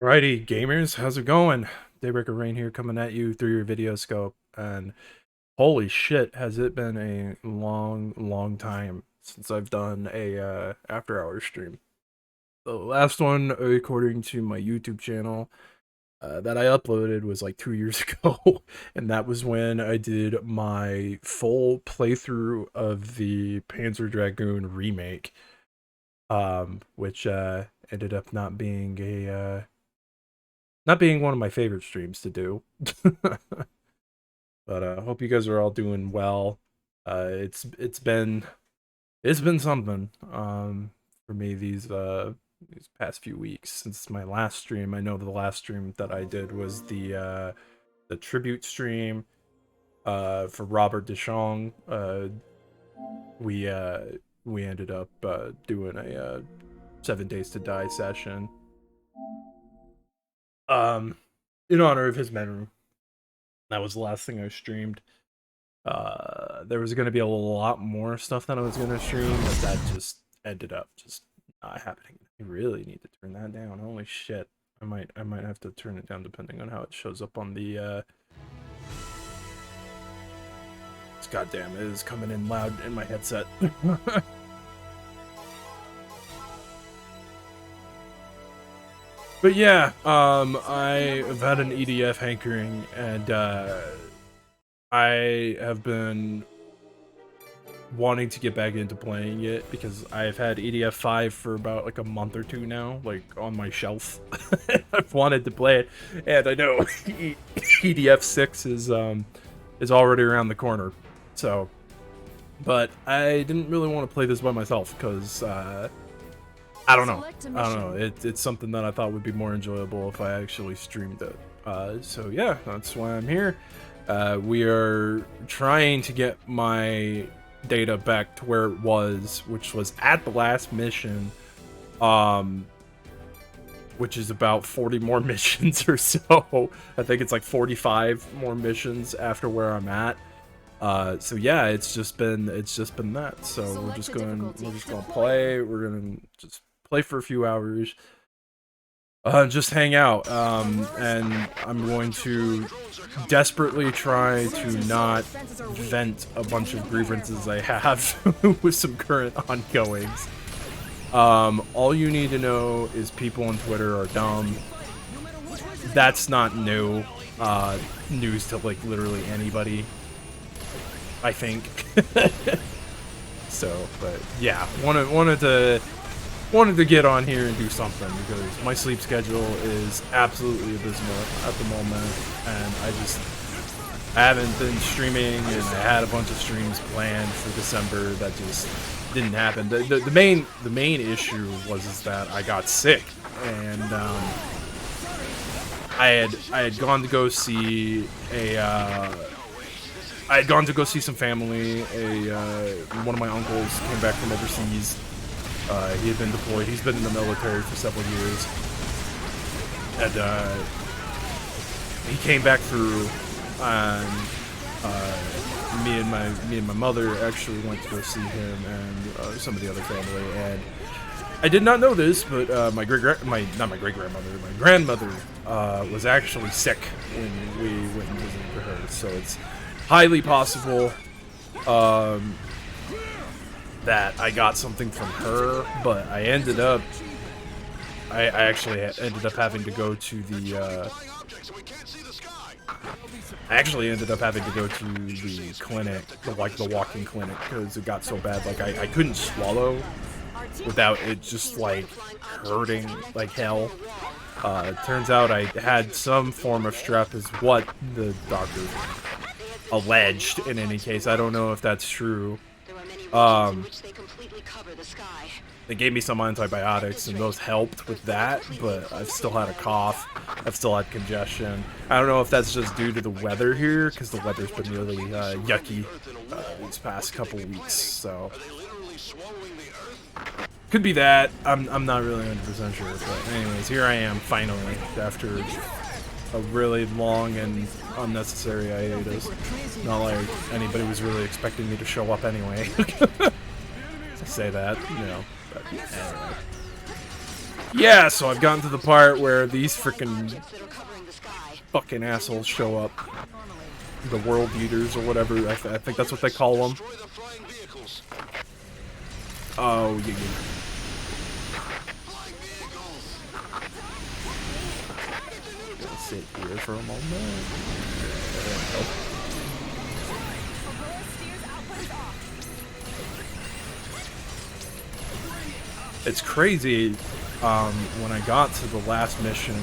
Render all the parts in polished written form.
Righty, gamers, how's it going? Daybreaker Rein here, coming at you through your video scope, and holy shit, has it been a long time since I've done a after hours stream. The last one, according to my YouTube channel, that I uploaded was like 2 years ago, and that was when I did my full playthrough of the Panzer Dragoon remake, which ended up not being one of my favorite streams to do. But hope you guys are all doing well. It's been something for me these past few weeks since my last stream. I know the last stream that I did was the tribute stream for Robert Deschamps. We ended up doing a 7 Days to Die session in honor of his memory. That was the last thing I streamed. There was going to be a lot more stuff that I was going to stream, but that just ended up just not happening. I really need to turn that down. Holy shit. I might have to turn it down depending on how it shows up on the goddamn, it is coming in loud in my headset. But yeah, I have had an EDF hankering, and I have been wanting to get back into playing it because I've had EDF 5 for about like a month or two now, like on my shelf. I've wanted to play it, and I know EDF 6 is already around the corner. So, but I didn't really want to play this by myself because I don't know. It's something that I thought would be more enjoyable if I actually streamed it. So yeah, that's why I'm here. We are trying to get my data back to where it was, which was at the last mission, which is about 40 more missions or so. I think it's like 45 more missions after where I'm at. So yeah, it's just been that. So we're just gonna play. We're gonna just play for a few hours, just hang out, and I'm going to desperately try to not vent a bunch of grievances I have with some current ongoings. All you need to know is people on Twitter are dumb. That's not new news to like literally anybody, I think. So, but yeah, wanted to get on here and do something because my sleep schedule is absolutely abysmal at the moment, and I haven't been streaming, and I had a bunch of streams planned for December that just didn't happen. The main issue was that I got sick, and I had gone to go see some family. One of my uncles came back from overseas. He had been deployed. He's been in the military for several years, and he came back through. And me and my mother actually went to go see him and some of the other family. And I did not know this, but my grandmother was actually sick when we went and visited her. So it's highly possible that I got something from her, but I actually ended up having to go to the clinic, the walk-in clinic, because it got so bad. Like I couldn't swallow without it just like hurting like hell. It turns out I had some form of strep, is what the doctor alleged. In any case, I don't know if that's true. They gave me some antibiotics, and those helped with that, but I've still had a cough. I've still had congestion. I don't know if that's just due to the weather here, because the weather's been really yucky these past couple weeks, so could be that. I'm not really 100% sure, but anyways, here I am finally after a really long and unnecessary hiatus. Not like anybody was really expecting me to show up anyway. I say that, you know, but anyway. Yeah, so I've gotten to the part where these fucking assholes show up. The world eaters or whatever, I think that's what they call them. Oh, yeah. Gonna sit here for a moment. It's crazy. When I got to the last mission,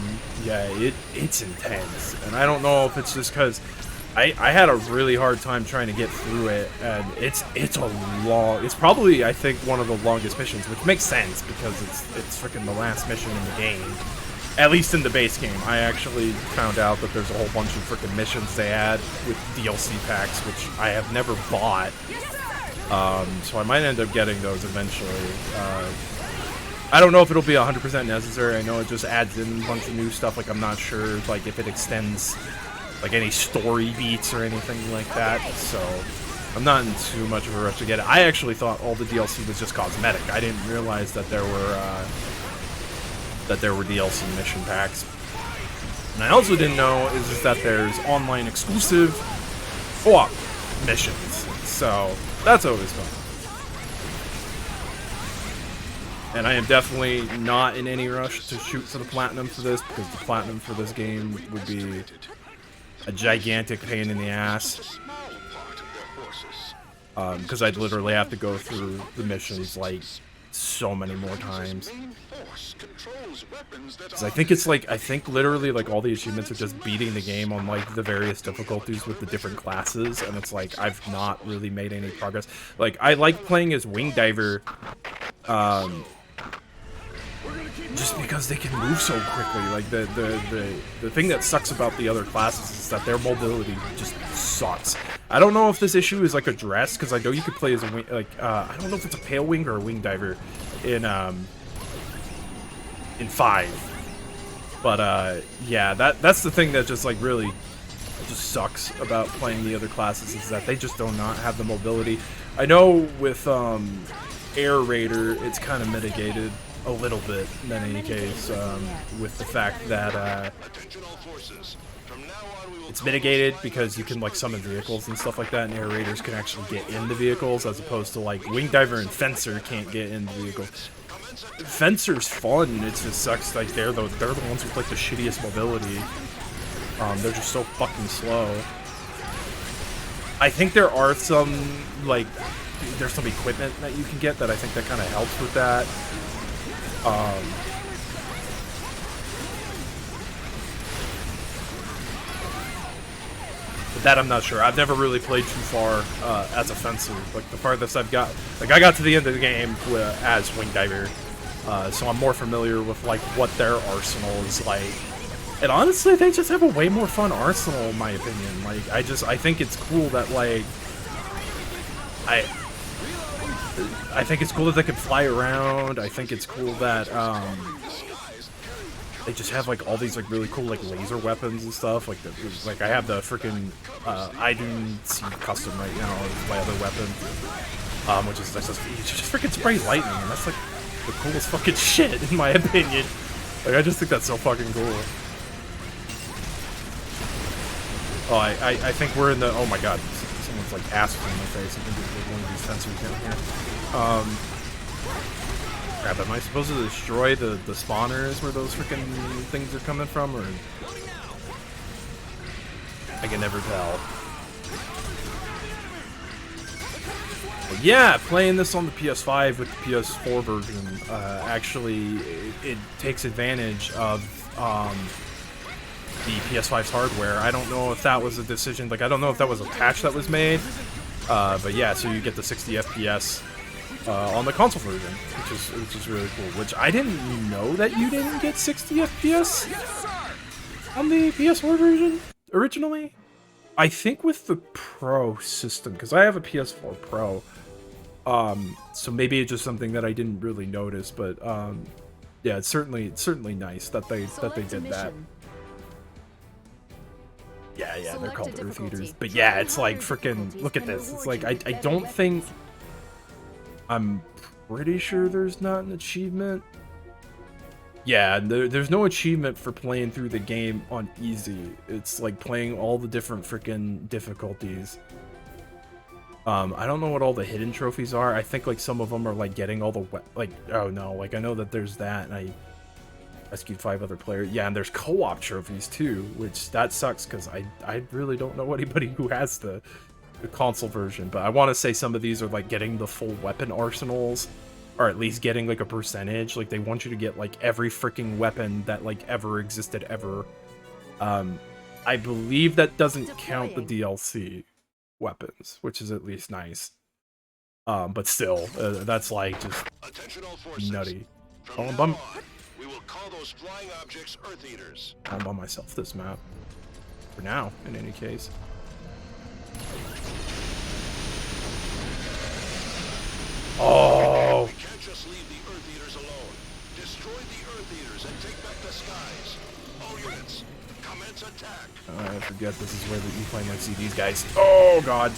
yeah, it's intense, and I don't know if it's just because I had a really hard time trying to get through it, and it's probably, I think, one of the longest missions, which makes sense because it's freaking the last mission in the game, at least in the base game. I actually found out that there's a whole bunch of freaking missions they add with DLC packs, which I have never bought, so I might end up getting those eventually. I don't know if it'll be 100% necessary. I know it just adds in a bunch of new stuff. Like, I'm not sure, like, if it extends, like, any story beats or anything like that. So, I'm not in too much of a rush to get it. I actually thought all the DLC was just cosmetic. I didn't realize that there were DLC mission packs. And I also didn't know is that there's online exclusive co-op missions. So, that's always fun. And I am definitely not in any rush to shoot for the platinum for this, because the platinum for this game would be a gigantic pain in the ass. Because I'd literally have to go through the missions, like, so many more times. Because I think literally, like, all the achievements are just beating the game on, like, the various difficulties with the different classes, and it's like, I've not really made any progress. Like, I like playing as Wing Diver, just because they can move so quickly. Like, the thing that sucks about the other classes is that their mobility just sucks. I don't know if this issue is, like, addressed, because I know you could play as a wing, like, I don't know if it's a Pale Wing or a Wing Diver in 5. But, yeah, that's the thing that just, like, really just sucks about playing the other classes, is that they just do not have the mobility. I know with, Air Raider, it's kind of mitigated a little bit in any case, with the fact that it's mitigated because you can, like, summon vehicles and stuff like that, and Air Raiders can actually get into vehicles, as opposed to, like, Wing Diver and Fencer can't get into vehicles. Fencer's fun, it just sucks, like, they're the ones with, like, the shittiest mobility. They're just so fucking slow. I think there are some, like, there's some equipment that you can get that I think that kind of helps with that. But that I'm not sure. I've never really played too far as a Fencer. Like, the farthest I've got, like, I got to the end of the game as Wing Diver, so I'm more familiar with, like, what their arsenal is like. And honestly, they just have a way more fun arsenal, in my opinion. Like, I think it's cool that, like, I think it's cool that they can fly around. I think it's cool that, they just have, like, all these, like, really cool, like, laser weapons and stuff. Like, I have the freaking, I do see custom right now as my other weapon, which is just freaking spray lightning, and that's, like, the coolest fucking shit, in my opinion. Like, I just think that's so fucking cool. Oh, I think we're in the, oh my god, someone's, like, acid in my face. I think there's, like, one of these sensors down here. Crap, am I supposed to destroy the spawners where those freaking things are coming from, or? I can never tell. But yeah, playing this on the PS5 with the PS4 version, actually, it takes advantage of, the PS5's hardware. I don't know if that was a decision, like, I don't know if that was a patch that was made, but yeah, so you get the 60 FPS on the console version, which is really cool. Which I didn't know that you didn't get 60 FPS on the PS4 version originally. I think with the Pro system, because I have a PS4 Pro, so maybe it's just something that I didn't really notice. But yeah, it's certainly nice that they did that. Yeah, they're called Earth Eaters. But yeah, it's like freaking, look at this. It's like, I don't think, I'm pretty sure there's not an achievement Yeah, there's no achievement for playing through the game on easy. It's like playing all the different freaking difficulties. I don't know what all the hidden trophies are. I think like some of them are like getting all the oh no, like I know that there's that, and I rescued 5 other players. Yeah, and there's co-op trophies too, which that sucks because I really don't know anybody who has the console version. But I want to say some of these are like getting the full weapon arsenals, or at least getting like a percentage. Like they want you to get like every freaking weapon that like ever existed ever. I believe that doesn't count the DLC weapons, which is at least nice. But still, that's like just nutty. We will call those flying objects Earth Eaters. I'm by myself this map. For now, in any case. Oh! We can't just leave the Earth Eaters alone. Destroy the Earth Eaters and take back the skies. All units, commence attack. I forget this is where you finally see these guys. Oh god!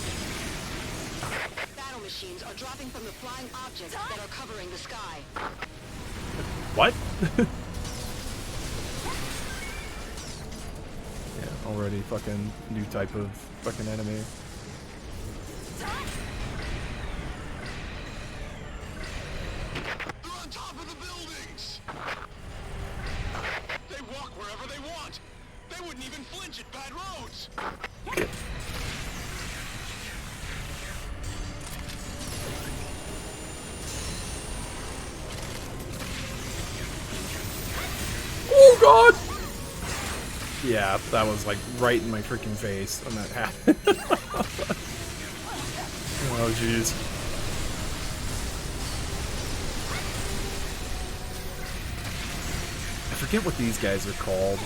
Battle machines are dropping from the flying objects that are covering the sky. What? Yeah, already fucking new type of fucking enemy. They're on top of the buildings! They walk wherever they want! They wouldn't even flinch at bad roads! Oh god! Yeah, that was like right in my freaking face when that happened. Oh jeez. I forget what these guys are called.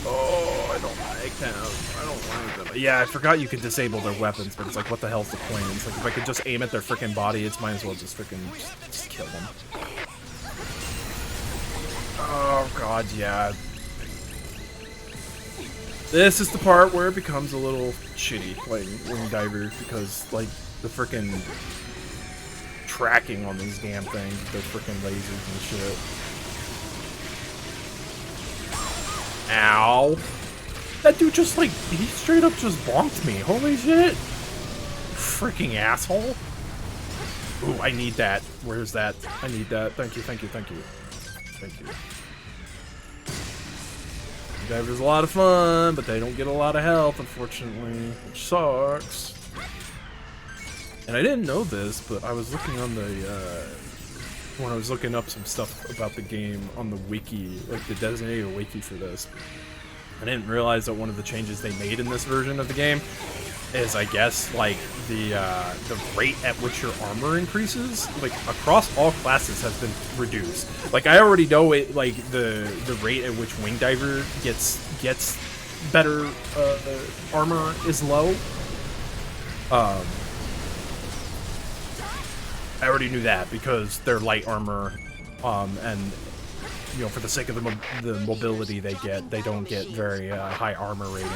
Oh, I don't like them. I don't like them. Yeah, I forgot you could disable their weapons, but it's like, what the hell's the point? It's like, if I could just aim at their freaking body, it's might as well just freaking just kill them. Oh god, yeah. This is the part where it becomes a little shitty playing Wing Diver, because like the freaking tracking on these damn things, the freaking lasers and shit. Ow. That dude just like, he straight up just bonked me. Holy shit. Freaking asshole. Ooh, I need that. Where's that? I need that. Thank you, thank you, thank you. Thank you. Diver's a lot of fun, but they don't get a lot of health, unfortunately, which sucks. And I didn't know this, but I was looking on the, when I was looking up some stuff about the game on the wiki, like the designated wiki for this, I didn't realize that one of the changes they made in this version of the game is, I guess, like the rate at which your armor increases, like across all classes, has been reduced. Like I already know it, like the rate at which Wing Diver gets better armor is low. I already knew that because their light armor, and you know, for the sake of the mobility they get, they don't get very high armor rating.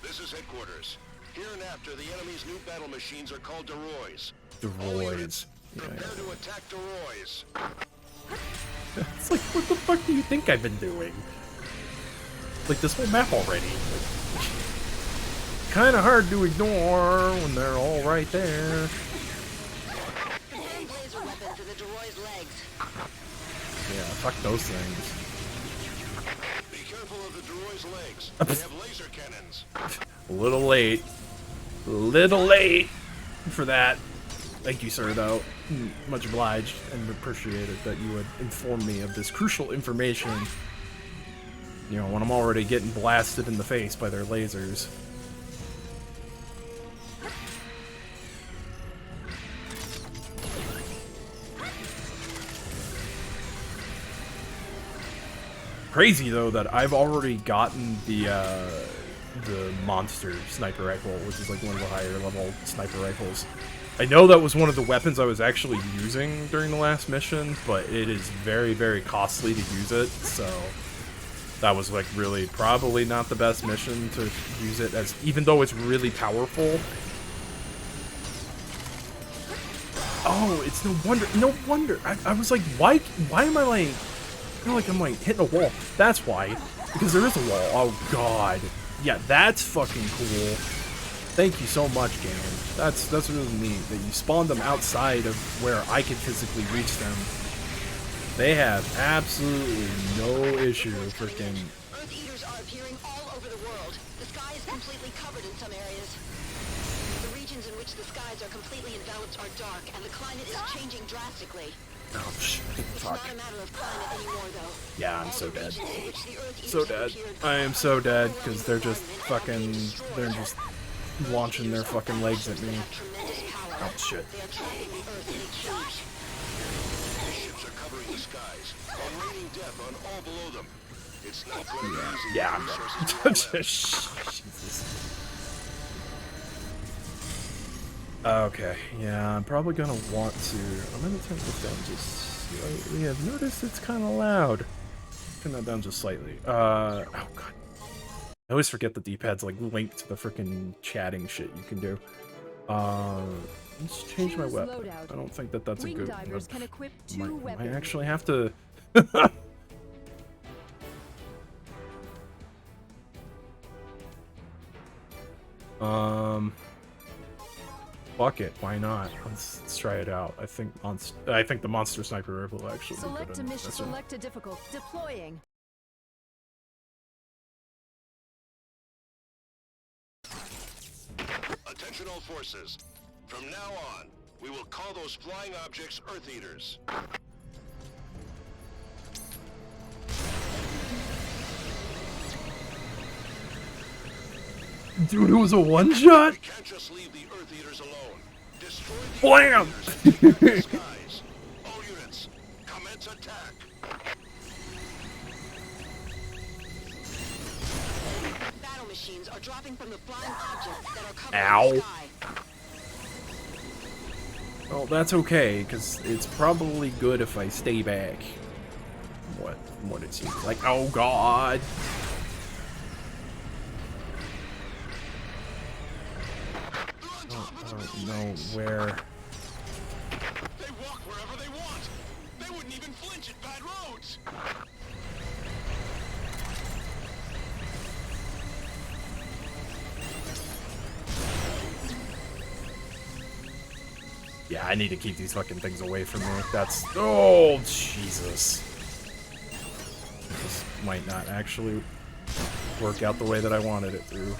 This is headquarters. Here and after, the enemy's new battle machines are called Deroys. Deroys. Prepare to attack Deroys. It's like, what the fuck do you think I've been doing? Like this whole map already. Kind of hard to ignore when they're all right there. Laser weapon to the Deroy's legs. Yeah, fuck those things. Be careful of the Deroy's legs. They have laser cannons. A little late. Little late for that. Thank you, sir, though. Much obliged and appreciated that you would inform me of this crucial information. You know, when I'm already getting blasted in the face by their lasers. Crazy though that I've already gotten the monster sniper rifle, which is like one of the higher level sniper rifles. I know that was one of the weapons I was actually using during the last mission, but it is very, very costly to use it, so that was like really probably not the best mission to use it as, even though it's really powerful. Oh, it's no wonder. No wonder. I was like, why am I like, I feel like I'm like hitting a wall. That's why. Because there is a wall. Oh, God. Yeah, that's fucking cool. Thank you so much, game. That's really neat that you spawned them outside of where I could physically reach them. They have absolutely no issue freaking. Earth Eaters are appearing all over the world. The sky is completely covered in some areas. The regions in which the skies are completely enveloped are dark, and the climate is changing drastically. Oh, shit. It's Fuck. not a matter of climate anymore, though. Yeah, I'm All so the dead. regions in which the Earth Eaters So have dead. appeared I am so dead because they're just are being fucking. destroyed. They're just launching their fucking legs at me. They have tremendous power. Oh, shit. They are trapping the Earth in a cage. The ships are covering the skies and raining death on all below them. It's not going to be easy. Yeah, to I'm resources dead. we have left. Jesus. Okay, yeah, I'm probably gonna want to. I'm gonna turn this down just slightly. I've noticed it's kind of loud. Turn that down just slightly. Oh god, I always forget the D-pad's like linked to the freaking chatting shit you can do. Let's change my weapon. I don't think that that's a good. Divers can equip two I weapons. actually have to. Fuck it, why not? Let's try it out. I think the monster sniper rifle will actually be Select good a in mission. this one. Select a difficult. Deploying. Attention all forces. From now on, we will call those flying objects Earth Eaters. Dude, it was a one-shot? We can't just leave the Earth Eaters alone. Destroy the Blam! Earth Eaters and the skies. All units, commence attack. Battle machines are dropping from the flying objects that are covering Ow. the sky. Well, that's okay, because it's probably good if I stay back. What it seems like. Oh, God. I don't know where. They walk wherever they want. They wouldn't even flinch at bad roads. Yeah, I need to keep these fucking things away from me. That's... Oh, Jesus. This might not actually work out the way that I wanted it to.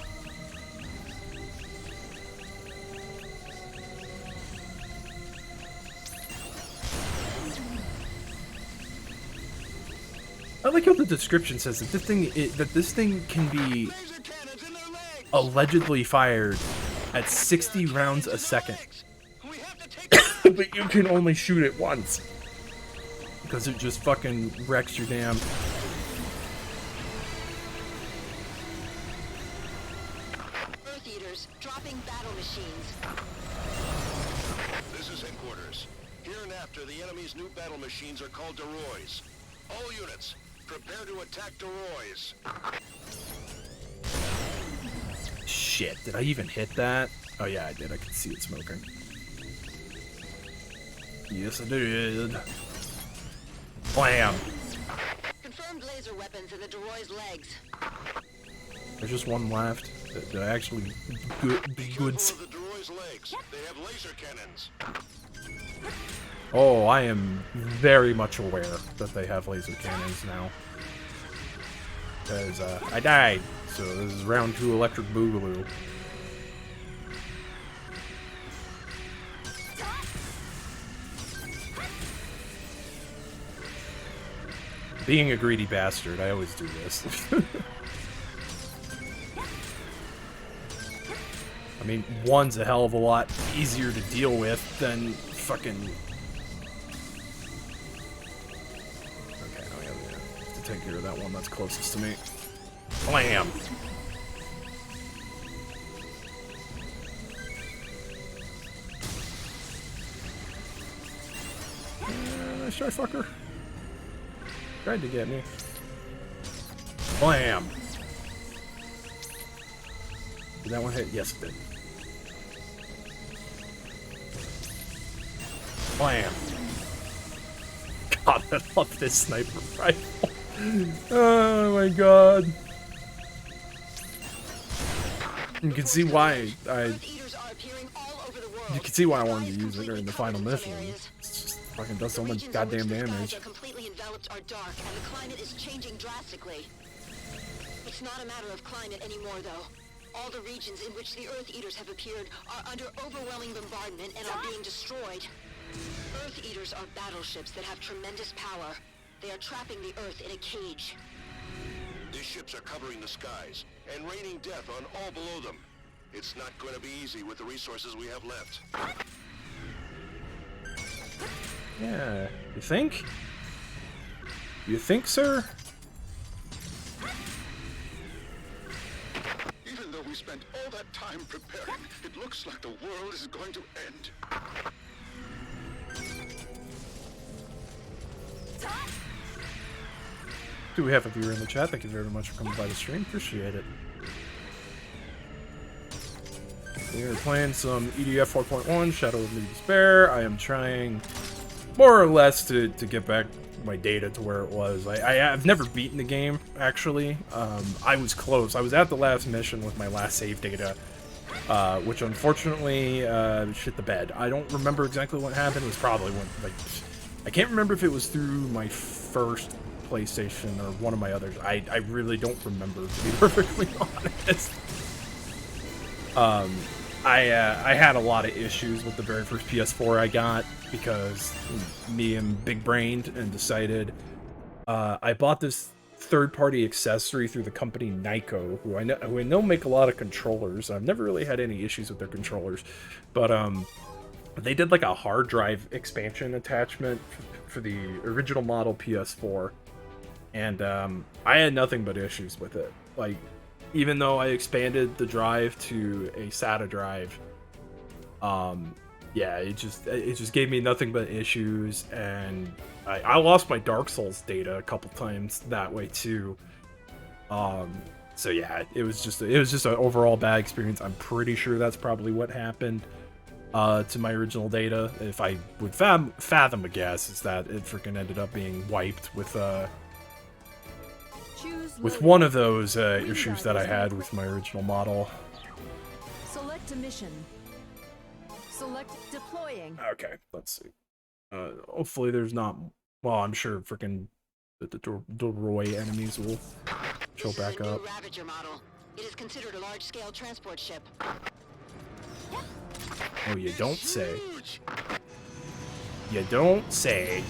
I like how the description says that this thing can be Laser cannons in their legs. allegedly fired at 60 rounds a second. We have to take But you can only shoot it once. Because it just fucking wrecks your damn... Earth Eaters dropping battle machines. This is headquarters. Hereinafter, the enemy's new battle machines are called Deroys. All units, prepare to attack Deroys. Shit, did I even hit that? Oh yeah, I did. I could see it smoking. Yes, I did. Blam! Confirmed laser weapons in the Deroy's legs. There's just one left. Did I actually be good? Careful of the Deroy's legs. They have laser cannons. Oh, I am very much aware that they have laser cannons now. Because, I died. So this is round 2 electric boogaloo. Being a greedy bastard, I always do this. I mean, one's a hell of a lot easier to deal with than fucking... Okay, I have to take care of that one that's closest to me. Blam! Nice try, fucker. Tried to get me. Blam! Did that one hit? Yes, it did. Blam. God, I love this sniper rifle. Oh my god. You can see why you can see why I wanted to use it during the final mission. It's just fucking does so much goddamn damage. Completely enveloped are dark, and the climate is changing drastically. It's not a matter of climate anymore, though. All the regions in which the Earth Eaters have appeared are under overwhelming bombardment and are being destroyed. Earth Eaters are battleships that have tremendous power. They are trapping the Earth in a cage. These ships are covering the skies and raining death on all below them. It's not going to be easy with the resources we have left. Yeah, you think? You think, sir? Even though we spent all that time preparing, it looks like the world is going to end. Do we have a viewer in the chat? Thank you very much for coming by the stream. Appreciate it. We are playing some EDF 4.1, Shadow of the Despair. I am trying more or less to get back my data to where it was. I've never beaten the game, actually. I was close. I was at the last mission with my last save data, which unfortunately shit the bed. I don't remember exactly what happened. It was probably when, like, I can't remember if it was through my first PlayStation or one of my others. I really don't remember, to be perfectly honest. I had a lot of issues with the very first PS4 I got because me and big brained and decided I bought this third-party accessory through the company Nyko, who I know make a lot of controllers. I've never really had any issues with their controllers, but they did like a hard drive expansion attachment for the original model PS4, and I had nothing but issues with it. Like, even though I expanded the drive to a SATA drive, yeah, it just gave me nothing but issues, and I lost my Dark Souls data a couple times that way too. So yeah, it was just an overall bad experience. I'm pretty sure that's probably what happened to my original data. If I would fathom a guess, is that it freaking ended up being wiped with one of those issues that I had with my original model. Select a mission. Select deploying. Okay, let's see. Hopefully there's not... Well, I'm sure freaking the Roy enemies will show back up. This is a new Ravager model. It is considered a large-scale transport ship. Oh, you don't say. You don't say.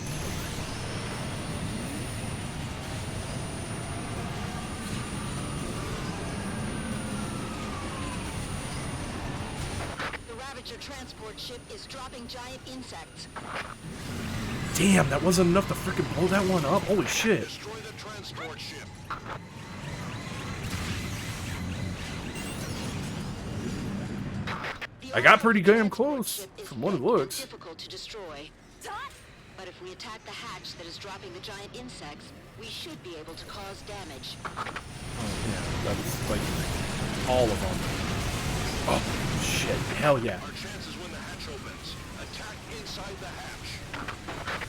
Ravager transport ship is dropping giant insects. Damn, that wasn't enough to freaking blow that one up. Holy shit. Destroy the transport ship. I got pretty damn close from what it looks. Difficult to destroy. But if we attack the hatch that is dropping the giant insects, we should be able to cause damage. Oh yeah, that's like all of them. Oh shit! Hell yeah! Our chances when the hatch opens. Attack inside the hatch.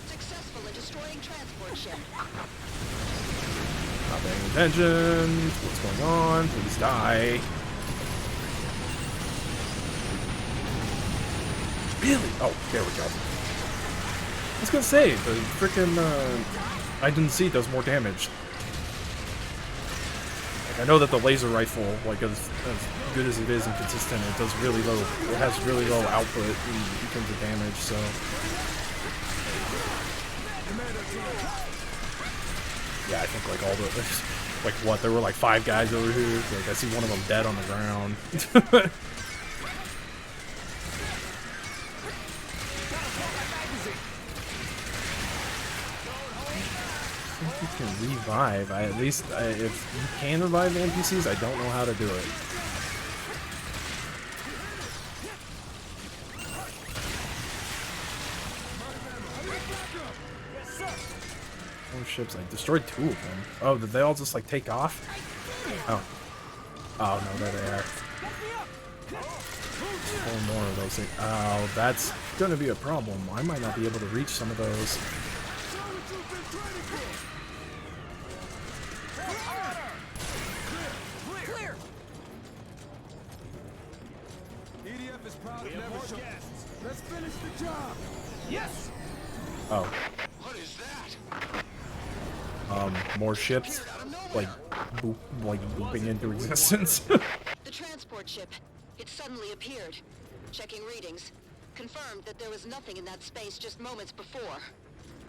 Successful in destroying transport ship. Not paying attention. What's going on? Please die. Really? Oh, there we go. I was gonna say, the frickin' I didn't see does more damage. Like, I know that the laser rifle, like, as good as it is and consistent, it does really low. It has really low output in terms of damage, so. Yeah, I think, like, all the, like, what, there were, like, 5 guys over here. Like, I see one of them dead on the ground. You can revive. At least, if you can revive the NPCs, I don't know how to do it. Oh, ships! I destroyed 2 of them. Oh, did they all just like take off? Oh. Oh no, there they are. 4 more of those things. Oh, that's gonna be a problem. I might not be able to reach some of those. Clear. EDF is proud to never show. Let's finish the job. Yes. Oh, What is that? more ships, like, booping into existence. The transport ship. It suddenly appeared. Checking readings. Confirmed that there was nothing in that space just moments before.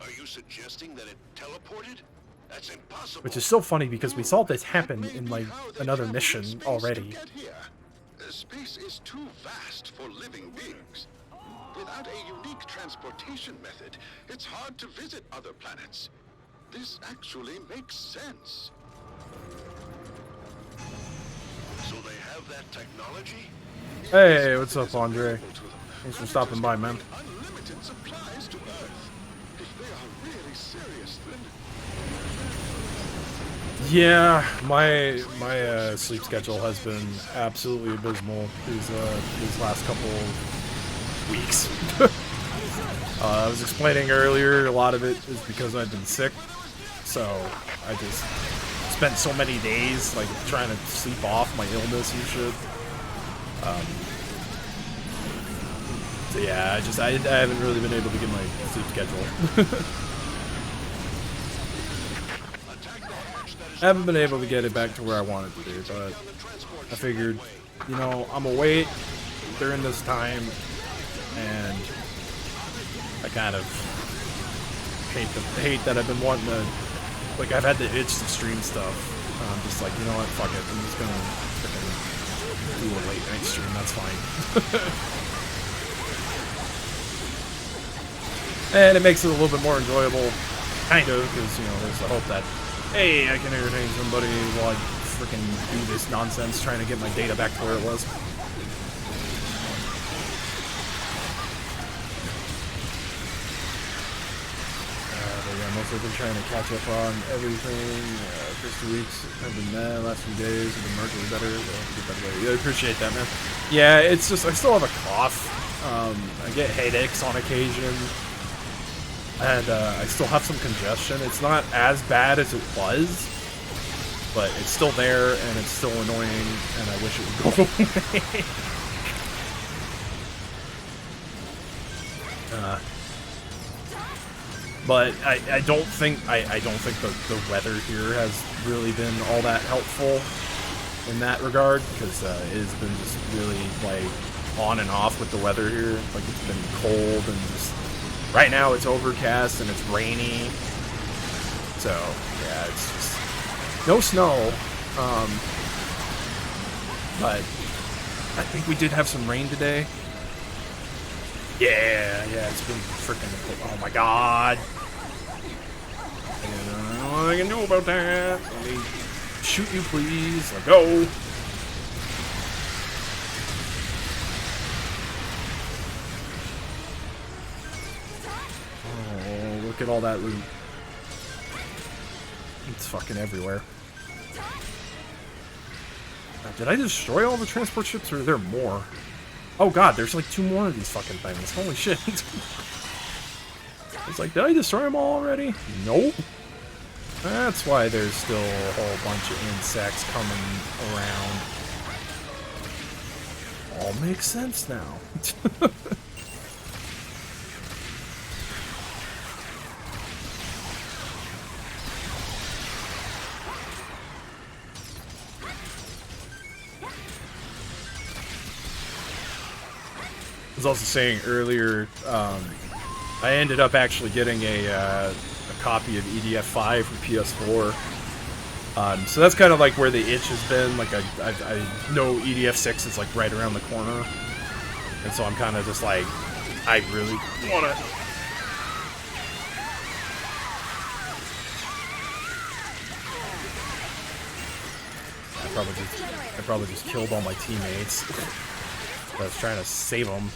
Are you suggesting that it teleported? That's impossible. Which is so funny because we saw this happen in, like, another mission already. Space is too vast for living beings. Without a unique transportation method, it's hard to visit other planets. This actually makes sense. So they have that technology? Hey, what's up, Andre? Thanks for stopping by, man. Unlimited supplies to Earth. If they are really serious, then Yeah, my sleep schedule has been absolutely abysmal these last couple weeks. I was explaining earlier, a lot of it is because I've been sick, so I just spent so many days like trying to sleep off my illness and shit. So yeah, I haven't really been able to get my sleep schedule. I haven't been able to get it back to where I want it to be, but I figured, you know, I'm gonna wait during this time, and I kind of hate that I've been wanting to, like, I've had the itch to stream stuff. I'm just like, you know what, fuck it, I'm just gonna freaking do a late night stream, that's fine. And it makes it a little bit more enjoyable, kind of, because, you know, there's the hope that, hey, I can entertain somebody while I freaking do this nonsense trying to get my data back to where it was. But yeah, mostly been trying to catch up on everything. First 2 weeks have been bad, last few days have been markedly better. Yeah, I appreciate that, man. Yeah, it's just, I still have a cough. I get headaches on occasion. And I still have some congestion. It's not as bad as it was, but it's still there, and it's still annoying, and I wish it would go away. But I don't think the weather here has really been all that helpful in that regard, because it has been just really like on and off with the weather here. Like, it's been cold and just. Right now it's overcast and it's rainy, so yeah, it's just no snow, but I think we did have some rain today. Yeah, it's been freaking, oh my god, I don't know what I can do about that. Let me shoot you, please. Let go. Look at all that loot. It's fucking everywhere. Did I destroy all the transport ships, or are there more? Oh god, there's like 2 more of these fucking things. Holy shit. It's like, did I destroy them all already? Nope. That's why there's still a whole bunch of insects coming around. All makes sense now. I was also saying earlier, I ended up actually getting a copy of EDF 5 for PS4. So that's kind of like where the itch has been. Like, I know EDF 6 is like right around the corner. And so I'm kind of just like, I really want it. I probably just killed all my teammates. I was trying to save them.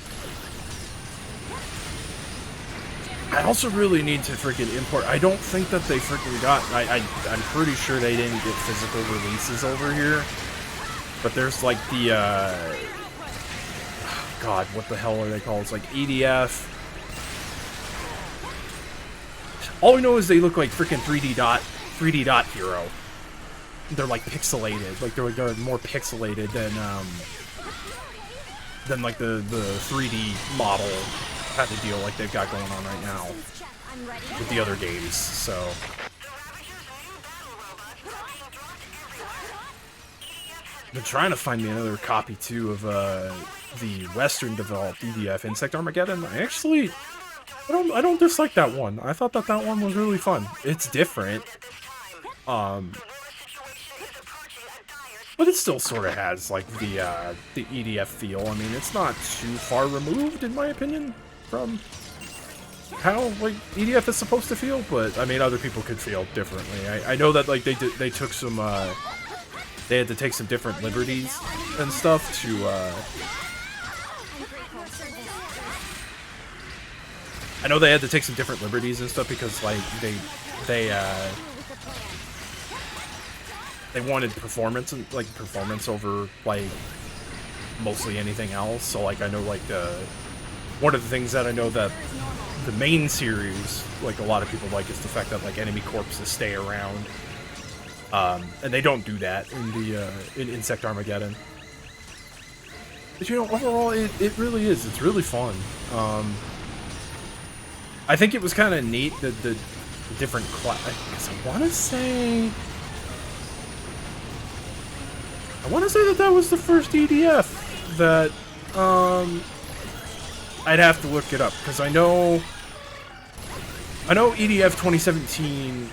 I also really need to freaking import. I don't think that they freaking got. I'm pretty sure they didn't get physical releases over here. But there's like the God, what the hell are they called? It's like EDF. All we know is they look like freaking 3D dot hero. They're like pixelated, like they're more pixelated than like the 3D model kind of deal like they've got going on right now with the other games. So I've been trying to find me another copy too of the Western developed EDF Insect Armageddon. I don't dislike that one. I thought that one was really fun. It's different. But it still sort of has, like, the EDF feel. I mean, it's not too far removed, in my opinion, from how, like, EDF is supposed to feel, but, I mean, other people could feel differently. I know that, like, they took some, they had to take some different liberties and stuff to, I know they had to take some different liberties and stuff because, like, they wanted performance and like performance over like mostly anything else. So like I know like one of the things that I know that the main series like a lot of people like is the fact that like enemy corpses stay around, and they don't do that in the in Insect Armageddon. But you know, overall it really is. It's really fun. I think it was kind of neat that the different class. I want to say that was the first EDF that, I'd have to look it up, because I know EDF 2017,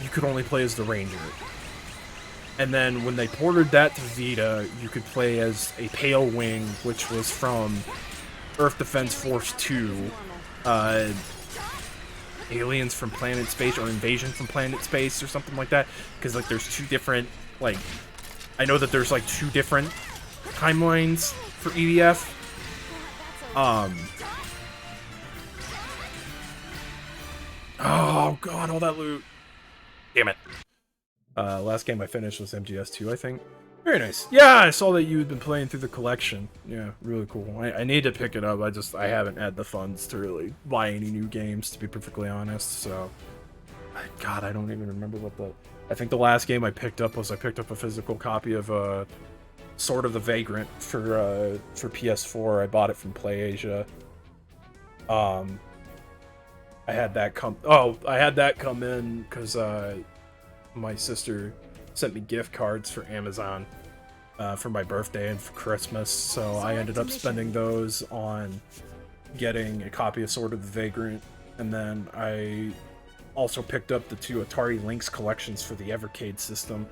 you could only play as the Ranger. And then when they ported that to Vita, you could play as a Pale Wing, which was from Earth Defense Force 2, Aliens from Planet Space, or Invasion from Planet Space, or something like that, because, like, there's two different, like, I know that there's like two different timelines for EDF. Oh god, all that loot. Damn it. Last game I finished was MGS2, I think. Very nice. Yeah, I saw that you had been playing through the collection. Yeah, really cool. I need to pick it up. I haven't had the funds to really buy any new games, to be perfectly honest. So, God, I don't even remember what I think the last game I picked up was a physical copy of Sword of the Vagrant for PS4. I bought it from PlayAsia. I had that come in because my sister sent me gift cards for Amazon for my birthday and for Christmas, so I ended up spending those on getting a copy of Sword of the Vagrant, and then I also picked up the two Atari Lynx collections for the Evercade system.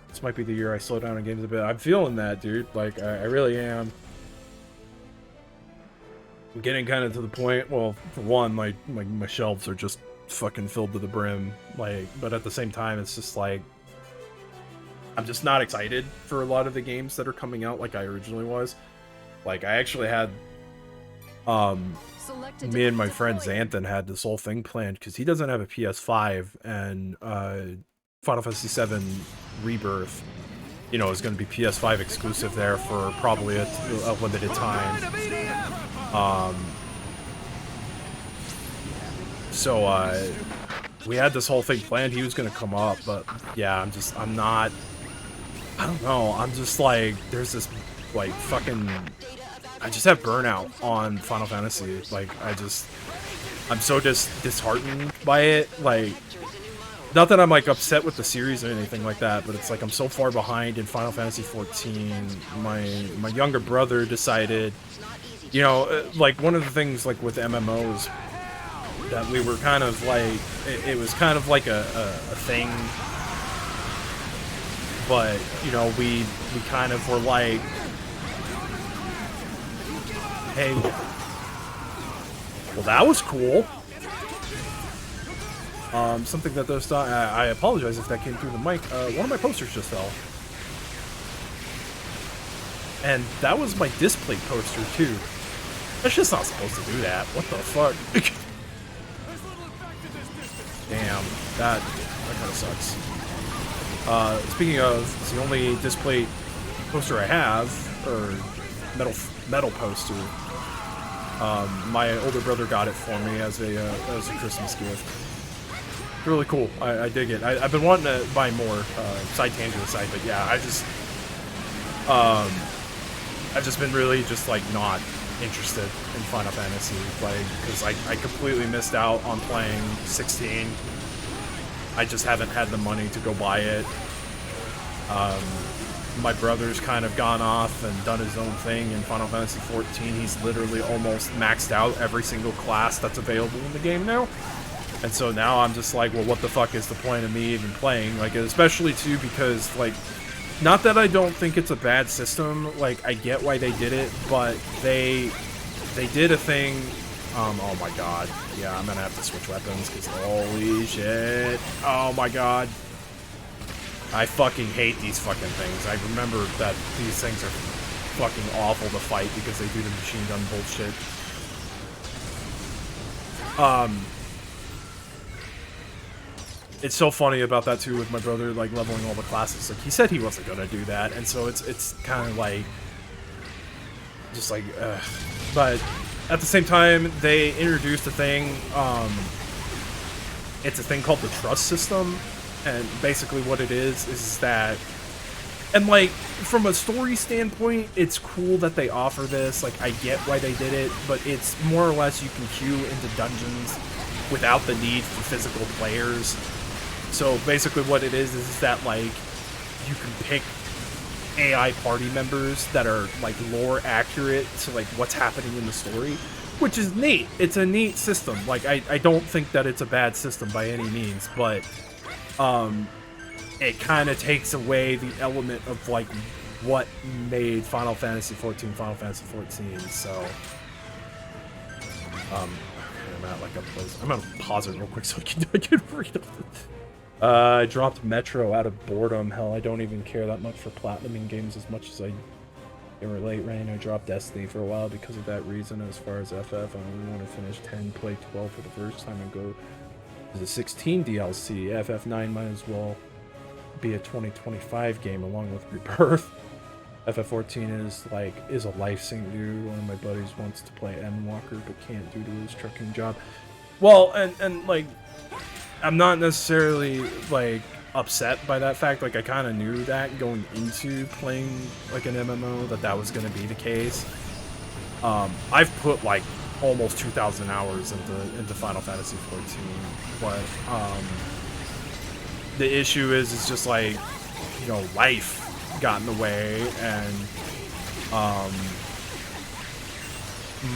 This might be the year I slow down on games a bit. I'm feeling that, dude. Like, I really am. I'm getting kind of to the point, well, for one, my shelves are just fucking filled to the brim. Like, but at the same time, it's just like, I'm just not excited for a lot of the games that are coming out like I originally was. Like, I actually had, me and my friend Xanthan had this whole thing planned because he doesn't have a PS5, and Final Fantasy VII Rebirth, you know, is going to be PS5 exclusive there for probably a limited time. So we had this whole thing planned. He was going to come up, but yeah, I don't know. I'm just like, there's this like fucking, I just have burnout on Final Fantasy. Like, I'm so disheartened by it. Like, not that I'm like upset with the series or anything like that, but it's like I'm so far behind in Final Fantasy 14. My younger brother decided, you know, like one of the things like with MMOs that we were kind of like, it was kind of like a thing, but you know, we kind of were like, hey, well, that was cool. Something that those I apologize if that came through the mic. One of my posters just fell. And that was my display poster, too. That's just not supposed to do that. What the fuck? Damn, that kind of sucks. Speaking of, it's the only display poster I have, or metal poster. My older brother got it for me as a Christmas gift. Really cool. I dig it. I've been wanting to buy more. Side tangent aside, but yeah, I've just been really just like not interested in Final Fantasy, like, because I completely missed out on playing 16. I just haven't had the money to go buy it. My brother's kind of gone off and done his own thing in Final Fantasy 14. He's literally almost maxed out every single class that's available in the game now. And so now I'm just like, well, what the fuck is the point of me even playing? Like, especially too because, like, not that I don't think it's a bad system, like, I get why they did it, but they did a thing, oh my god, yeah, I'm gonna have to switch weapons, because holy shit, oh my god, I fucking hate these fucking things. I remember that these things are fucking awful to fight, because they do the machine gun bullshit. It's so funny about that too with my brother, like, leveling all the classes. Like, he said he wasn't gonna do that, and so it's kind of like, just like, but at the same time, they introduced a thing, it's a thing called the trust system, and basically what it is that, and like, from a story standpoint, it's cool that they offer this, like, I get why they did it, but it's more or less you can queue into dungeons without the need for physical players. So basically what it is that, like, you can pick AI party members that are, like, lore accurate to, like, what's happening in the story, which is neat. It's a neat system. Like, I don't think that it's a bad system by any means, but it kind of takes away the element of, like, what made Final Fantasy 14 Final Fantasy 14, so I'm at, like, a place. I'm gonna pause it real quick so I can read it. I dropped Metro out of boredom. Hell, I don't even care that much for platinuming games as much as I can relate. Rein, I dropped Destiny for a while because of that reason. As far as FF, I only want to finish 10, play 12 for the first time, and go to the 16 DLC. FF9 might as well be a 2025 game along with Rebirth. FF14 is a life-saving dude. One of my buddies wants to play Endwalker but can't due to his trucking job. Well, and like, I'm not necessarily, like, upset by that fact. Like, I kind of knew that going into playing, like, an MMO, that was going to be the case. I've put, like, almost 2,000 hours into Final Fantasy 14, but, the issue is just, like, you know, life got in the way, and,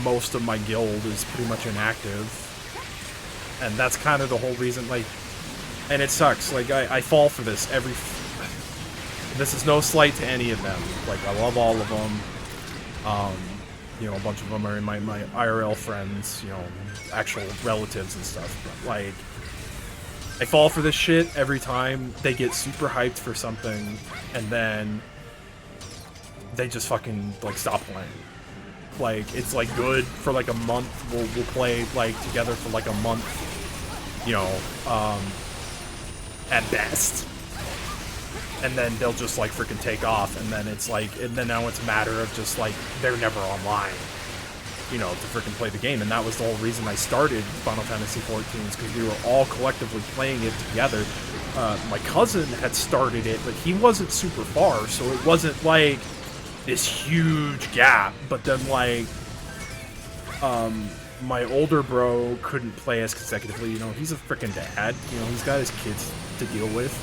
most of my guild is pretty much inactive. And that's kind of the whole reason, like, and it sucks, like, I fall for this this is no slight to any of them, like, I love all of them, you know, a bunch of them are my IRL friends, you know, actual relatives and stuff, but, like, I fall for this shit every time. They get super hyped for something, and then they just fucking, like, stop playing. Like, it's, like, good for, like, a month. We'll play, like, together for, like, a month, you know, at best. And then they'll just, like, freaking take off, and then it's, like, and then now it's a matter of just, like, they're never online, you know, to freaking play the game. And that was the whole reason I started Final Fantasy 14, is because we were all collectively playing it together. My cousin had started it, but he wasn't super far, so it wasn't, like, this huge gap, but then, like, my older bro couldn't play as consecutively, you know, he's a freaking dad, you know, he's got his kids to deal with,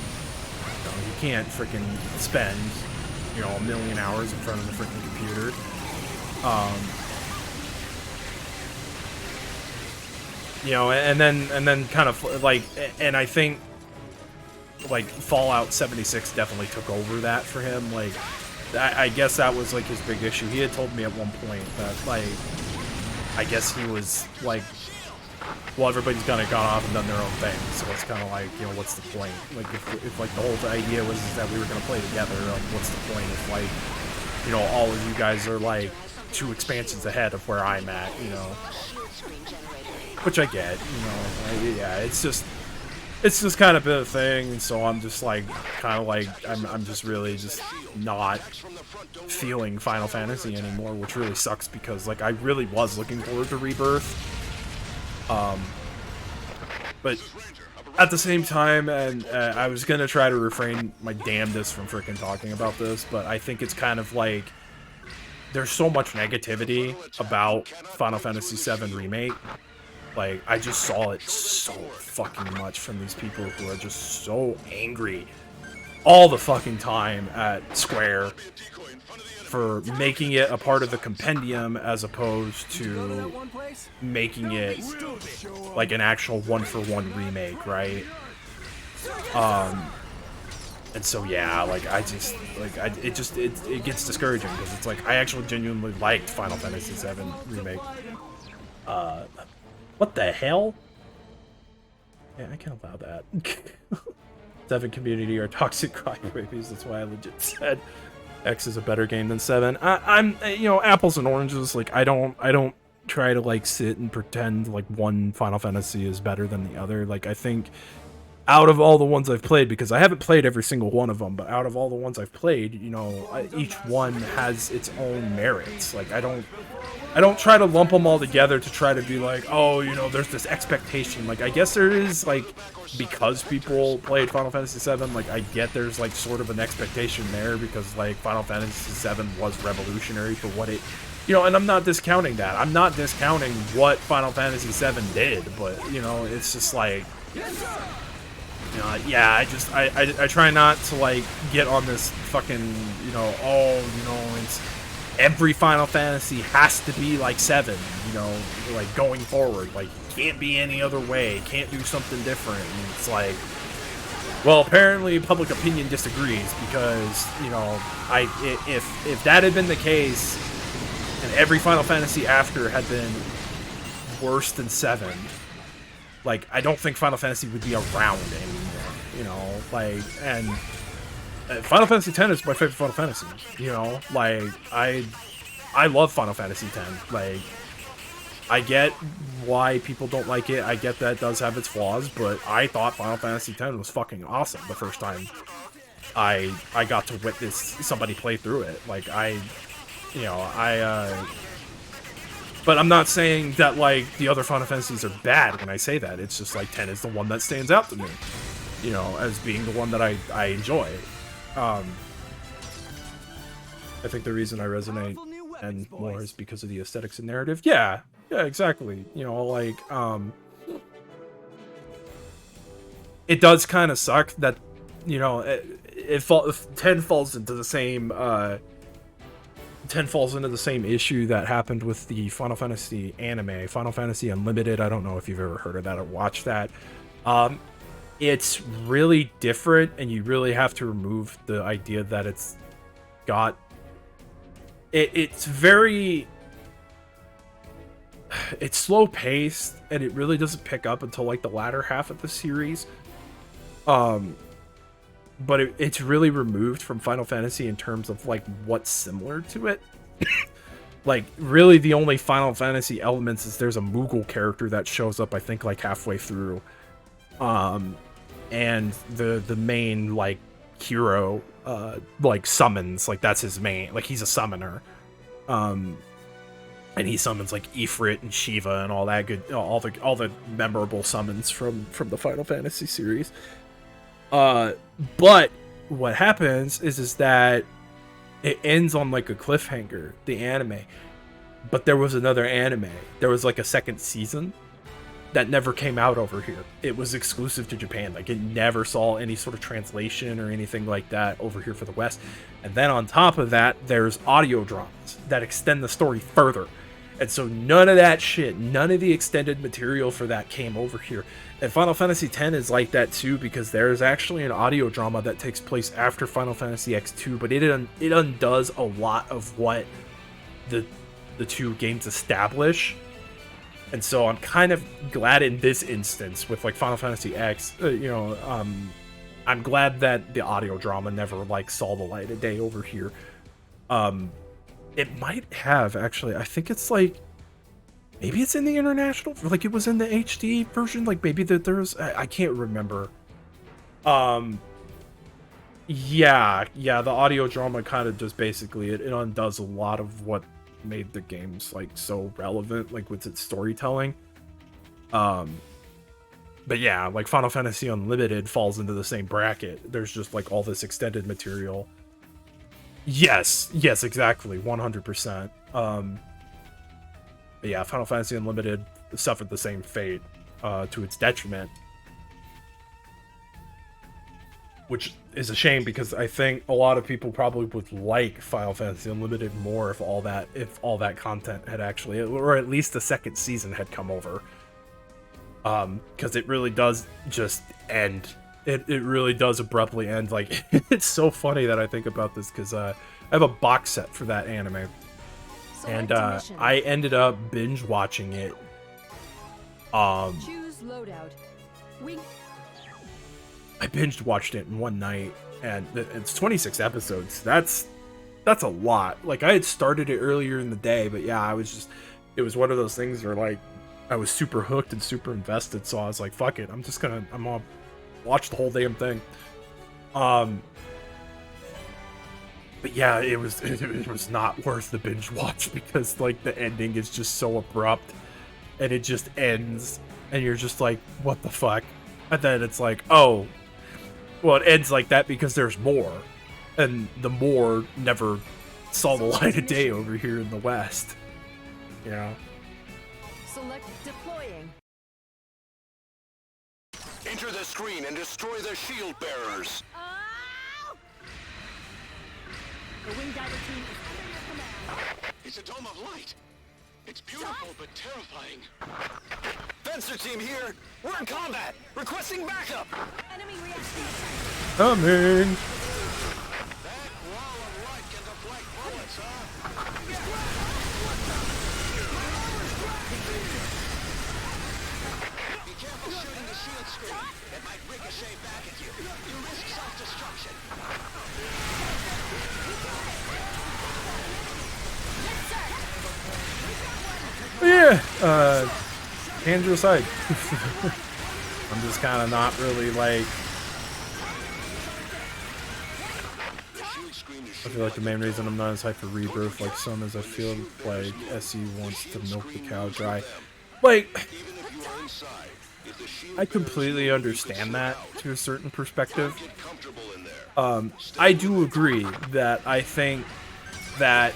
you know, he can't freaking spend, you know, 1,000,000 hours in front of the freaking computer, you know, and then kind of, like, and I think, like, Fallout 76 definitely took over that for him, like, I guess that was, like, his big issue. He had told me at one point that, like, I guess he was, like, well, everybody's kind of gone off and done their own thing, so it's kind of like, you know, what's the point? Like, if like, the whole idea was that we were going to play together, like, what's the point if, like, you know, all of you guys are, like, 2 expansions ahead of where I'm at, you know? Which I get, you know, yeah, it's just, it's just kind of been a thing, and so I'm just like, kind of like, I'm just really just not feeling Final Fantasy anymore, which really sucks because like I really was looking forward to Rebirth. But at the same time, and I was gonna try to refrain my damnedest from freaking talking about this, but I think it's kind of like there's so much negativity about Final Fantasy VII Remake. Like, I just saw it so fucking much from these people who are just so angry all the fucking time at Square for making it a part of the compendium as opposed to making it like an actual one-for-one remake, right? And so yeah, like I just like it gets discouraging because it's like I actually genuinely liked Final Fantasy VII Remake. What the hell? Yeah, I can't allow that. 7 community are toxic crybabies. That's why I legit said X is a better game than 7. I'm you know, apples and oranges. Like I don't try to like sit and pretend like one Final Fantasy is better than the other. Like I think out of all the ones I've played, because I haven't played every single one of them, but out of all the ones I've played, you know, each one has its own merits. Like I don't try to lump them all together to try to be like, oh, you know, there's this expectation. Like, I guess there is, like, because people played Final Fantasy VII, like, I get there's, like, sort of an expectation there because, like, Final Fantasy VII was revolutionary for what it, you know, and I'm not discounting that. I'm not discounting what Final Fantasy VII did, but, you know, it's just like, you know, yeah, I try not to, like, get on this fucking, you know, oh, you know, it's every Final Fantasy has to be like 7, you know, like going forward, like can't be any other way, can't do something different. And it's like, well, apparently public opinion disagrees because, you know, if that had been the case and every Final Fantasy after had been worse than 7, like I don't think Final Fantasy would be around anymore, you know, like, and Final Fantasy X is my favorite Final Fantasy, you know, like, I love Final Fantasy X, like, I get why people don't like it, I get that it does have its flaws, but I thought Final Fantasy X was fucking awesome the first time I got to witness somebody play through it, like, but I'm not saying that, like, the other Final Fantasies are bad when I say that, it's just, like, 10 is the one that stands out to me, you know, as being the one that I enjoy. I think the reason I resonate and more is because of the aesthetics and narrative. Yeah, exactly. You know, like, it does kind of suck that, you know, 10 falls into the same, 10 falls into the same issue that happened with the Final Fantasy anime, Final Fantasy Unlimited. I don't know if you've ever heard of that or watched that. It's really different, and you really have to remove the idea that it's got... It's very... It's slow-paced, and it really doesn't pick up until, like, the latter half of the series. But it's really removed from Final Fantasy in terms of, like, what's similar to it. Like, really the only Final Fantasy elements is there's a Moogle character that shows up, I think, like, halfway through. And the main, like, hero, like, summons, like, that's his main, like, he's a summoner. And he summons, like, Ifrit and Shiva and all that good, all the memorable summons from the Final Fantasy series. But what happens is that it ends on, like, a cliffhanger, the anime. But there was another anime. There was, like, a second season that never came out over here. It was exclusive to Japan. Like, it never saw any sort of translation or anything like that over here for the West. And then on top of that, there's audio dramas that extend the story further. And so none of that shit, none of the extended material for that came over here. And Final Fantasy X is like that too, because there's actually an audio drama that takes place after Final Fantasy X2, but it undoes a lot of what the two games establish. And so I'm kind of glad in this instance with, like, Final Fantasy X, I'm glad that the audio drama never, like, saw the light of day over here. It might have, actually. I think it's, like, maybe it's in the international, like it was in the HD version, like maybe that there's, I can't remember. Yeah, the audio drama kind of just basically it undoes a lot of what made the games like so relevant, like with its storytelling. But yeah, like Final Fantasy Unlimited falls into the same bracket. There's just like all this extended material. Yes, exactly, 100%. But yeah, Final Fantasy Unlimited suffered the same fate to its detriment, which is a shame because I think a lot of people probably would like Final Fantasy Unlimited more if all that content had actually, or at least the second season had come over. Because it really does just end. It really does abruptly end. Like, it's so funny that I think about this because I have a box set for that anime. And I ended up binge watching it. Choose loadout. I binge watched it in one night, and it's 26 episodes. That's a lot. Like, I had started it earlier in the day, but yeah, it was one of those things where like I was super hooked and super invested, so I was like, fuck it, I'm gonna watch the whole damn thing. But yeah, it was not worth the binge watch because like the ending is just so abrupt, and it just ends, and you're just like, what the fuck? And then it's like, oh, well, it ends like that because there's more, and the more never saw the light of day over here in the West. You know? Select deploying. Enter the screen and destroy the shield bearers. The wing diver team is under your command. It's a dome of light. It's beautiful but terrifying. Fencer team here. We're in combat. Requesting backup. Enemy reaction. Coming. That wall of light can deflect bullets, huh? Be careful shooting the shield screen. It might ricochet back at you. You risk self-destruction. Yeah, hands your side. I'm just kind of not really like. I feel like the main reason I'm not as hyped for Rebirth like some is I feel like SE wants to milk the cow dry. Like, I completely understand that to a certain perspective. I do agree that I think that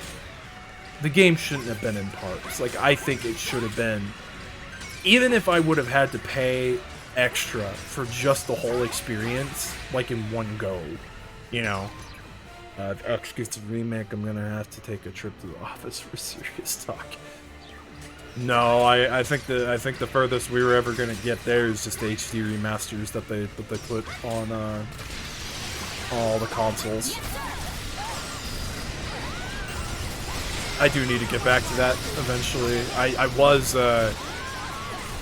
the game shouldn't have been in parts. Like, I think it should have been, even if I would have had to pay extra for just the whole experience, like in one go, you know. Excuse the remake, I'm gonna have to take a trip to the office for serious talk. No, I think the furthest we were ever gonna get there is just HD remasters that they put on all the consoles. I do need to get back to that eventually. I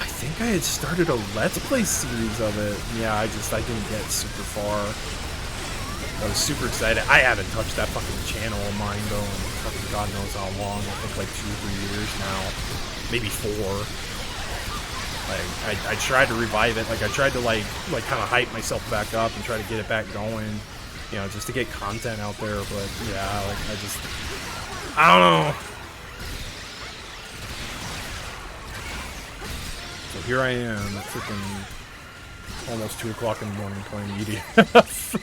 think I had started a Let's Play series of it. Yeah, I didn't get super far. I was super excited. I haven't touched that fucking channel of mine though in fucking God knows how long. I think like 2 or 3 years now. Maybe 4. Like, I tried to revive it. Like, I tried to like kind of hype myself back up and try to get it back going. You know, just to get content out there. But yeah, like, I don't know. So here I am at freaking almost 2 o'clock in the morning playing EDF.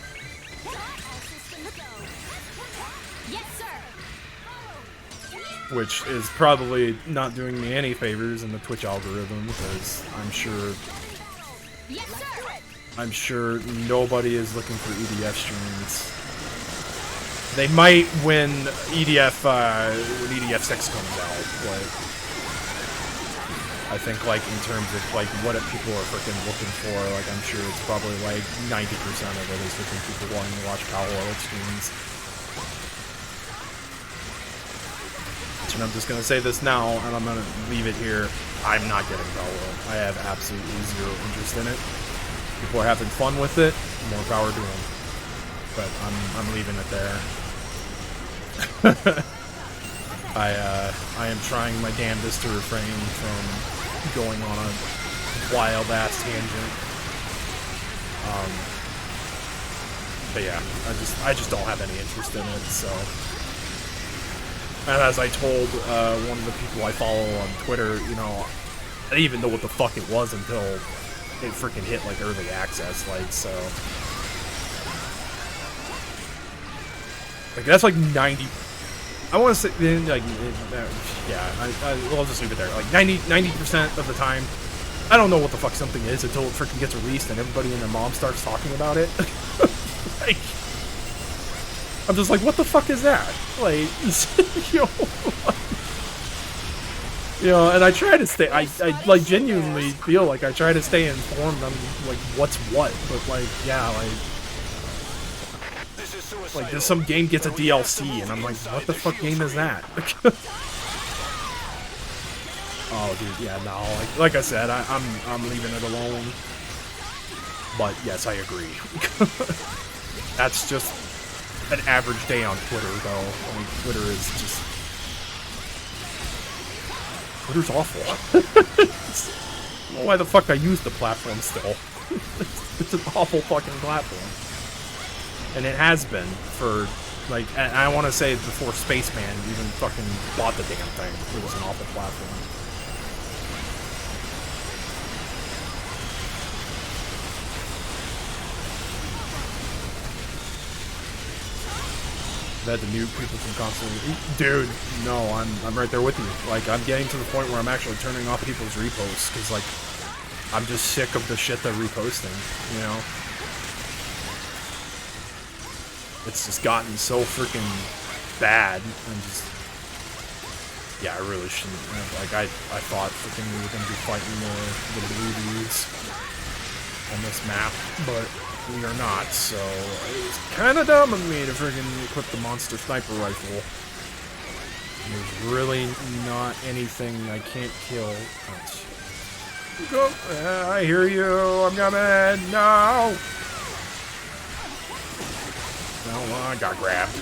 Which is probably not doing me any favors in the Twitch algorithm, because I'm sure nobody is looking for EDF streams. They might when EDF 6 comes out, but I think like in terms of like what people are freaking looking for, like I'm sure it's probably like 90% of it is freaking people wanting to watch Power World streams. And I'm just gonna say this now, and I'm gonna leave it here. I'm not getting Valorant. I have absolutely 0 interest in it. People are having fun with it. More power to them. But I'm leaving it there. I am trying my damnedest to refrain from going on a wild ass tangent. But yeah, I just don't have any interest in it. So, and as I told one of the people I follow on Twitter, you know, I didn't even know what the fuck it was until it freaking hit like early access. Like, so, like that's like 90. I want to say, like, yeah, I'll just leave it there. Like 90% of the time, I don't know what the fuck something is until it freaking gets released and everybody and their mom starts talking about it. Like, I'm just like, what the fuck is that? Like, you know, and I try to stay, I like genuinely feel like I try to stay informed on like what's what, but like, yeah, like there's some game gets a DLC and I'm like, what the fuck game is that? Oh, dude, yeah, no, like I said, I'm leaving it alone. But yes, I agree. That's just an average day on Twitter, though. I mean, Twitter is just... Twitter's awful. I don't know why the fuck I use the platform still. It's an awful fucking platform. And it has been for, like, I want to say before Spaceman even fucking bought the damn thing. It was an awful platform. I've had to mute people from constantly. Dude, no, I'm right there with you. Like, I'm getting to the point where I'm actually turning off people's reposts because, like, I'm just sick of the shit they're reposting. You know, it's just gotten so freaking bad. And just, yeah, I really shouldn't have. Like, I thought freaking we were gonna be fighting the blue dudes on this map, but we are not, so it's kind of dumb of me to friggin' equip the monster sniper rifle. There's really not anything I can't kill. Go! I hear you! I'm coming! No! No, I got grabbed.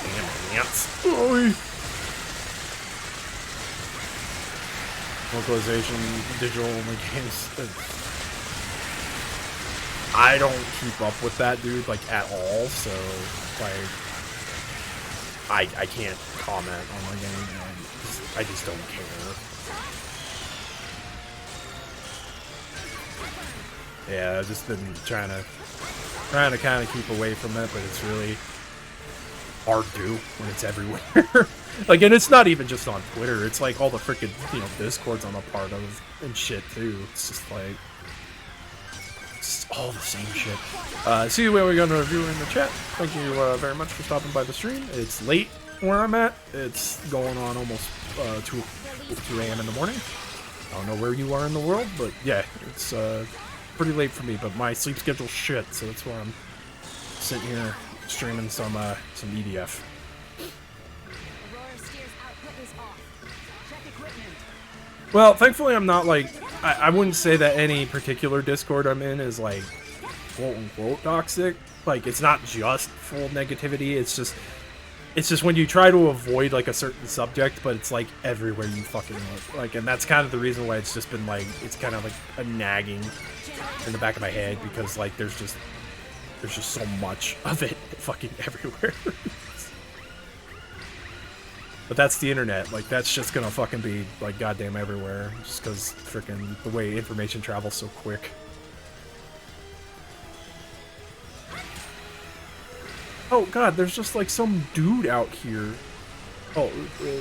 Damn ants. Oi! Localization, digital only games. I don't keep up with that, dude, like, at all, so, like, I can't comment on my game, I just don't care. Yeah, I've just been trying to kind of keep away from it, but it's really hard to do when it's everywhere. Like, and it's not even just on Twitter, it's like all the freaking, you know, Discords I'm a part of and shit, too. It's just like... all the same shit. See you when we're gonna review in the chat. Thank you very much for stopping by the stream. It's late where I'm at. It's going on almost 2 a.m. in the morning. I don't know where you are in the world, but yeah, it's pretty late for me. But my sleep schedule's shit, so that's why I'm sitting here streaming some EDF. Well, thankfully I'm not like, I wouldn't say that any particular Discord I'm in is like quote-unquote toxic. Like, it's not just full negativity, it's just when you try to avoid like a certain subject, but it's like everywhere you fucking look. Like, and that's kind of the reason why it's just been like, it's kind of like a nagging in the back of my head, because like there's just so much of it fucking everywhere. But that's the internet, like, that's just gonna fucking be, like, goddamn everywhere, just because frickin' the way information travels so quick. Oh god, there's just, like, some dude out here. Oh,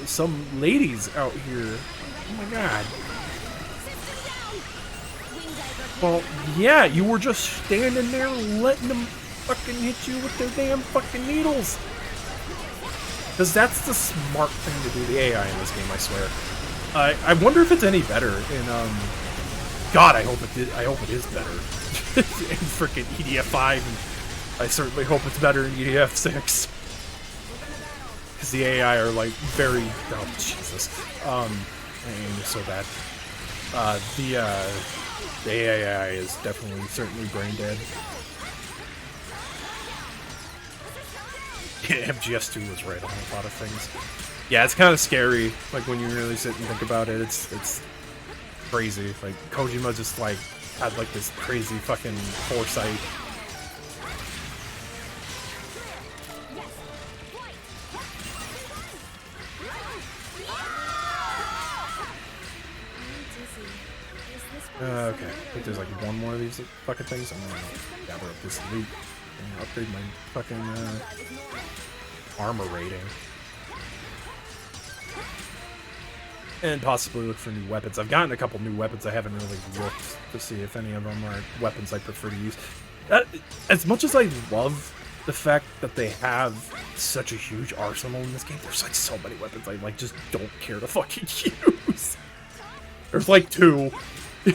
some ladies out here. Oh my god. Well, yeah, you were just standing there letting them fucking hit you with their damn fucking needles. Because that's the smart thing to do, the AI in this game, I swear. I wonder if it's any better in, God, I hope it is better. In frickin' EDF 5, and I certainly hope it's better in EDF 6. Because the AI are, like, very, oh, Jesus. I aim so bad. The AI is definitely, certainly brain dead. MGS2 was right on a lot of things. Yeah, it's kind of scary. Like when you really sit and think about it, it's crazy. Like Kojima just like had like this crazy fucking foresight. Okay, I think there's like one more of these fucking things. I'm gonna gather up this loot and upgrade my fucking armor rating. And possibly look for new weapons. I've gotten a couple new weapons. I haven't really looked to see if any of them are weapons I prefer to use. As much as I love the fact that they have such a huge arsenal in this game, there's like so many weapons I like just don't care to fucking use. There's like 2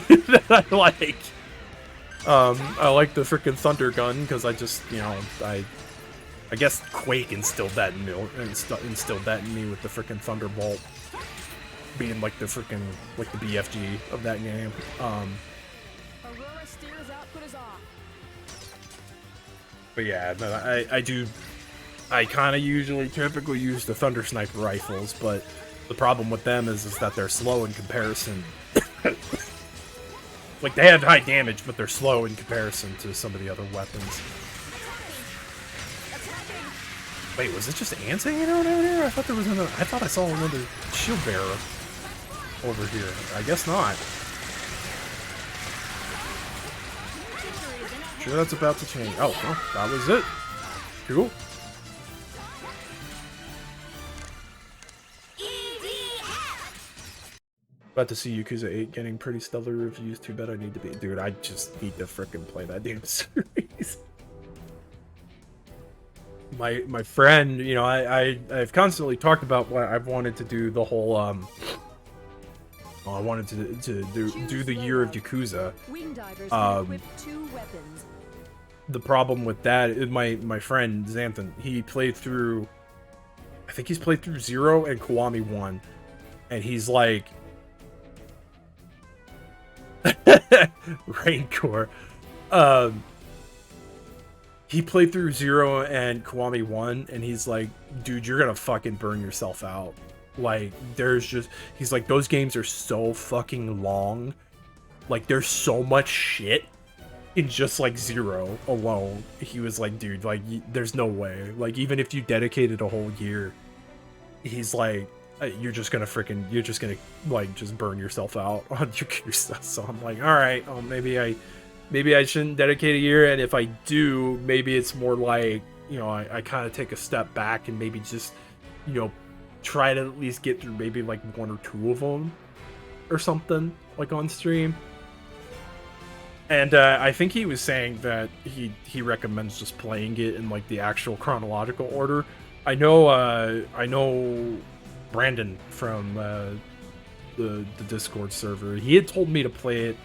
that I like. I like the freaking thunder gun because I just, you know, I guess Quake instilled that in me with the freaking thunderbolt being like the freaking like the BFG of that game. But yeah, no, I kind of typically use the thunder sniper rifles, but the problem with them is that they're slow in comparison. Like, they have high damage, but they're slow in comparison to some of the other weapons. Wait, was it just ants hanging out down here? I thought there was another. I thought I saw another shield bearer over here. I guess not. Sure, that's about to change. Oh, well, that was it. Cool. About to see Yakuza 8 getting pretty stellar reviews. Too bad I need to be... Dude, I just need to frickin' play that damn series. My friend, you know, I've constantly talked about what I've wanted to do the whole, I wanted to do the year of Yakuza. The problem with that is my friend, Xanthan, he played through... I think he's played through 0 and Kiwami 1. And he's like... Raincore. He played through 0 and Kiwami 1, and he's like, dude, you're gonna fucking burn yourself out. Like, there's just... He's like, those games are so fucking long. Like, there's so much shit in just, like, 0 alone. He was like, dude, like, there's no way. Like, even if you dedicated a whole year, he's like... You're just gonna like just burn yourself out on Yakuza. So I'm like, all right, maybe I shouldn't dedicate a year, and if I do, maybe it's more like, you know, I kind of take a step back and maybe just, you know, try to at least get through maybe like 1 or 2 of them or something, like on stream. And I think he was saying that he recommends just playing it in like the actual chronological order. I know Brandon from the Discord server, he had told me to play it.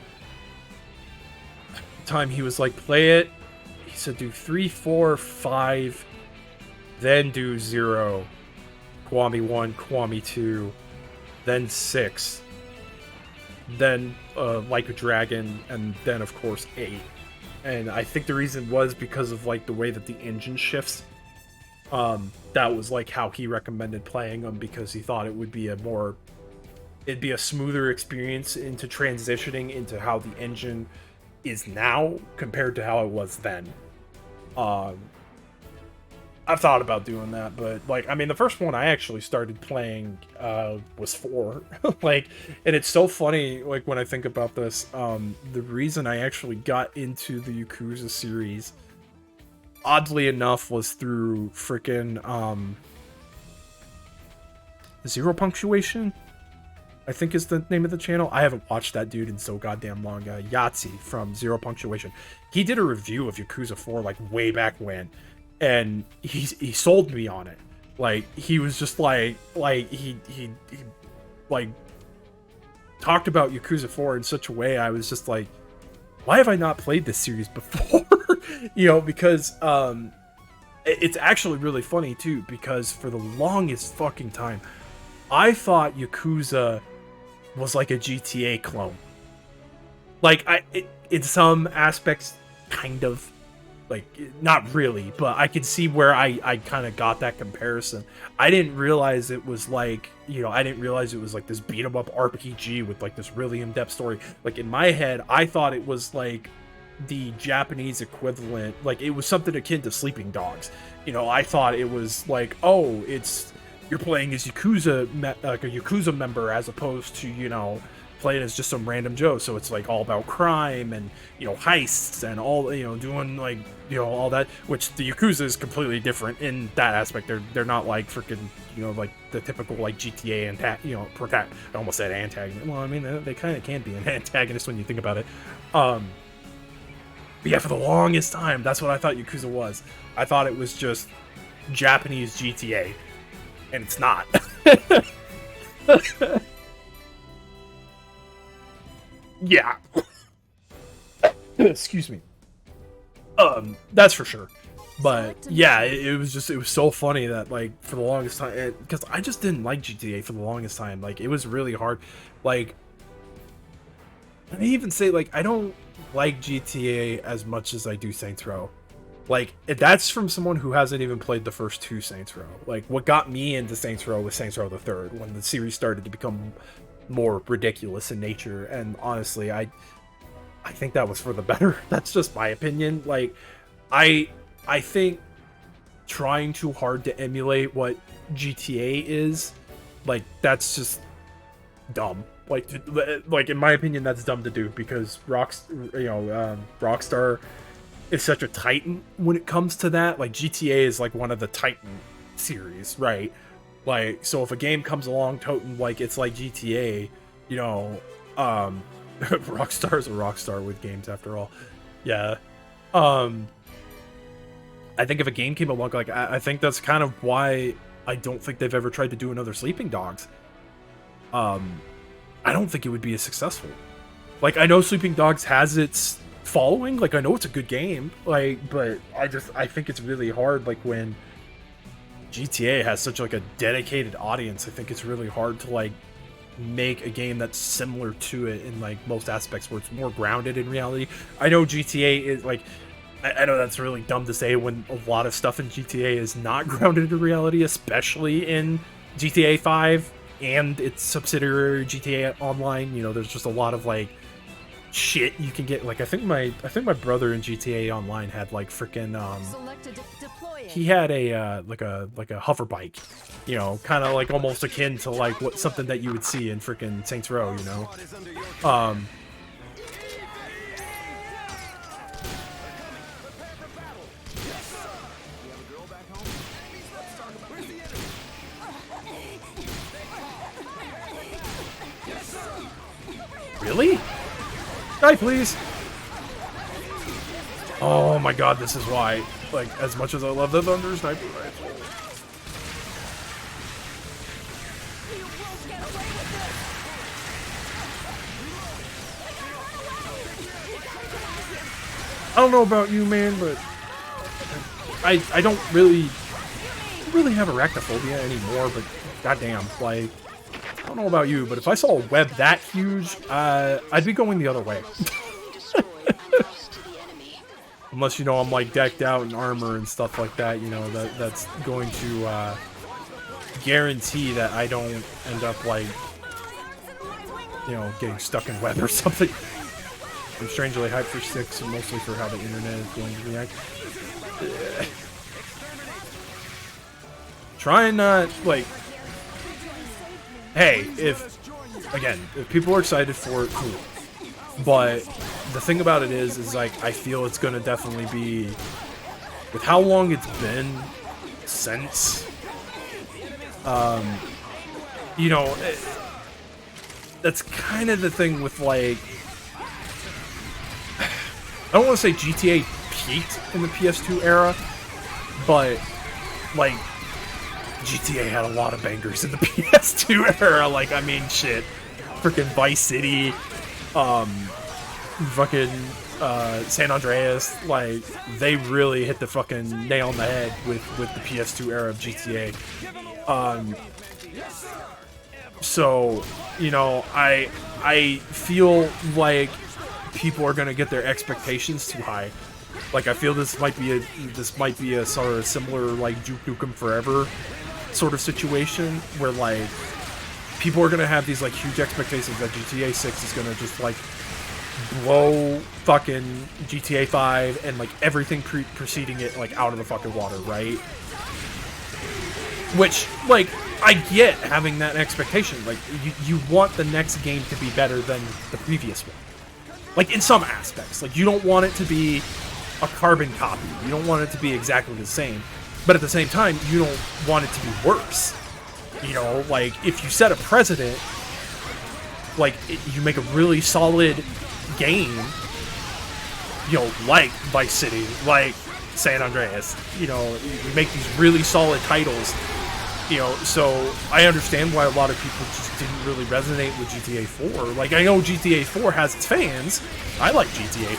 At the time he was like, play it. He said do 3, 4, 5, then do 0, Kiwami 1, Kiwami 2, then 6, then Like a Dragon, and then of course 8. And I think the reason was because of like the way that the engine shifts. That was like how he recommended playing them, because he thought it would be it'd be a smoother experience into transitioning into how the engine is now compared to how it was then. I've thought about doing that, but like, I mean, the first one I actually started playing was 4. Like, and it's so funny, like, when I think about this, the reason I actually got into the Yakuza series, oddly enough, was through freaking Zero Punctuation, I think is the name of the channel. I haven't watched that dude in so goddamn long. Yahtzee from Zero Punctuation. He did a review of Yakuza 4 like way back when, and he sold me on it. Like, he was just like he like talked about Yakuza 4 in such a way I was just like, why have I not played this series before? You know, because it's actually really funny too, because for the longest fucking time I thought Yakuza was like a GTA clone. Like, in some aspects, kind of. Like, not really, but I could see where I kind of got that comparison. I didn't realize it was like, you know, I didn't realize it was like this beat 'em up RPG with like this really in-depth story. Like, in my head, I thought it was like the Japanese equivalent, like it was something akin to Sleeping Dogs. You know, I thought it was like, oh, it's you're playing as like a Yakuza member as opposed to, you know, playing as just some random Joe. So it's like all about crime and, you know, heists and all, you know, doing like, you know, all that, which the Yakuza is completely different in that aspect. They're not like freaking, you know, like the typical like GTA and I almost said antagonist. Well, I mean, they kind of can be an antagonist when you think about it. But yeah, for the longest time, that's what I thought Yakuza was. I thought it was just Japanese GTA, and it's not. Yeah. Excuse me. That's for sure. But yeah, it was so funny that like for the longest time, because I just didn't like GTA for the longest time. Like it was really hard. Like I even say like I don't like GTA as much as I do Saints Row. Like that's from someone who hasn't even played the first 2 Saints Row. Like what got me into Saints Row was Saints Row the Third, when the series started to become more ridiculous in nature. And honestly, I think that was for the better. That's just my opinion. Like I think trying too hard to emulate what GTA is, like that's just dumb. Like in my opinion, that's dumb to do, because Rockstar is such a titan when it comes to that. Like GTA is like one of the titan series, right? Like, so if a game comes along toting like it's like GTA, you know, Rockstar's a rockstar with games after all. Yeah. I think if a game came along, like I think that's kind of why I don't think they've ever tried to do another Sleeping Dogs. I don't think it would be as successful. Like I know Sleeping Dogs has its following, like I know it's a good game, like, but I think it's really hard, like when GTA has such like a dedicated audience. I think it's really hard to like make a game that's similar to it in like most aspects, where it's more grounded in reality. I know GTA is like, I know that's really dumb to say when a lot of stuff in GTA is not grounded in reality, especially in GTA 5 and its subsidiary GTA Online. You know, there's just a lot of like shit you can get. Like I think my brother in GTA Online had like freaking he had a like a hover bike, you know, kind of like almost akin to like something that you would see in freaking Saints Row, you know. Really? Die, please. Oh my god, this is why. Like, as much as I love the Thunder Sniper Rifle. I don't know about you, man, but I don't really have arachnophobia anymore, but goddamn, like, I don't know about you, but if I saw a web that huge, I'd be going the other way. Unless, you know, I'm like decked out in armor and stuff like that, you know, that's going to guarantee that I don't end up like, you know, getting stuck in web or something. I'm strangely hyped for 6, mostly for how the internet is going to react. Try and not, like, hey, if people are excited for it, cool. But the thing about it is like, I feel it's gonna definitely be, with how long it's been since, you know, that's kind of the thing with like, I don't want to say GTA peaked in the PS2 era, but like, GTA had a lot of bangers in the PS2 era. Like, I mean, shit, freaking Vice City, fucking San Andreas, like they really hit the fucking nail on the head with the PS2 era of GTA. So, you know, I feel like people are gonna get their expectations too high, Like, I feel this might be a sort of similar, like, Duke Nukem Forever sort of situation, where, like, people are gonna have these, like, huge expectations that GTA 6 is gonna just, like, blow fucking GTA 5 and, like, everything preceding it, like, out of the fucking water, right? Which, like, I get having that expectation. Like, you want the next game to be better than the previous one. Like, in some aspects. Like, you don't want it to be a carbon copy. You don't want it to be exactly the same. But at the same time, you don't want it to be worse. You know, like, if you set a precedent, like, you make a really solid game, you know, like Vice City, like San Andreas, you know, you make these really solid titles, you know, so I understand why a lot of people just didn't really resonate with GTA 4. Like, I know GTA 4 has its fans. I like GTA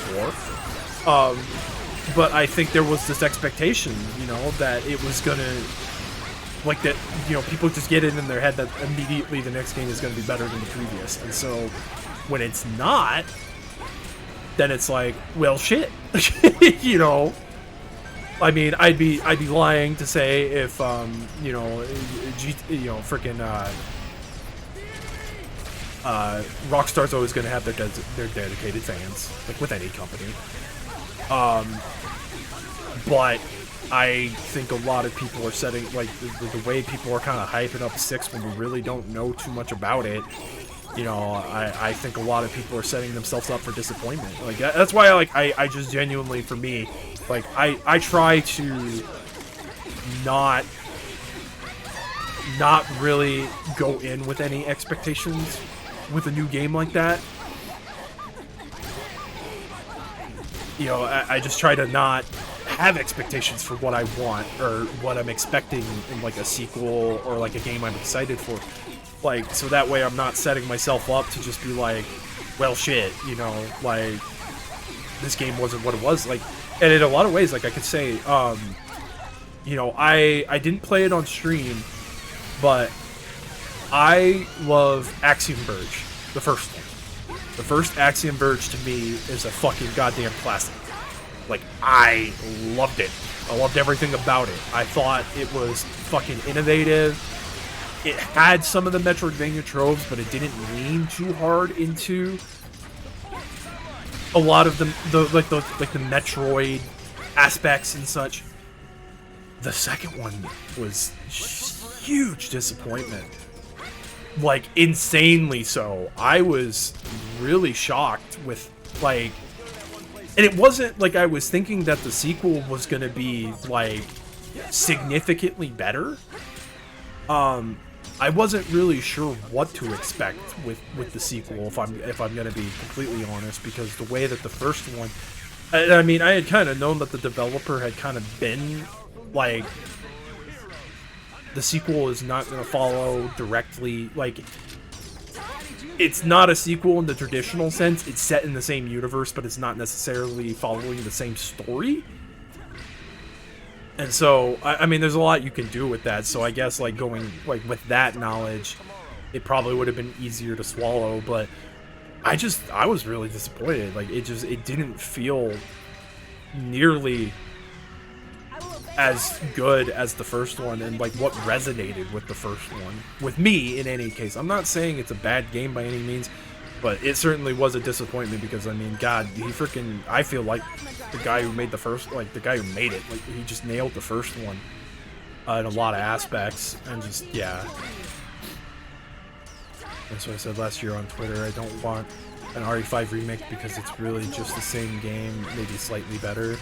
4. But I think there was this expectation, you know, that it was gonna, like, that, you know, people just get it in their head that immediately the next game is gonna be better than the previous. And so, when it's not, then it's like, well, shit. You know? I mean, I'd be lying to say if, you know, freaking, Rockstar's always gonna have their dedicated fans, like with any company. But I think a lot of people are setting, like, the way people are kind of hyping up 6 when we really don't know too much about it. You know, I think a lot of people are setting themselves up for disappointment. Like, that's why, like, I just genuinely, for me, like, I try to not really go in with any expectations with a new game like that. You know, I just try to not have expectations for what I want or what I'm expecting in, like, a sequel or, like, a game I'm excited for. Like, so that way I'm not setting myself up to just be like, well, shit, you know, like, this game wasn't what it was. Like, and in a lot of ways, like, I could say, you know, I didn't play it on stream, but I love Axiom Verge, the first one. The first Axiom Verge, to me, is a fucking goddamn classic. Like, I loved it. I loved everything about it. I thought it was fucking innovative. It had some of the Metroidvania tropes, but it didn't lean too hard into a lot of the Metroid aspects and such. The second one was huge disappointment. Like, insanely so. I was really shocked with, like, and it wasn't like I was thinking that the sequel was gonna be, like, significantly better. I wasn't really sure what to expect with the sequel, if I'm gonna be completely honest, because the way that the first one, I mean, I had kind of known that the developer had kind of been like, the sequel is not gonna follow directly, like, it's not a sequel in the traditional sense. It's set in the same universe, but it's not necessarily following the same story. And so, I mean, there's a lot you can do with that. So I guess, like, going, like, with that knowledge, it probably would have been easier to swallow. But I was really disappointed. Like, it didn't feel nearly as good as the first one, and, like, what resonated with the first one. With me, in any case. I'm not saying it's a bad game by any means, but it certainly was a disappointment because, I mean, God, he freaking, I feel like the guy who made the first, like, the guy who made it, like, he just nailed the first one in a lot of aspects, and just, yeah. That's what I said last year on Twitter. I don't want an RE5 remake because it's really just the same game, maybe slightly better.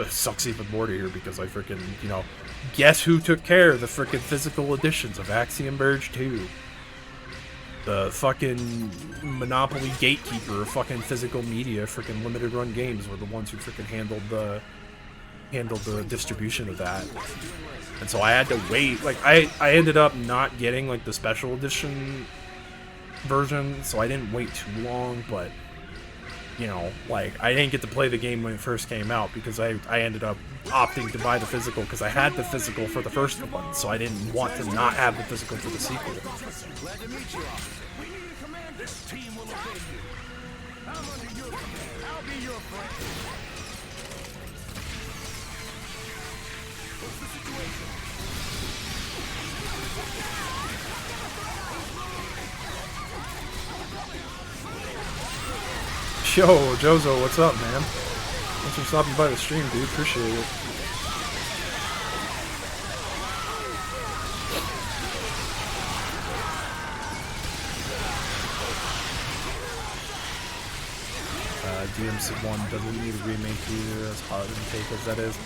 Sucks even more to hear because I freaking, you know, guess who took care of the freaking physical editions of Axiom Verge 2? The fucking monopoly gatekeeper of fucking physical media, freaking limited run games, were the ones who freaking handled the distribution of that. And so I had to wait. Like, I ended up not getting, like, the special edition version, so I didn't wait too long, but, you know, like, I didn't get to play the game when it first came out because I ended up opting to buy the physical because I had the physical for the first one, so I didn't want to not have the physical for the sequel. I'm under your command. I'll be your friend. What's the situation? Yo, Jozo, what's up, man? Thanks for stopping by the stream, dude. Appreciate it. DMC1 doesn't need a remake either, as hard to take as that is.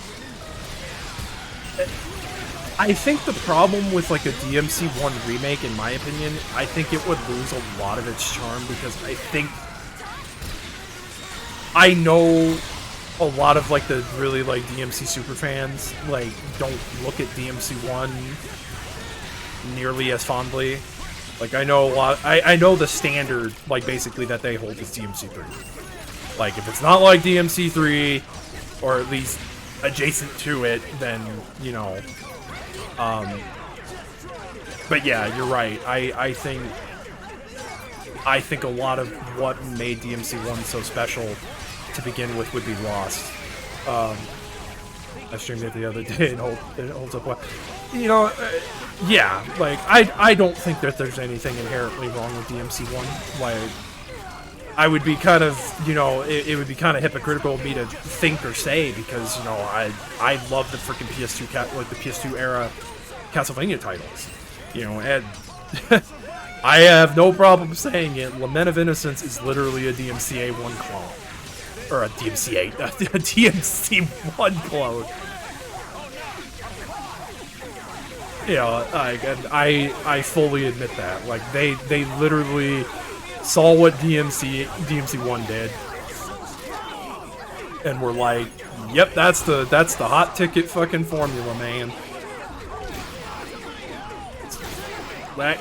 I think the problem with like a DMC1 remake, in my opinion, I think it would lose a lot of its charm because I know a lot of like the really like DMC super fans like don't look at DMC1 nearly as fondly. Like I know a lot. I know the standard like basically that they hold is DMC3. Like if it's not like DMC3 or at least adjacent to it, then you know. But yeah, you're right. I think a lot of what made DMC1 so special to begin with would be lost. I streamed it the other day and it holds up well. You know, yeah, like I don't think that there's anything inherently wrong with DMC1. Like I would be kind of, you know, it would be kind of hypocritical of me to think or say because, you know, I love the freaking PS2 like the PS2 era Castlevania titles. You know, and I have no problem saying it. Lament of Innocence is literally a DMCA1 clone. Or a DMC1 clone. You know, I fully admit that. Like, they literally saw what DMC1 did. And were like, yep, that's the hot ticket fucking formula, man. Let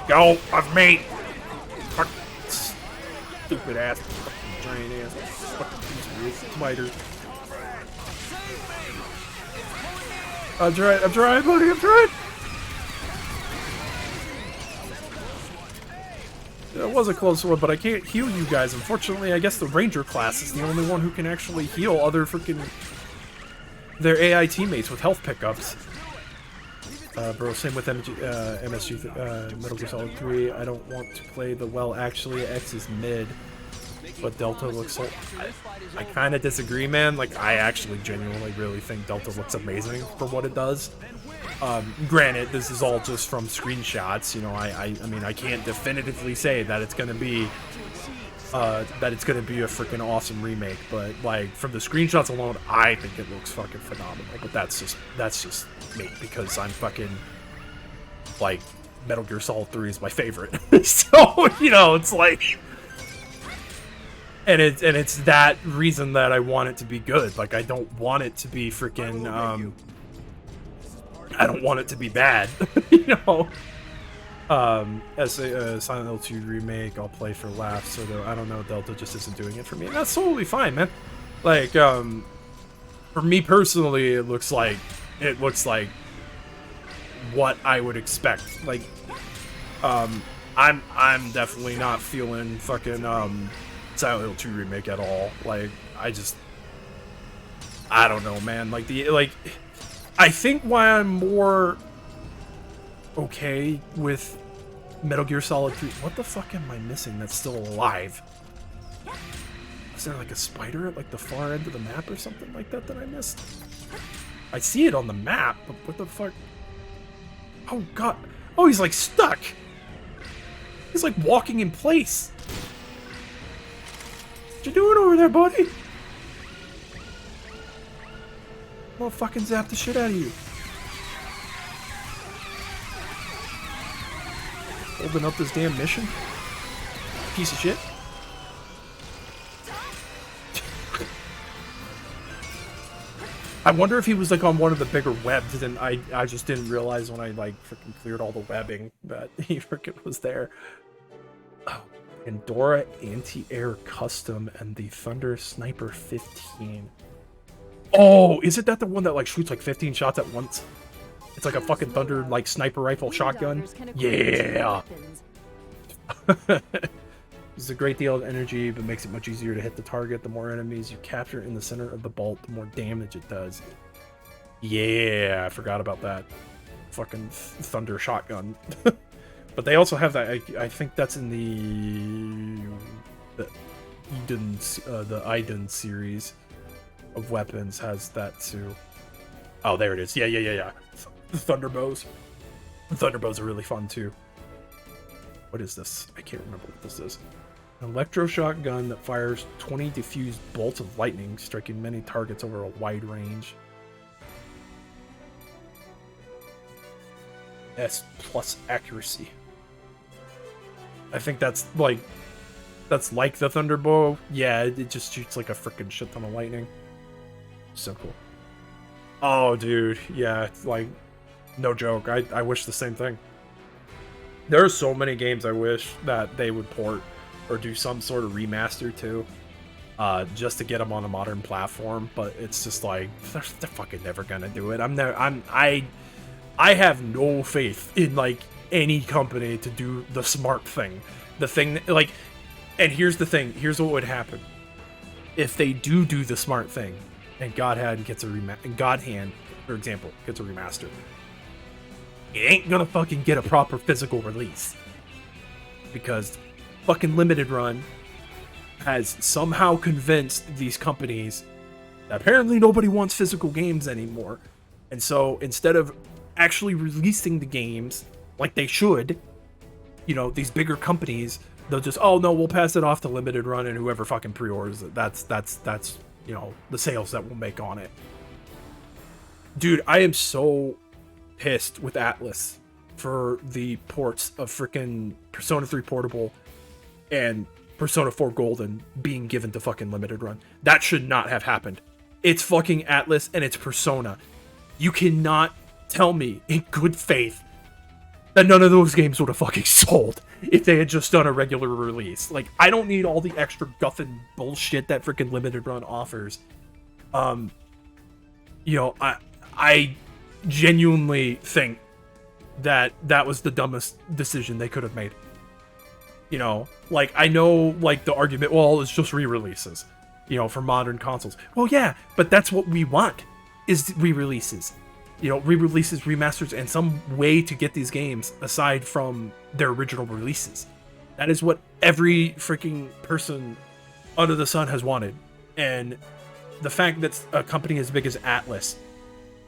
go of me! Fuck, stupid ass, fucking giant ass, fucking spider. I'm trying, buddy, I'm trying! That was a close one, but I can't heal you guys. Unfortunately, I guess the Ranger class is the only one who can actually heal other freaking their AI teammates with health pickups. Bro, same with MSG, Metal Gear Solid 3. I don't want to play the well, actually, X is mid, but Delta looks so... I kind of disagree, man. Like, I actually genuinely really think Delta looks amazing for what it does. Granted, this is all just from screenshots, you know, I mean, I can't definitively say that it's gonna be a freaking awesome remake, but, like, from the screenshots alone, I think it looks fucking phenomenal, but that's just me, because I'm fucking, like, Metal Gear Solid 3 is my favorite, so, you know, it's like, and it's that reason that I want it to be good, like, I don't want it to be freaking, I don't want it to be bad, you know? As a Silent Hill 2 remake, I'll play for laughs, so I don't know, Delta just isn't doing it for me, and that's totally fine, man. Like, for me personally, it looks like what I would expect. Like, I'm definitely not feeling fucking, Silent Hill 2 remake at all. Like, I don't know, man. Like, I think why I'm more okay with Metal Gear Solid 3... What the fuck am I missing that's still alive? Is there like a spider at like the far end of the map or something like that I missed? I see it on the map, but what the fuck? Oh god. Oh, he's like stuck! He's like walking in place! What you doing over there, buddy? I'll fucking zap the shit out of you. Holding up this damn mission? Piece of shit. I wonder if he was like on one of the bigger webs and I just didn't realize when I like freaking cleared all the webbing that he freaking was there. Oh, Pandora Anti-Air Custom and the Thunder Sniper 15. Oh, is it that the one that like shoots like 15 shots at once? It's like a fucking Thunder like sniper rifle shotgun. Yeah. Uses a great deal of energy, but makes it much easier to hit the target. The more enemies you capture in the center of the bolt, the more damage it does. Yeah, I forgot about that. Fucking thunder shotgun. But they also have that. I think that's in the Eden series of weapons has that too. Oh, there it is. Yeah. The Thunderbows. The Thunderbows are really fun too. What is this? I can't remember what this is. An electroshock gun that fires 20 diffused bolts of lightning, striking many targets over a wide range. S plus accuracy. I think that's like the Thunderbow. Yeah, it just shoots like a freaking shit ton of lightning. So cool. Oh, dude. Yeah, like, no joke. I wish the same thing. There are so many games I wish that they would port or do some sort of remaster to, just to get them on a modern platform. But it's just like they're fucking never gonna do it. I have no faith in like any company to do the smart thing, the thing that, like. And here's the thing. Here's what would happen if they do the smart thing, and God Hand, for example, gets a remaster. It ain't gonna fucking get a proper physical release because fucking Limited Run has somehow convinced these companies that apparently nobody wants physical games anymore. And so instead of actually releasing the games like they should, you know, these bigger companies, they'll just, oh no, we'll pass it off to Limited Run and whoever fucking pre-orders it. That's you know, the sales that we'll make on it. Dude, I am so pissed with Atlas for the ports of freaking Persona 3 Portable and Persona 4 Golden being given to fucking Limited Run. That should not have happened. It's fucking Atlas and it's Persona. You cannot tell me in good faith that none of those games would have fucking sold if they had just done a regular release. Like, I don't need all the extra guffin bullshit that freaking Limited Run offers. You know, I genuinely think that was the dumbest decision they could have made. You know, like, I know, like, the argument, well, it's just re-releases, you know, for modern consoles. Well, yeah, but that's what we want, is re-releases. You know, re-releases, remasters, and some way to get these games aside from their original releases. That is what every freaking person under the sun has wanted. And the fact that a company as big as Atlas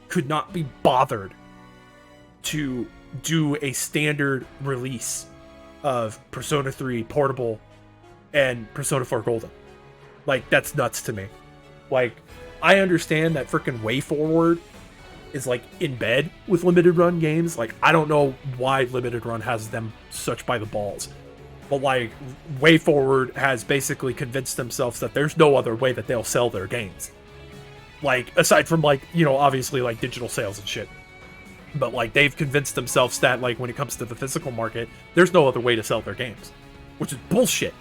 could not be bothered to do a standard release of Persona 3 Portable and Persona 4 Golden. Like, that's nuts to me. Like, I understand that freaking WayForward is, like, in bed with Limited Run games. Like, I don't know why Limited Run has them such by the balls. But, like, WayForward has basically convinced themselves that there's no other way that they'll sell their games. Like, aside from, like, you know, obviously, like, digital sales and shit. But, like, they've convinced themselves that, like, when it comes to the physical market, there's no other way to sell their games. Which is bullshit,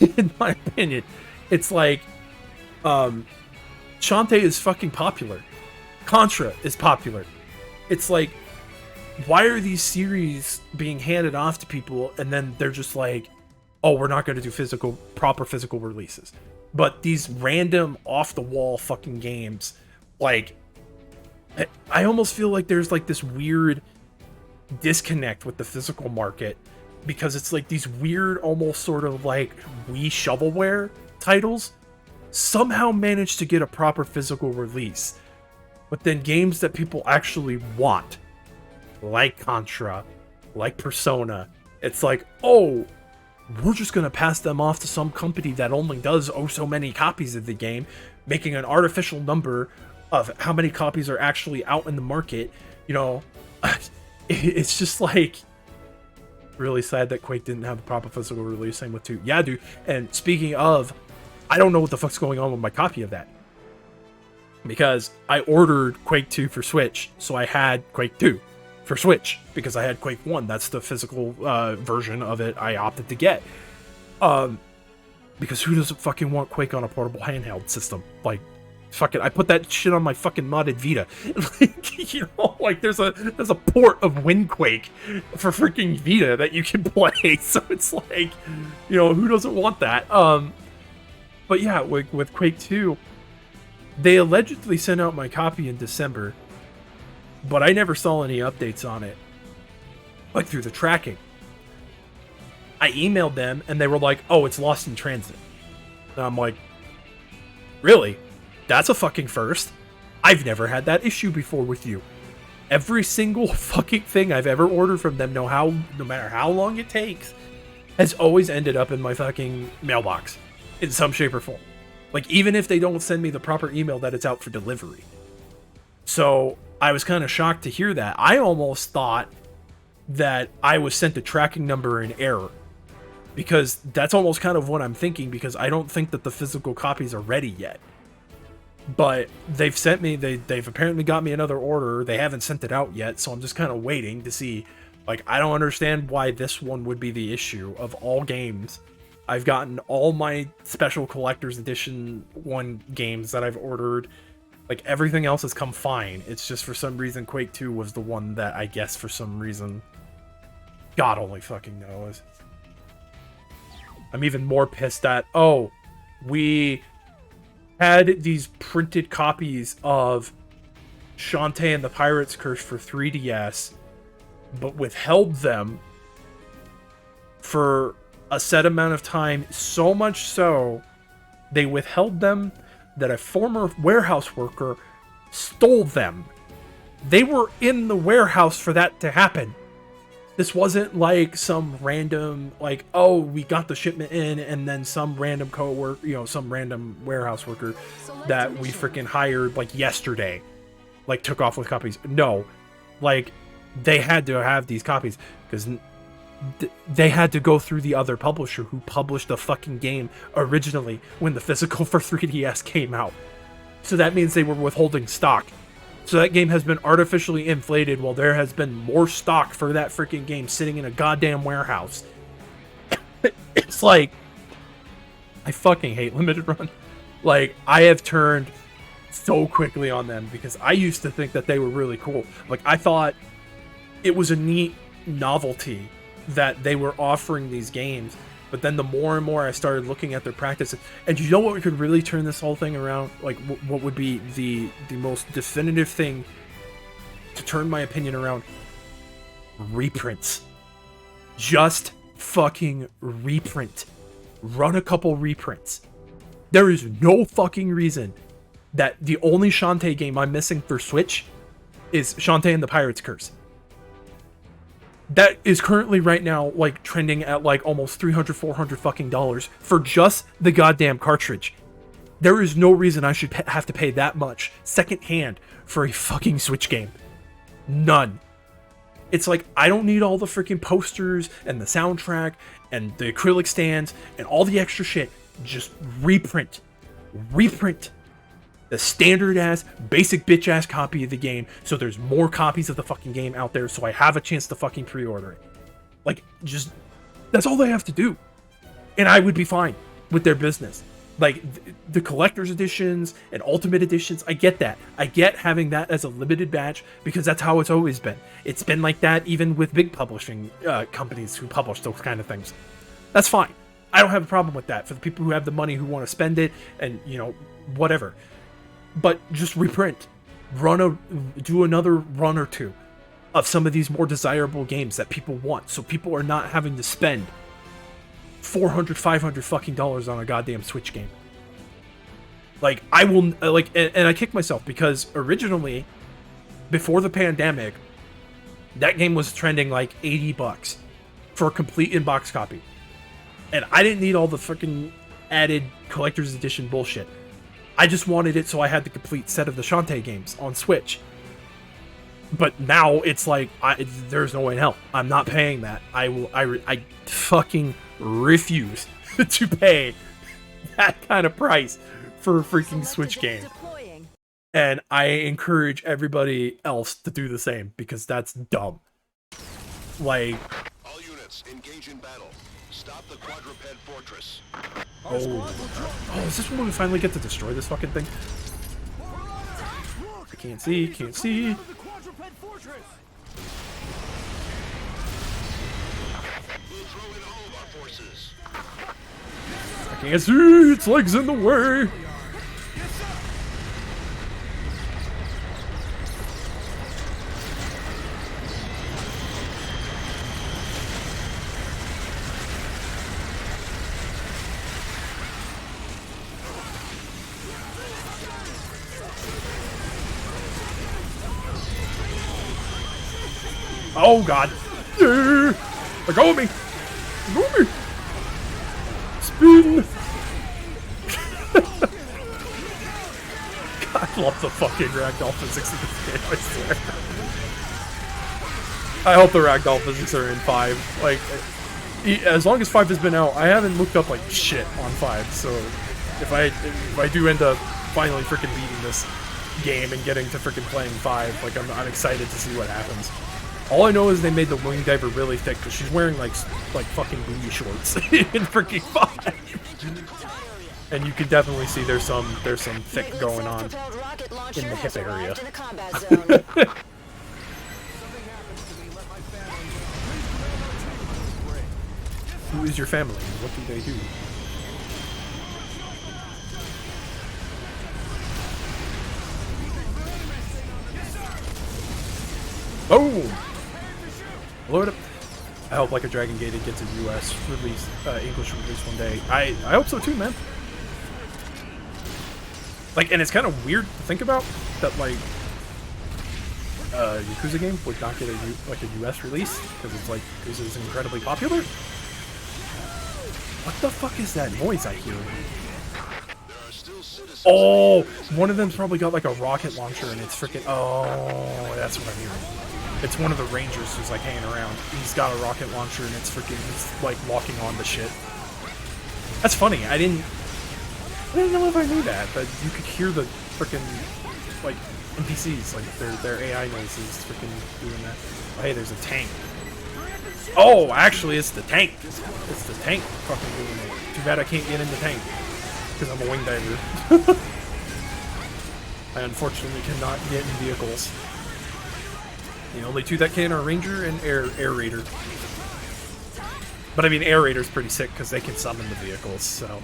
in my opinion. It's like, Shantae is fucking popular. Contra is popular. It's like, why are these series being handed off to people and then they're just like, oh, we're not going to do proper physical releases. But these random off-the-wall fucking games, like, I almost feel like there's like this weird disconnect with the physical market because it's like these weird, almost sort of like Wii shovelware titles somehow manage to get a proper physical release. But then games that people actually want, like Contra, like Persona, it's like, oh, we're just going to pass them off to some company that only does so many copies of the game, making an artificial number of how many copies are actually out in the market. You know, it's just like really sad that Quake didn't have a proper physical release. Same with 2. Yeah, dude. And speaking of, I don't know what the fuck's going on with my copy of that. Because I ordered Quake 2 for Switch, so I had Quake 2 for Switch, because I had Quake 1. That's the physical version of it I opted to get. Because who doesn't fucking want Quake on a portable handheld system? Like, Fuck it, I put that shit on my fucking modded Vita. Like, you know, like there's a port of Windquake for freaking Vita that you can play. So it's like, you know, who doesn't want that? But yeah, with Quake 2, they allegedly sent out my copy in December, but I never saw any updates on it, like through the tracking. I emailed them and they were like, "Oh, it's lost in transit." And I'm like, "Really? That's a fucking first. I've never had that issue before with you. Every single fucking thing I've ever ordered from them, no matter how long it takes, has always ended up in my fucking mailbox in some shape or form. Like, even if they don't send me the proper email that it's out for delivery." So I was kind of shocked to hear that. I almost thought that I was sent a tracking number in error, because that's almost kind of what I'm thinking, because I don't think that the physical copies are ready yet. But they've sent me, they've apparently got me another order. They haven't sent it out yet, so I'm just kind of waiting to see. Like, I don't understand why this one would be the issue of all games. I've gotten all my special collector's edition 1 games that I've ordered. Like, everything else has come fine. It's just for some reason Quake 2 was the one that I guess for some reason God only fucking knows. I'm even more pissed at, oh, we had these printed copies of Shantae and the Pirate's Curse for 3DS, but withheld them for a set amount of time, so much so they withheld them that a former warehouse worker stole them. They were in the warehouse for that to happen. This wasn't like some random, like, oh, we got the shipment in, and then some random co-worker, you know, some random warehouse worker that we freaking hired, like, yesterday, like, took off with copies. No, like, they had to have these copies, because they had to go through the other publisher who published the fucking game originally when the physical for 3DS came out. So that means they were withholding stock. So that game has been artificially inflated while there has been more stock for that freaking game sitting in a goddamn warehouse. It's like, I fucking hate Limited Run. Like, I have turned so quickly on them because I used to think that they were really cool. Like, I thought it was a neat novelty that they were offering these games. But then the more and more I started looking at their practices, and you know what could really turn this whole thing around? Like, what would be the most definitive thing to turn my opinion around? Reprints. Just fucking reprint. Run a couple reprints. There is no fucking reason that the only Shantae game I'm missing for Switch is Shantae and the Pirate's Curse. That is currently right now, like, trending at, like, almost $300, $400 fucking dollars for just the goddamn cartridge. There is no reason I should have to pay that much secondhand for a fucking Switch game. None. It's like, I don't need all the freaking posters and the soundtrack and the acrylic stands and all the extra shit. Just reprint. Reprint the standard-ass, basic bitch-ass copy of the game, so there's more copies of the fucking game out there, so I have a chance to fucking pre-order it. Like, just, that's all they have to do. And I would be fine with their business. Like, the collector's editions and ultimate editions, I get that. I get having that as a limited batch, because that's how it's always been. It's been like that even with big publishing companies who publish those kind of things. That's fine. I don't have a problem with that for the people who have the money, who want to spend it, and, you know, whatever. But just reprint. Do another run or two of some of these more desirable games that people want, so people are not having to spend $400, $500 fucking dollars on a goddamn Switch game. Like, I will, like, and I kick myself because originally, before the pandemic, that game was trending like $80 for a complete in-box copy. And I didn't need all the freaking added collector's edition bullshit. I just wanted it so I had the complete set of the Shantae games on Switch. But now it's like, there's no way in hell. I'm not paying that. I fucking refuse to pay that kind of price for a freaking Switch game. And I encourage everybody else to do the same, because that's dumb. Like, All units engage in battle. Stop the quadruped fortress. oh, is this when we finally get to destroy this fucking thing? Can't see, can't see. The quadruped fortress. We'll throw in all of our forces. I can't see, its legs in the way. Oh god. Yeah. Let go of me. Let go of me. Spin. God, I love the fucking ragdoll physics of this game, I swear. I hope the ragdoll physics are in 5. Like, as long as 5 has been out, I haven't looked up like shit on 5. So if I do end up finally freaking beating this game and getting to freaking playing 5, like I'm excited to see what happens. All I know is they made the wing diver really thick because she's wearing like fucking booty shorts in freaking 5. And you can definitely see there's some thick going on in the hip area. Who is your family? What do they do? Boom! Load up. I hope Like a Dragon Gated gets a US release, English release one day. I hope so too, man. Like, and it's kind of weird to think about that, like, Yakuza game would not get a US release because it's like Yakuza is incredibly popular. What the fuck is that noise I hear? Oh, one of them's probably got like a rocket launcher and it's freaking. Oh, that's what I'm hearing. It's one of the Rangers who's like hanging around. He's got a rocket launcher and it's like locking on the shit. That's funny. I didn't know if I knew that, but you could hear the freaking like NPCs, like their AI noises freaking doing that. Oh, hey, there's a tank. Oh, actually, it's the tank. It's the tank fucking doing it. Too bad I can't get in the tank because I'm a wing diver. I unfortunately cannot get in vehicles. The only two that can are Ranger and Air Raider. But I mean, Air Raider's pretty sick because they can summon the vehicles, so.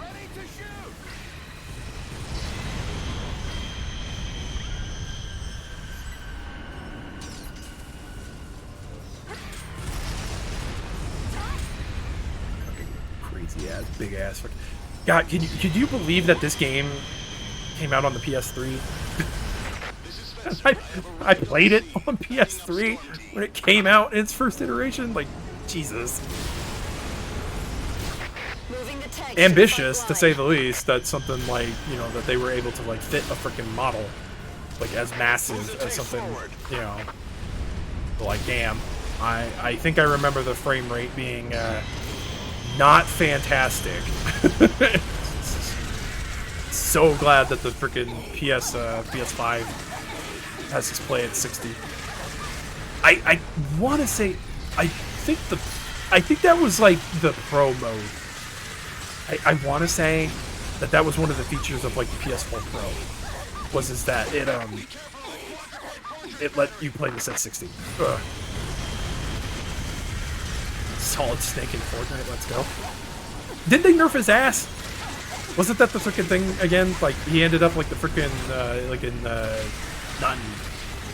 Crazy ass, big ass. God, could you believe that this game came out on the PS3? I played it on PS3 when it came out in its first iteration. Like, Jesus. Ambitious, to say the least. That's something like, you know, that they were able to like fit a freaking model like as massive as something, you know. Like, damn. I think I remember the frame rate being not fantastic. So glad that the freaking PS5 has display at 60. I want to say I think that was like the pro mode. I want to say that was one of the features of like the PS4 Pro is that it let you play this at 60. Ugh. Solid Snake in Fortnite, let's go. Did they nerf his ass? Wasn't that the freaking thing again? Like, he ended up like the freaking, like in, not in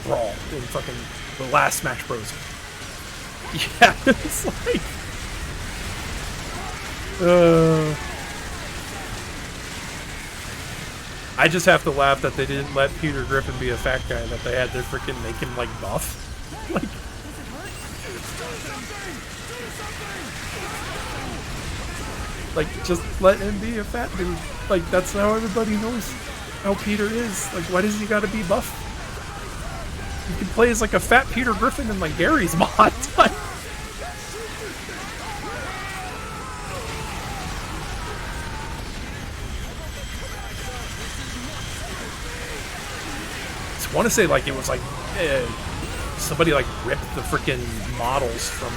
Brawl, in fucking the last Smash Bros. Yeah, it's like... I just have to laugh that they didn't let Peter Griffin be a fat guy, that they had to freaking make him, like, buff. Like... Like, just let him be a fat dude. Like, that's how everybody knows how Peter is. Like, why does he gotta be buff? You can play as, like, a fat Peter Griffin in, like, Gary's mod. Like, I want to say, like, it was, like, somebody, like, ripped the freaking models from,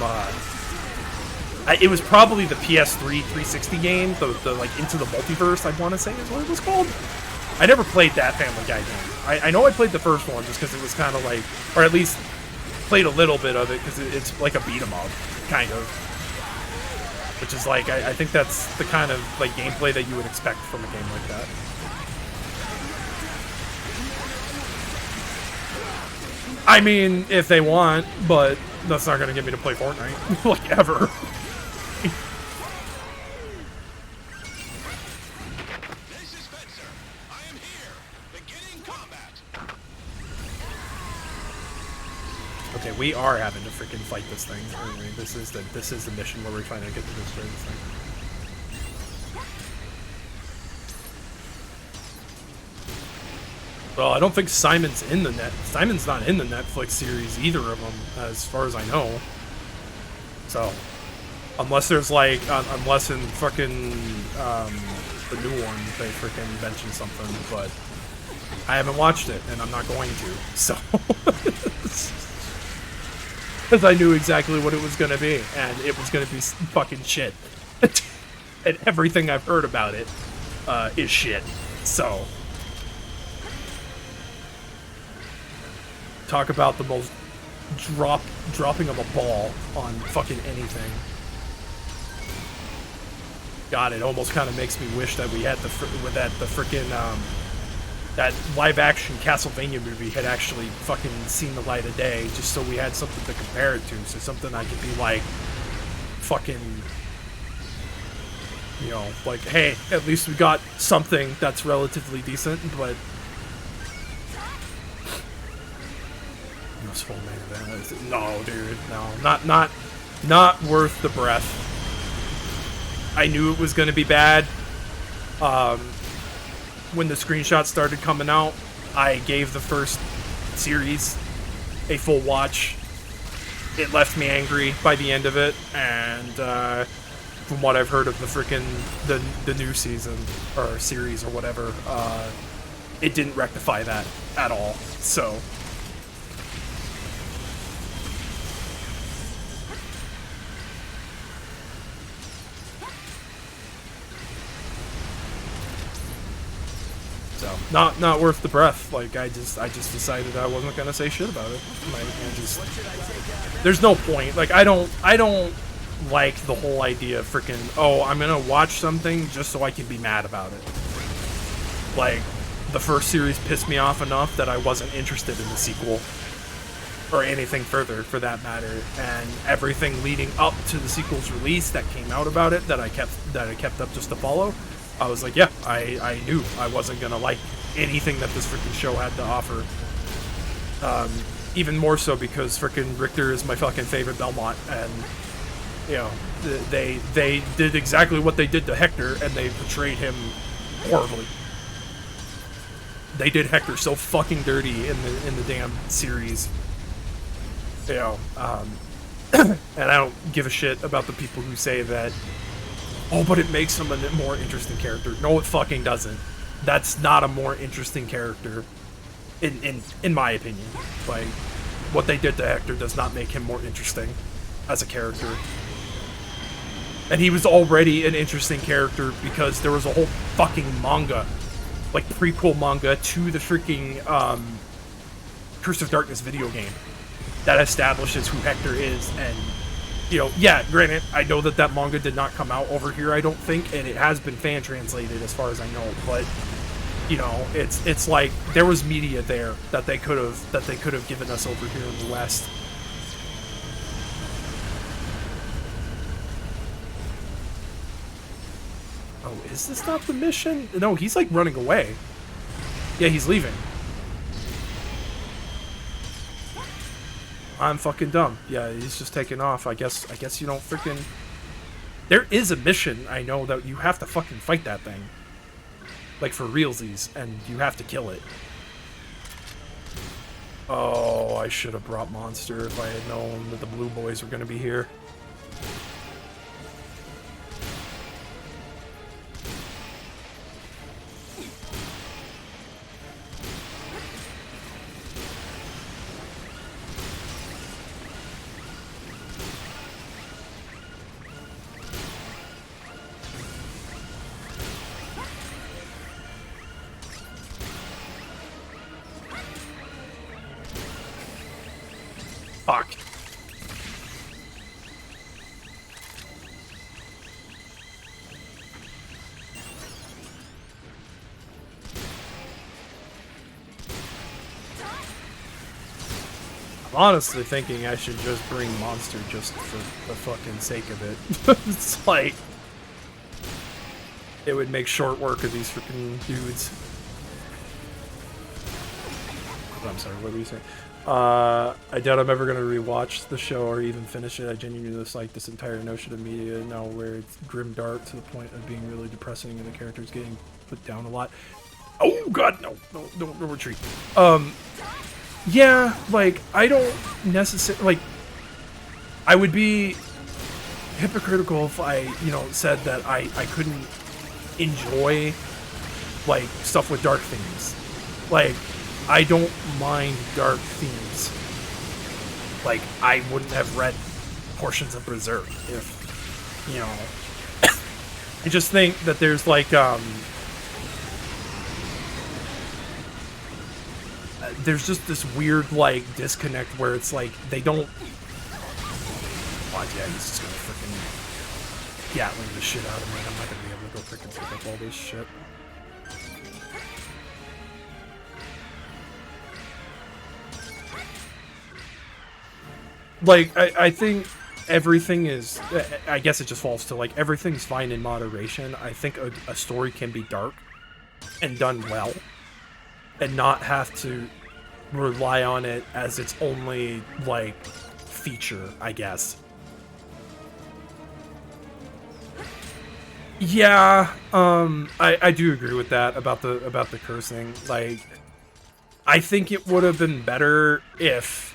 it was probably the PS3 360 game, the like Into the Multiverse, I want to say is what it was called. I never played that Family Guy game. I know I played the first one just because it was kind of like, or at least played a little bit of it because it's like a beat 'em up, kind of. Which is like, I think that's the kind of like gameplay that you would expect from a game like that. I mean, if they want, but that's not gonna get me to play Fortnite, like, ever. This is Spencer. I am here. Beginning combat. Okay, we are having to freaking fight this thing. Anyway, this is the mission where we're trying to get to destroy this thing. Well, I don't think Simon's in the Simon's not in the Netflix series, either of them, as far as I know. So, unless there's like, unless in fucking the new one they freaking mention something, but I haven't watched it and I'm not going to. So, because I knew exactly what it was gonna be, and it was gonna be fucking shit, and everything I've heard about it is shit. So. Talk about the most dropping of a ball on fucking anything. God, it almost kind of makes me wish that we had the freaking that live action Castlevania movie had actually fucking seen the light of day, just so we had something to compare it to, so something I could be like, fucking, you know, like, hey, at least we got something that's relatively decent, but. Full main event. No, dude, no, not worth the breath. I knew it was gonna be bad. When the screenshots started coming out, I gave the first series a full watch. It left me angry by the end of it, and from what I've heard of the freaking the new season or series or whatever, it didn't rectify that at all. So. So, not worth the breath. Like, I just decided I wasn't gonna say shit about it. Like, there's no point. Like, I don't like the whole idea of freaking, oh, I'm gonna watch something just so I can be mad about it. Like, the first series pissed me off enough that I wasn't interested in the sequel or anything further, for that matter. And everything leading up to the sequel's release that came out about it that I kept up just to follow. I was like, yeah, I knew I wasn't gonna like anything that this freaking show had to offer. Even more so because freaking Richter is my fucking favorite Belmont, and you know, they did exactly what they did to Hector, and they portrayed him horribly. They did Hector so fucking dirty in the damn series. You know, and I don't give a shit about the people who say that, oh, but it makes him a more interesting character. No, it fucking doesn't. That's not a more interesting character, in my opinion. Like, what they did to Hector does not make him more interesting as a character. And he was already an interesting character because there was a whole fucking manga, like prequel manga to the freaking Curse of Darkness video game that establishes who Hector is. And you know, yeah, granted, I know that manga did not come out over here, I don't think, and it has been fan translated as far as I know, but you know, it's like there was media there that they could have given us over here in the West. Oh, is this not the mission? No, he's like running away. Yeah, he's leaving. I'm fucking dumb. Yeah, he's just taking off. I guess you don't freaking... There is a mission, I know, that you have to fucking fight that thing. Like, for realsies, and you have to kill it. Oh, I should have brought Monster if I had known that the blue boys were gonna be here. Fuck. I'm honestly thinking I should just bring Monster just for the fucking sake of it. It's like... it would make short work of these freaking dudes. I'm sorry, what were you saying? I doubt I'm ever going to rewatch the show or even finish it. I genuinely dislike this entire notion of media now where it's grim dark to the point of being really depressing and the characters getting put down a lot. Oh god, no retreat. Yeah, like, I don't necessarily, like, I would be hypocritical if I, you know, said that I couldn't enjoy, like, stuff with dark themes. Like, I don't mind dark themes. Like, I wouldn't have read portions of Berserk if, you know... I just think that there's, like, there's just this weird, like, disconnect where it's like, they don't... Oh, yeah, he's just gonna freaking Gatling the shit out of me. I'm not gonna be able to go freaking pick up all this shit. Like, I think everything is... I guess it just falls to, like, everything's fine in moderation. I think a story can be dark and done well and not have to rely on it as its only, like, feature, I guess. Yeah, I do agree with that about the cursing. Like, I think it would have been better if,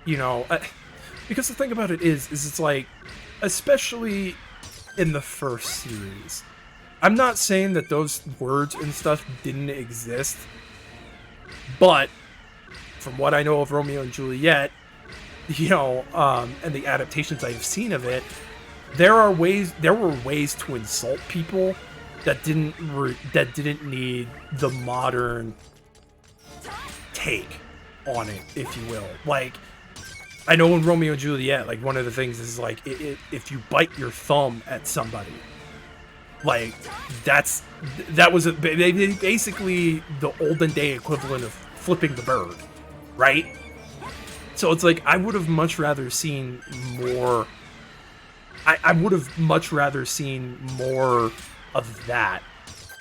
you know, because the thing about it is it's like, especially in the first series, I'm not saying that those words and stuff didn't exist, but from what I know of Romeo and Juliet, you know, and the adaptations I've seen of it, there were ways to insult people that didn't need the modern take on it, if you will. Like, I know in Romeo and Juliet, like, one of the things is, like, if you bite your thumb at somebody, like, that was basically the olden day equivalent of flipping the bird, right? So it's like, I would have much rather seen more... I would have much rather seen more of that.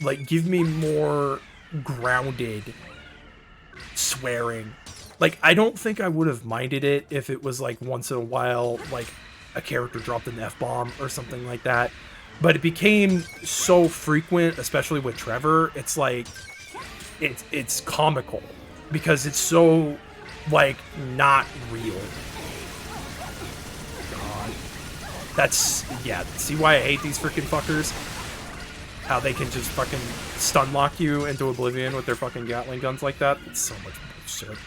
Like, give me more grounded swearing. Like, I don't think I would have minded it if it was, like, once in a while, like, a character dropped an F-bomb or something like that. But it became so frequent, especially with Trevor, it's like, it's comical. Because it's so, like, not real. That's, yeah, see why I hate these freaking fuckers? How they can just fucking stun lock you into oblivion with their fucking Gatling guns like that? It's so much bullshit.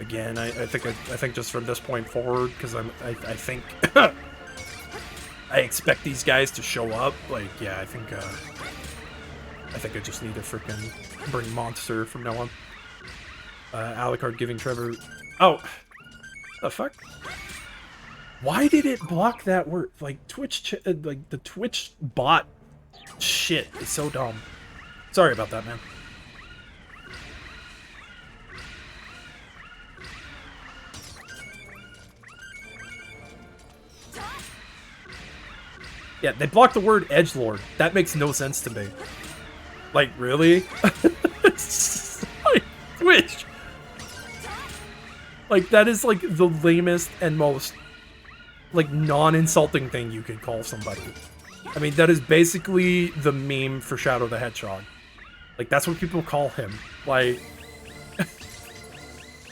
Again, I think just from this point forward, because I think I expect these guys to show up. Like, yeah, I think I just need to freaking bring Monster from now on. Alucard giving Trevor... Oh! The fuck? Why did it block that word? Like, Twitch... like, the Twitch bot shit is so dumb. Sorry about that, man. Yeah, they blocked the word edgelord. That makes no sense to me. Like, really? It's like, Twitch. Like, that is, like, the lamest and most, like, non-insulting thing you could call somebody. I mean, that is basically the meme for Shadow the Hedgehog. Like, that's what people call him. Like,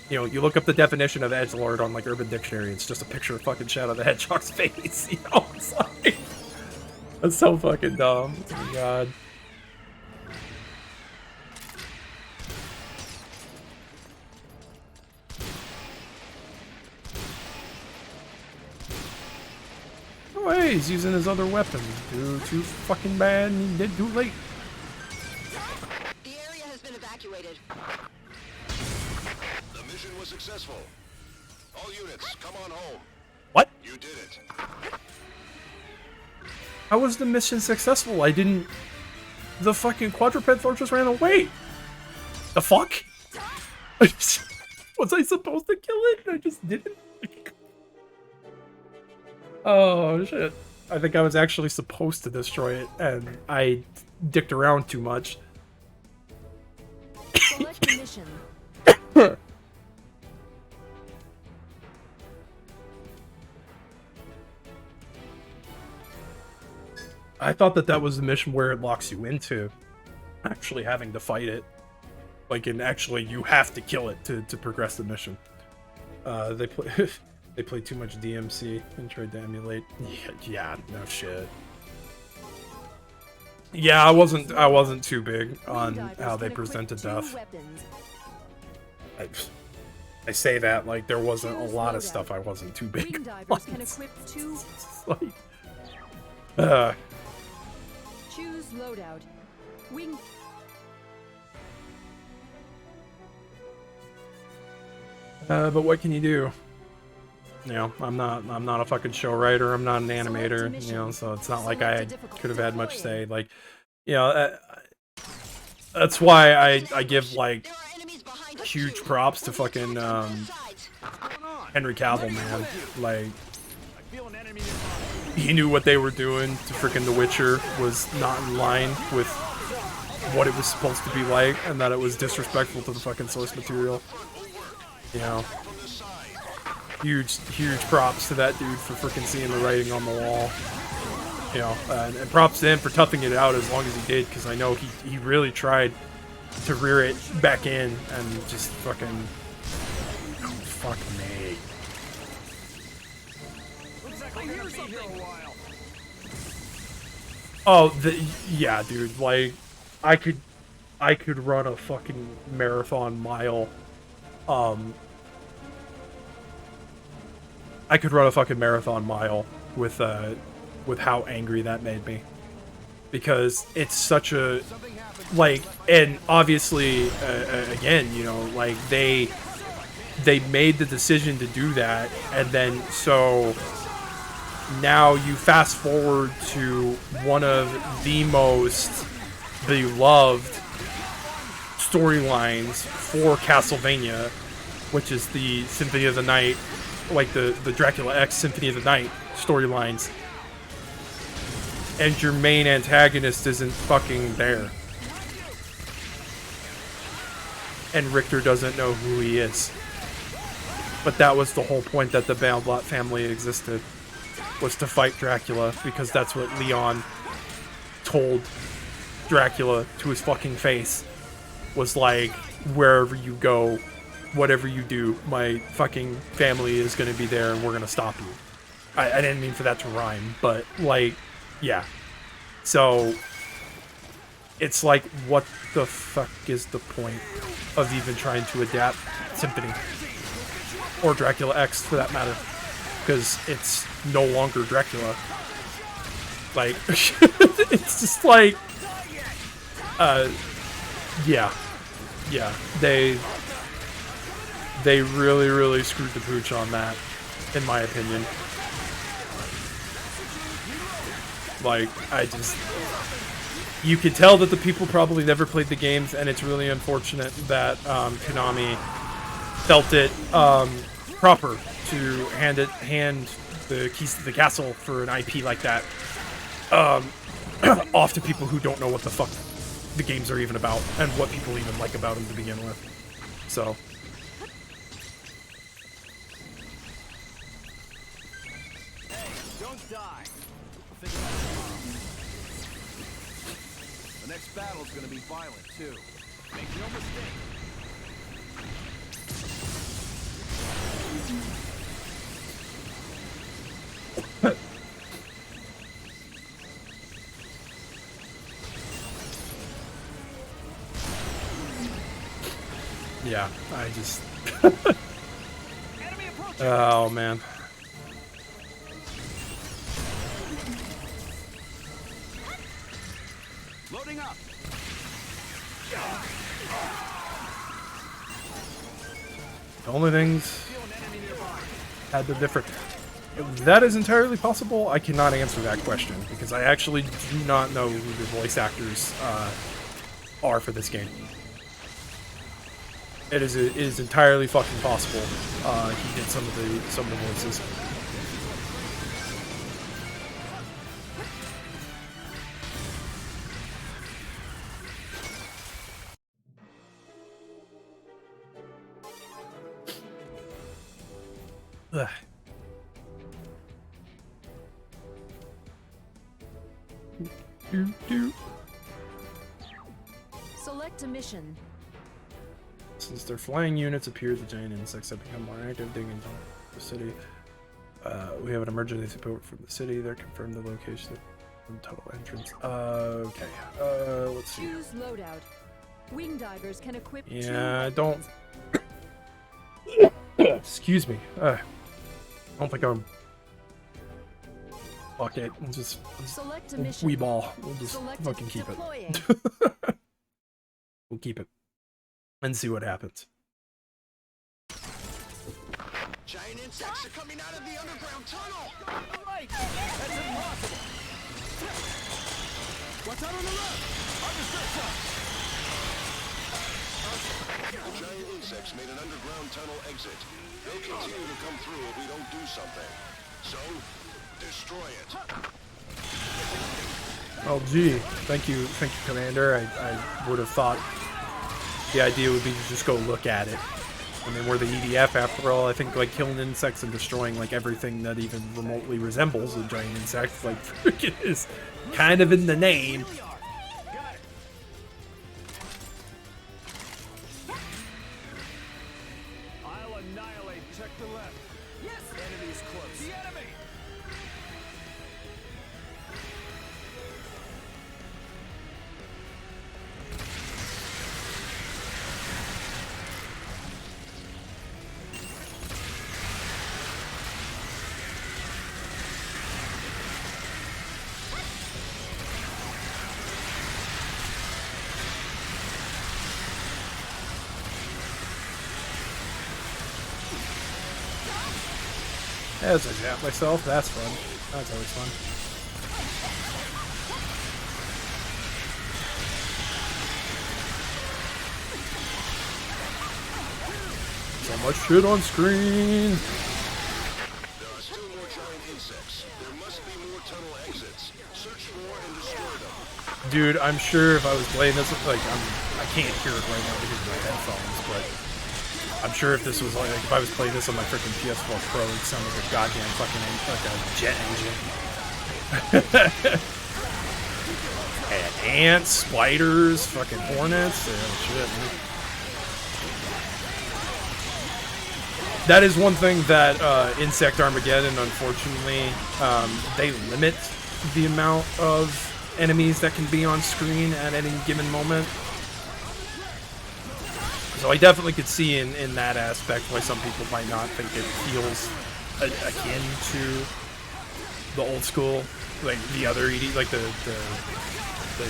you know, you look up the definition of edgelord on, like, Urban Dictionary, it's just a picture of fucking Shadow the Hedgehog's face, you know? It's like... That's so fucking dumb. Oh my god. Oh hey, he's using his other weapon. Too fucking bad and he did too late. The area has been evacuated. The mission minutes. Come on home. What? You did it. How was the mission successful? I didn't... The fucking quadruped Thor just ran away. The fuck? Was I supposed to kill it? I just didn't. Oh shit. I think I was actually supposed to destroy it, and I dicked around too much. Select mission. I thought that was the mission where it locks you into actually having to fight it. Like, and actually you have to kill it to progress the mission. They play they played too much DMC and tried to emulate. Yeah, no shit. Yeah, I wasn't too big on how they presented death. I say that like there wasn't a lot of stuff I wasn't too big on. It's like, choose loadout. Wing. But what can you do? You know, I'm not a fucking show writer. I'm not an animator. You know, so it's not like I could have had much say. Like, you know, that's why I give like huge props to fucking Henry Cavill, man. Like, he knew what they were doing to freaking The Witcher was not in line with what it was supposed to be like, and that it was disrespectful to the fucking source material. You know, huge props to that dude for freaking seeing the writing on the wall. You know, and props to him for toughing it out as long as he did, because I know he really tried to rear it back in and just fucking, oh, fuck me. Oh, yeah, dude. Like, I could run a fucking marathon mile. I could run a fucking marathon mile with how angry that made me, because it's such a, like, and obviously again, you know, like they made the decision to do that, and then so now you fast forward to one of the most beloved storylines for Castlevania, which is the Symphony of the Night, like the Dracula X Symphony of the Night storylines, and your main antagonist isn't fucking there, and Richter doesn't know who he is. But that was the whole point that the Baelblot family existed, was to fight Dracula, because that's what Leon told Dracula to his fucking face, was like, wherever you go, whatever you do, my fucking family is gonna be there and we're gonna stop you. I didn't mean for that to rhyme, but like, yeah. So it's like, what the fuck is the point of even trying to adapt Symphony? Or Dracula X, for that matter. Because it's no longer Dracula. Like, it's just like, yeah. Yeah, they really screwed the pooch on that, in my opinion. Like, you could tell that the people probably never played the games, and it's really unfortunate that Konami felt it proper to hand the keys to the castle for an IP like that off to people who don't know what the fuck the games are even about, and what people even like about them to begin with. So, hey, don't die. We'll think about it tomorrow. The next battle's gonna be violent too. Make no mistake. yeah, I just... oh, man. Loading up. The only things had the different. That is entirely possible. I cannot answer that question because I actually do not know who the voice actors are for this game. It is entirely fucking possible. He did some of the voices. Ugh. Select a mission. Since their flying units appear, the giant insects have become more active, digging into the city. We have an emergency support from the city. They're confirmed the location of the tunnel entrance. Okay. Let's see. Choose loadout. Wing divers can equip. Yeah, don't. Excuse me. I don't think I'm. Fuck it. We'll just Select a mission. wee ball. We'll just Select fucking keep deploying. it. We'll keep it and see what happens. Giant insects are coming out of the underground tunnel! Right! That's impossible! Watch out on the left! Understood, sir! The giant insects made an underground tunnel exit. They'll continue to come through if we don't do something. So, destroy it. Oh, gee. Thank you, Commander. I would have thought the idea would be to just go look at it. I mean, we're the EDF after all. I think like killing insects and destroying like everything that even remotely resembles a giant insect, like freaking is kind of in the name. I'll annihilate. Check the left. Yes! Enemy's close. The enemy! As I zap myself, that's fun. That's always fun. So much shit on screen. There are still more giant insects. There must be more tunnel exits. Search for and destroy them. Dude, I'm sure if I was playing this, like, I can't hear it right now because of my headphones, but I'm sure if this was like if I was playing this on my freaking PS4 Pro, it'd sound like a goddamn fucking like a jet engine. And ants, spiders, fucking hornets, shit, man. That is one thing that Insect Armageddon, unfortunately, they limit the amount of enemies that can be on screen at any given moment. So I definitely could see in that aspect why some people might not think it feels akin to the old school, like the other ED, like the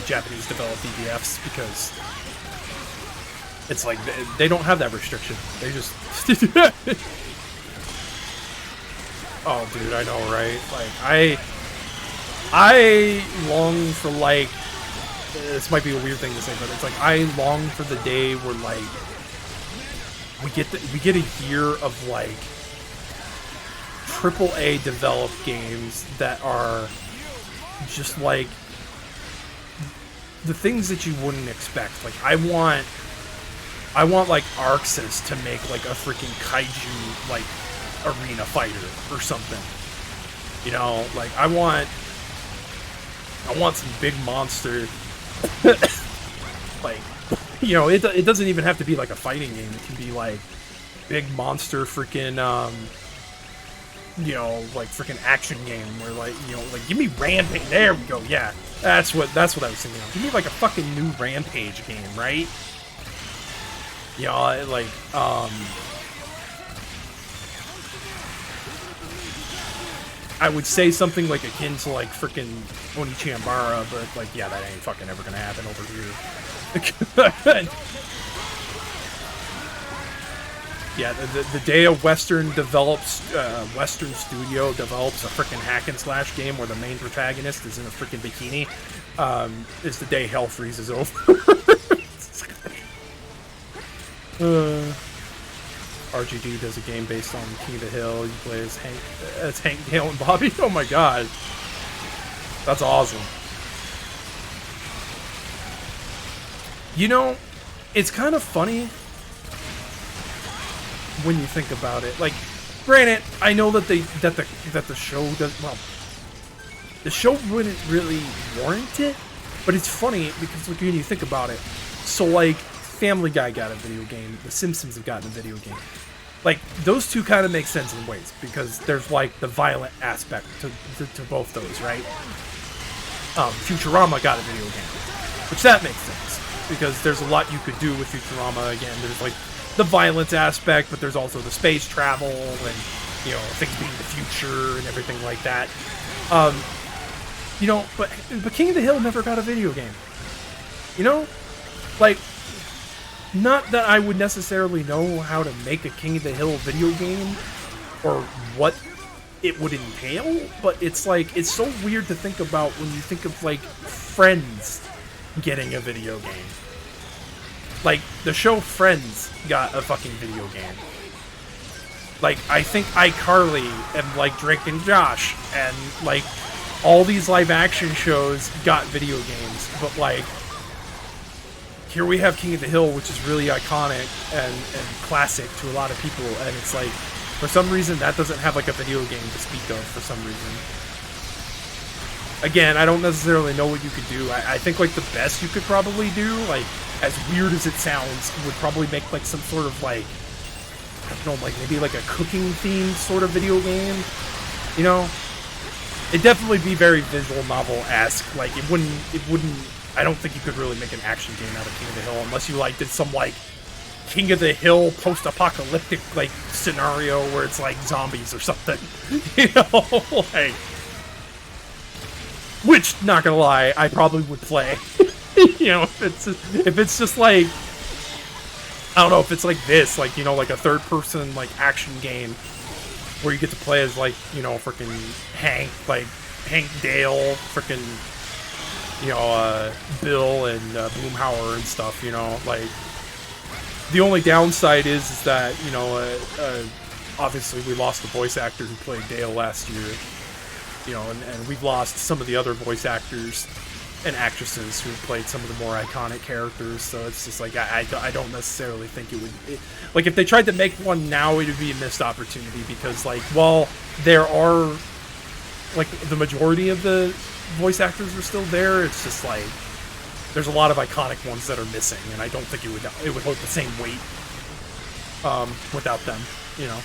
Japanese developed EDFs, because it's like they don't have that restriction. They just oh, dude, I know, right? Like I long for, like, this might be a weird thing to say, but it's like I long for the day where like we get a year of like AAA developed games that are just like the things that you wouldn't expect. Like I want like Arxis to make like a freaking kaiju like arena fighter or something. You know, like I want some big monster. Like, you know, it doesn't even have to be like a fighting game. It can be like big monster freaking you know, like freaking action game where like, you know, like give me Rampage. There we go. Yeah, that's what I was thinking of. Give me like a fucking new Rampage game, right? You know, like I would say something like akin to like freaking Onichambara, but like, yeah, that ain't fucking ever gonna happen over here. Yeah, the day a Western studio develops a freaking hack and slash game where the main protagonist is in a freaking bikini, is the day hell freezes over. RGD does a game based on King of the Hill. You play as Hank, Dale, and Bobby. Oh my god, that's awesome. You know, it's kind of funny when you think about it. Like, granted, I know that the show does well. The show wouldn't really warrant it, but it's funny because like when you think about it. So like, Family Guy got a video game. The Simpsons have gotten a video game. Like, those two kind of make sense in ways because there's like the violent aspect to both those, right? Futurama got a video game, which that makes sense because there's a lot you could do with Futurama. Again, there's like the violence aspect, but there's also the space travel and, you know, things being the future and everything like that. You know, but King of the Hill never got a video game. You know, like, not that I would necessarily know how to make a King of the Hill video game or what it would entail, but it's like, it's so weird to think about when you think of like Friends getting a video game. Like, the show Friends got a fucking video game. Like, I think iCarly and like Drake and Josh and like all these live action shows got video games, but like, here we have King of the Hill, which is really iconic and classic to a lot of people, and it's like, for some reason, that doesn't have like a video game to speak of for some reason. Again, I don't necessarily know what you could do. I think like the best you could probably do, like, as weird as it sounds, would probably make like some sort of like, I don't know, like maybe like a cooking themed sort of video game, you know? It'd definitely be very visual novel-esque. Like, it wouldn't, I don't think you could really make an action game out of King of the Hill unless you like did some like King of the Hill post-apocalyptic like scenario where it's like zombies or something, you know, like, which, not gonna lie, I probably would play. You know, if it's just like, I don't know, if it's like this, like, you know, like a third-person like action game where you get to play as like, you know, freaking Hank Dale, freaking, you know, Bill and Boomhauer and stuff, you know, like, the only downside is that, you know, obviously we lost the voice actor who played Dale last year, you know, and we've lost some of the other voice actors and actresses who played some of the more iconic characters, so it's just like, I don't necessarily think it would, like, if they tried to make one now, it would be a missed opportunity, because, like, while there are, like, the majority of the voice actors are still there, it's just like, there's a lot of iconic ones that are missing, and I don't think it would hold the same weight without them, you know.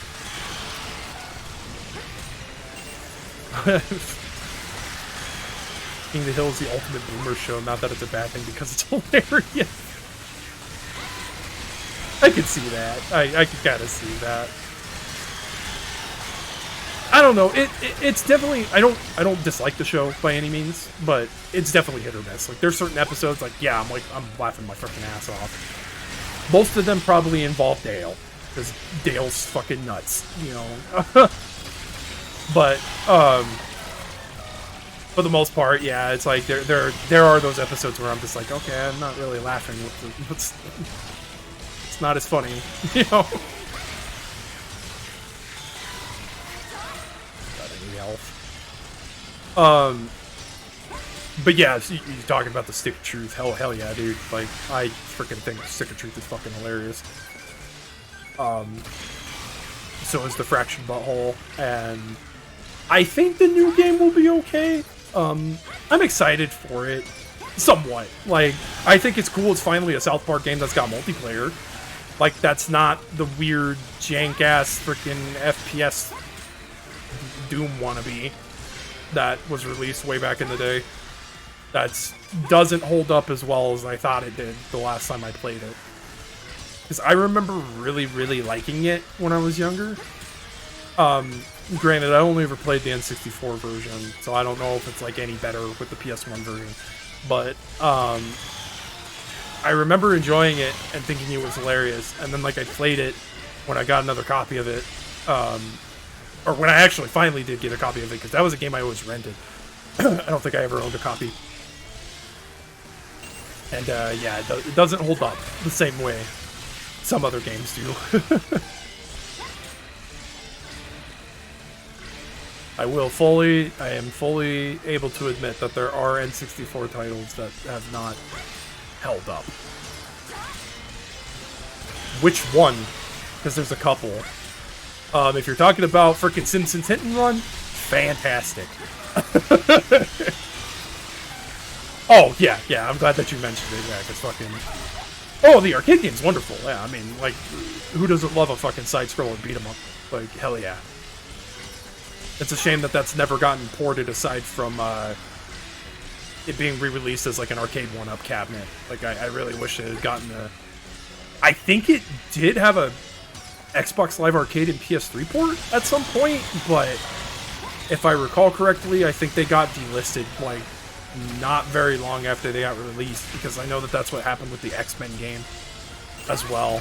King of the Hill is the ultimate boomer show, not that it's a bad thing because it's hilarious. I could see that. I could kind of see that. I don't know. It's definitely, I don't dislike the show by any means, but it's definitely hit or miss. Like, there's certain episodes, like, yeah, I'm laughing my freaking ass off. Most of them probably involve Dale, because Dale's fucking nuts, you know. But for the most part, yeah, it's like there are those episodes where I'm just like, okay, I'm not really laughing. It's not as funny, you know. But yeah, you're talking about the Stick of Truth. Hell yeah, dude. Like, I freaking think Stick of Truth is fucking hilarious. So is the Fractured Butthole, and I think the new game will be okay. I'm excited for it, somewhat. Like, I think it's cool. It's finally a South Park game that's got multiplayer. Like, that's not the weird jank-ass freaking FPS Doom wannabe that was released way back in the day. That doesn't hold up as well as I thought it did the last time I played it. Because I remember really, really liking it when I was younger. Granted, I only ever played the N64 version, so I don't know if it's like any better with the PS1 version. But I remember enjoying it and thinking it was hilarious, and then like I played it when I got another copy of it, or when I actually finally did get a copy of it, because that was a game I always rented. I don't think I ever owned a copy. And yeah, it doesn't hold up the same way some other games do. I am fully able to admit that there are N64 titles that have not held up. Which one? Because there's a couple. If you're talking about frickin' Simpsons Hit and Run, fantastic. Oh, yeah, I'm glad that you mentioned it, yeah, because fucking... Oh, the arcade game's wonderful, yeah, I mean, like, who doesn't love a fucking side-scroller beat-em-up? Like, hell yeah. It's a shame that that's never gotten ported aside from, it being re-released as, like, an arcade one-up cabinet. Like, I really wish it had gotten a... I think it did have a Xbox Live Arcade and PS3 port at some point, but if I recall correctly, I think they got delisted, like, not very long after they got released, because I know that that's what happened with the X-Men game as well.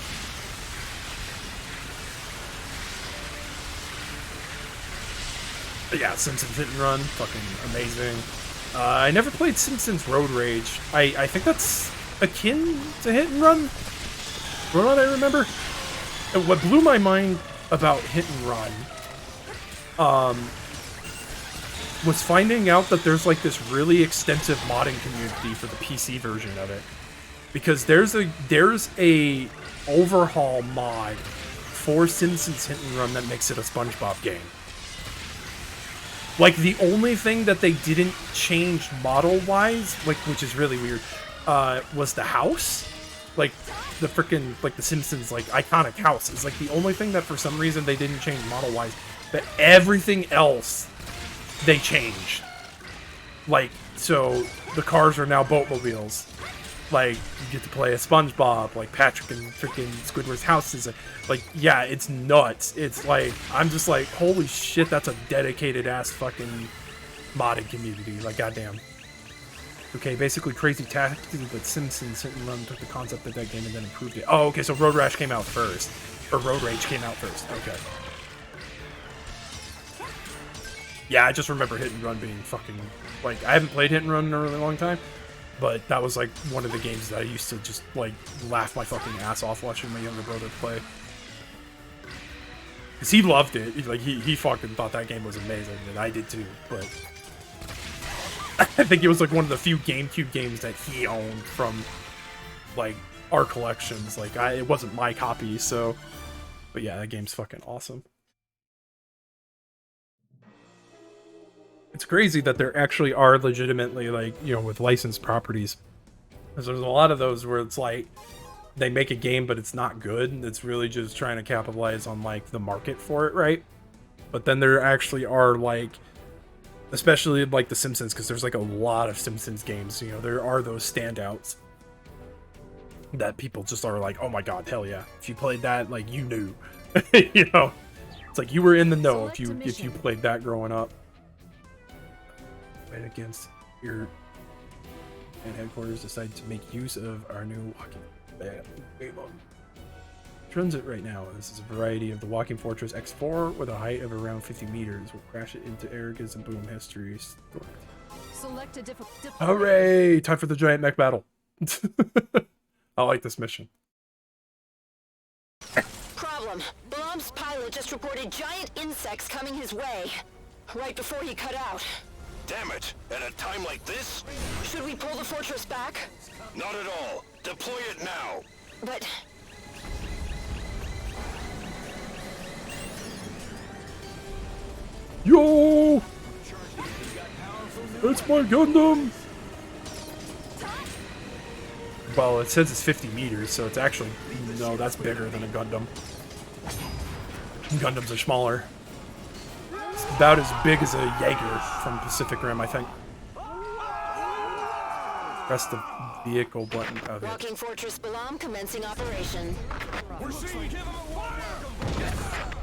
But yeah, Simpsons Hit and Run, fucking amazing. I never played Simpsons Road Rage. I think that's akin to Hit and Run, from what I remember. And what blew my mind about Hit and Run, was finding out that there's like this really extensive modding community for the PC version of it, because there's a overhaul mod for Simpsons Hit and Run that makes it a SpongeBob game. Like, the only thing that they didn't change model-wise, like, which is really weird, was the house. Like, the frickin', like, the Simpsons, like, iconic house is, like, the only thing that for some reason they didn't change model-wise. But everything else they changed. Like, so the cars are now boatmobiles. Like, you get to play a SpongeBob, like Patrick and freaking Squidward's house is like, yeah, it's nuts. It's like, I'm just like, holy shit, that's a dedicated ass fucking modding community. Like, goddamn. Okay, basically crazy tactics, but Simpsons Hit and Run took the concept of that game and then improved it. Oh, okay, so Road Rash came out first. Or Road Rage came out first. Okay. Yeah, I just remember Hit and Run being fucking, like, I haven't played Hit and Run in a really long time, but that was, like, one of the games that I used to just, like, laugh my fucking ass off watching my younger brother play. Because he loved it. He fucking thought that game was amazing, and I did too, but I think it was, like, one of the few GameCube games that he owned from, like, our collections. Like, it wasn't my copy, so, but yeah, that game's fucking awesome. It's crazy that there actually are legitimately, like, you know, with licensed properties. Because there's a lot of those where it's like, they make a game, but it's not good. It's really just trying to capitalize on, like, the market for it, right? But then there actually are, like, especially, like, The Simpsons, because there's, like, a lot of Simpsons games, you know, there are those standouts that people just are like, oh my god, hell yeah. If you played that, like, you knew. You know? It's like, you were in the know if you played that growing up. Right against your and headquarters decided to make use of our new walking game mode. Transit right now. This is a variety of the Walking Fortress X4 with a height of around 50 meters. We'll crash it into arrogance and boom, history. Select a different. Hooray! Time for the giant mech battle. I like this mission. Problem. Blom's pilot just reported giant insects coming his way. Right before he cut out. Damn it! At a time like this? Should we pull the fortress back? Not at all. Deploy it now. But... Yo! It's my Gundam! Well, it says it's 50 meters, so it's actually... No, that's bigger than a Gundam. Gundams are smaller. It's about as big as a Jaeger from Pacific Rim, I think. Press the vehicle button. Oh, Walking Fortress Balam commencing operation.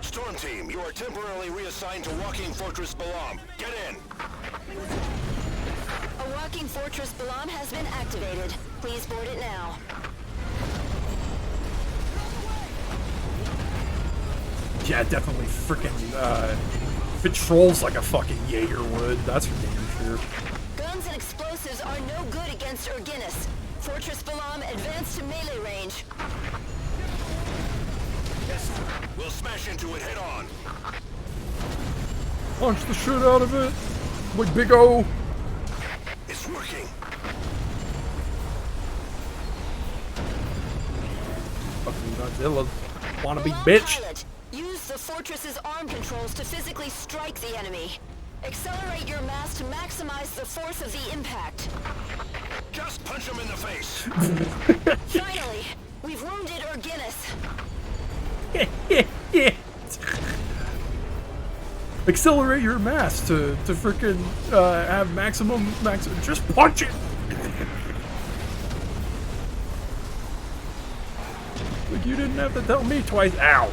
Storm Team, you are temporarily reassigned to Walking Fortress Balam. Get in! A Walking Fortress Balam has been activated. Please board it now. Yeah, definitely freaking patrols like a fucking Jaeger would. That's for damn sure. Guns and explosives are no good against Urginus. Fortress Balam, advance to melee range. Yes, we'll smash into it head on. Punch the shit out of it. Like Big O. It's working. Fucking Godzilla. Wannabe Balam bitch. pilot, use the fortress's arm controls to physically strike the enemy. Accelerate your mass to maximize the force of the impact. Just punch him in the face. Finally, we've wounded Urginus. Accelerate your mass to freaking have maximum. Just punch it. Like you didn't have to tell me twice. Ow.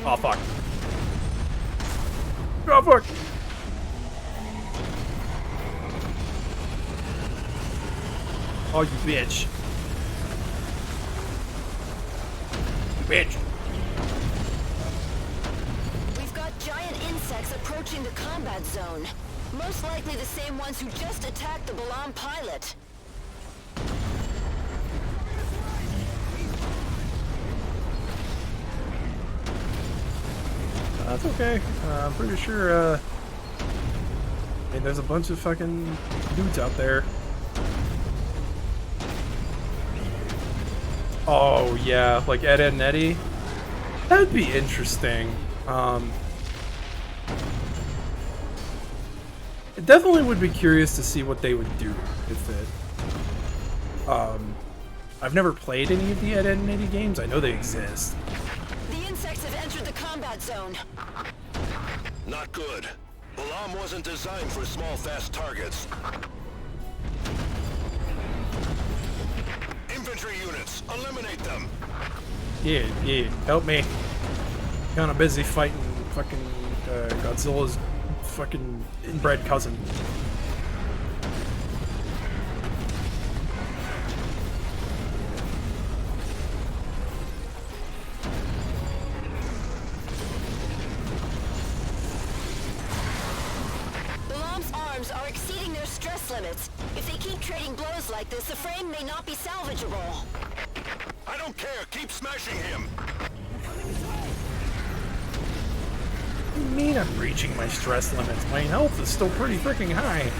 Oh fuck. Oh fuck. Oh you bitch. Bitch. We've got giant insects approaching the combat zone. Most likely the same ones who just attacked the Balam pilot. That's okay. I'm pretty sure, I mean, there's a bunch of fucking dudes out there. Oh, yeah, like Ed, Ed and Eddie. That'd be interesting. It definitely would be curious to see what they would do with it. I've never played any of the Ed, Ed and Eddie games. I know they exist. The insects have entered the combat zone. Not good. Balam wasn't designed for small, fast targets. Infantry units, eliminate them. Yeah, help me. Kinda busy fighting fucking Godzilla's fucking inbred cousin. Balam's arms are exceeding their stress limits. If they keep trading blows like this, the frame may not be salvageable. I don't care, keep smashing him. What do you mean I'm reaching my stress limits? My health is still pretty freaking high.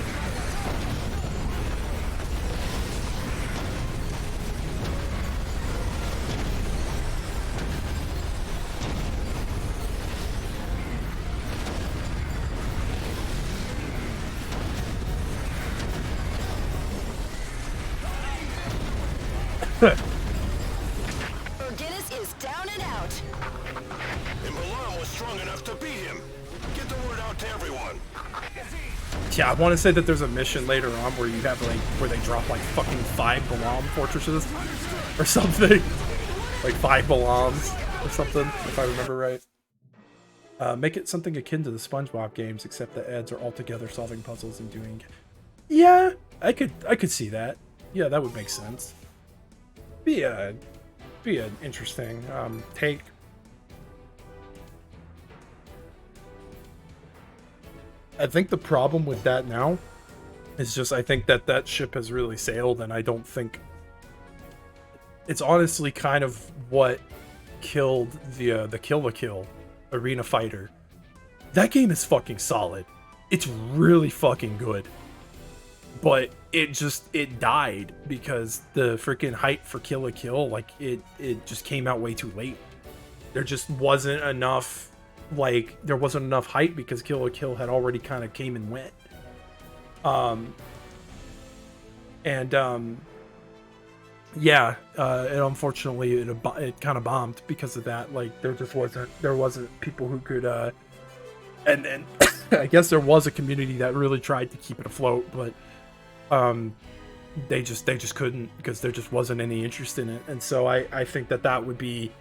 Urginus is down and out. And Balam was strong enough to beat him. Get the word out to everyone. Yeah, I want to say that there's a mission later on where you have like where they drop like fucking 5 Balam fortresses or something, like 5 Balams or something, if I remember right. Make it something akin to the SpongeBob games, except the Eds are all together solving puzzles and doing. Yeah, I could see that. Yeah, that would make sense. Be an interesting take. I think the problem with that now is just I think that ship has really sailed, and I don't think it's honestly kind of what killed the Kill la Kill Arena Fighter. That game is fucking solid. It's really fucking good. But it died because the freaking hype for Kill la Kill, like it just came out way too late. There just wasn't enough. Like, there wasn't enough hype because Kill la Kill had already kind of came and went. Yeah, and unfortunately it kind of bombed because of that. Like, there wasn't people who could, and I guess there was a community that really tried to keep it afloat, but they just couldn't because there just wasn't any interest in it. And so I think that would be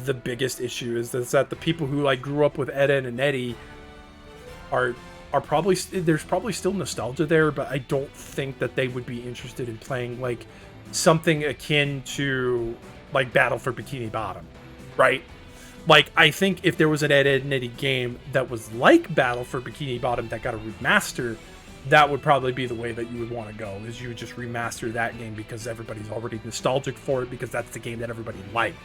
the biggest issue is that the people who like grew up with Ed, Ed and Eddie are probably there's probably still nostalgia there, but I don't think that they would be interested in playing like something akin to like Battle for Bikini Bottom right? Like, I think if there was an Ed, Edd n Eddy game that was like Battle for Bikini Bottom that got a remaster, that would probably be the way that you would want to go, is you would just remaster that game because everybody's already nostalgic for it, because that's the game that everybody liked.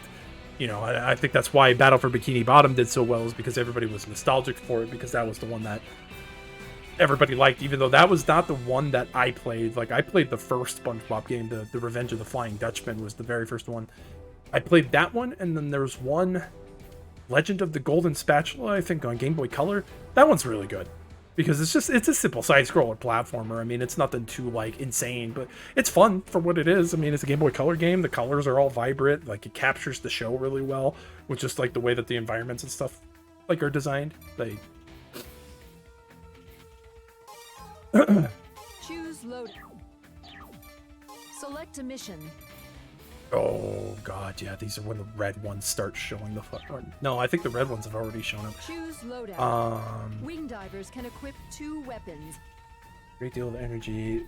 You know, I think that's why Battle for Bikini Bottom did so well, is because everybody was nostalgic for it, because that was the one that everybody liked, even though that was not the one that I played. Like, I played the first SpongeBob game, the Revenge of the Flying Dutchman was the very first one. I played that one, and then there was one, Legend of the Golden Spatula, I think, on Game Boy Color. That one's really good, because it's a simple side-scroller platformer. I mean, it's nothing too, like, insane, but it's fun for what it is. I mean, it's a Game Boy Color game. The colors are all vibrant. Like, it captures the show really well, with just, like, the way that the environments and stuff, like, are designed. Like, Choose loadout. Select a mission. oh, God, yeah, these are when the red ones start showing the fuck. No, I think the red ones have already shown up. Choose loadout. Wing divers can equip 2 weapons. Great deal of energy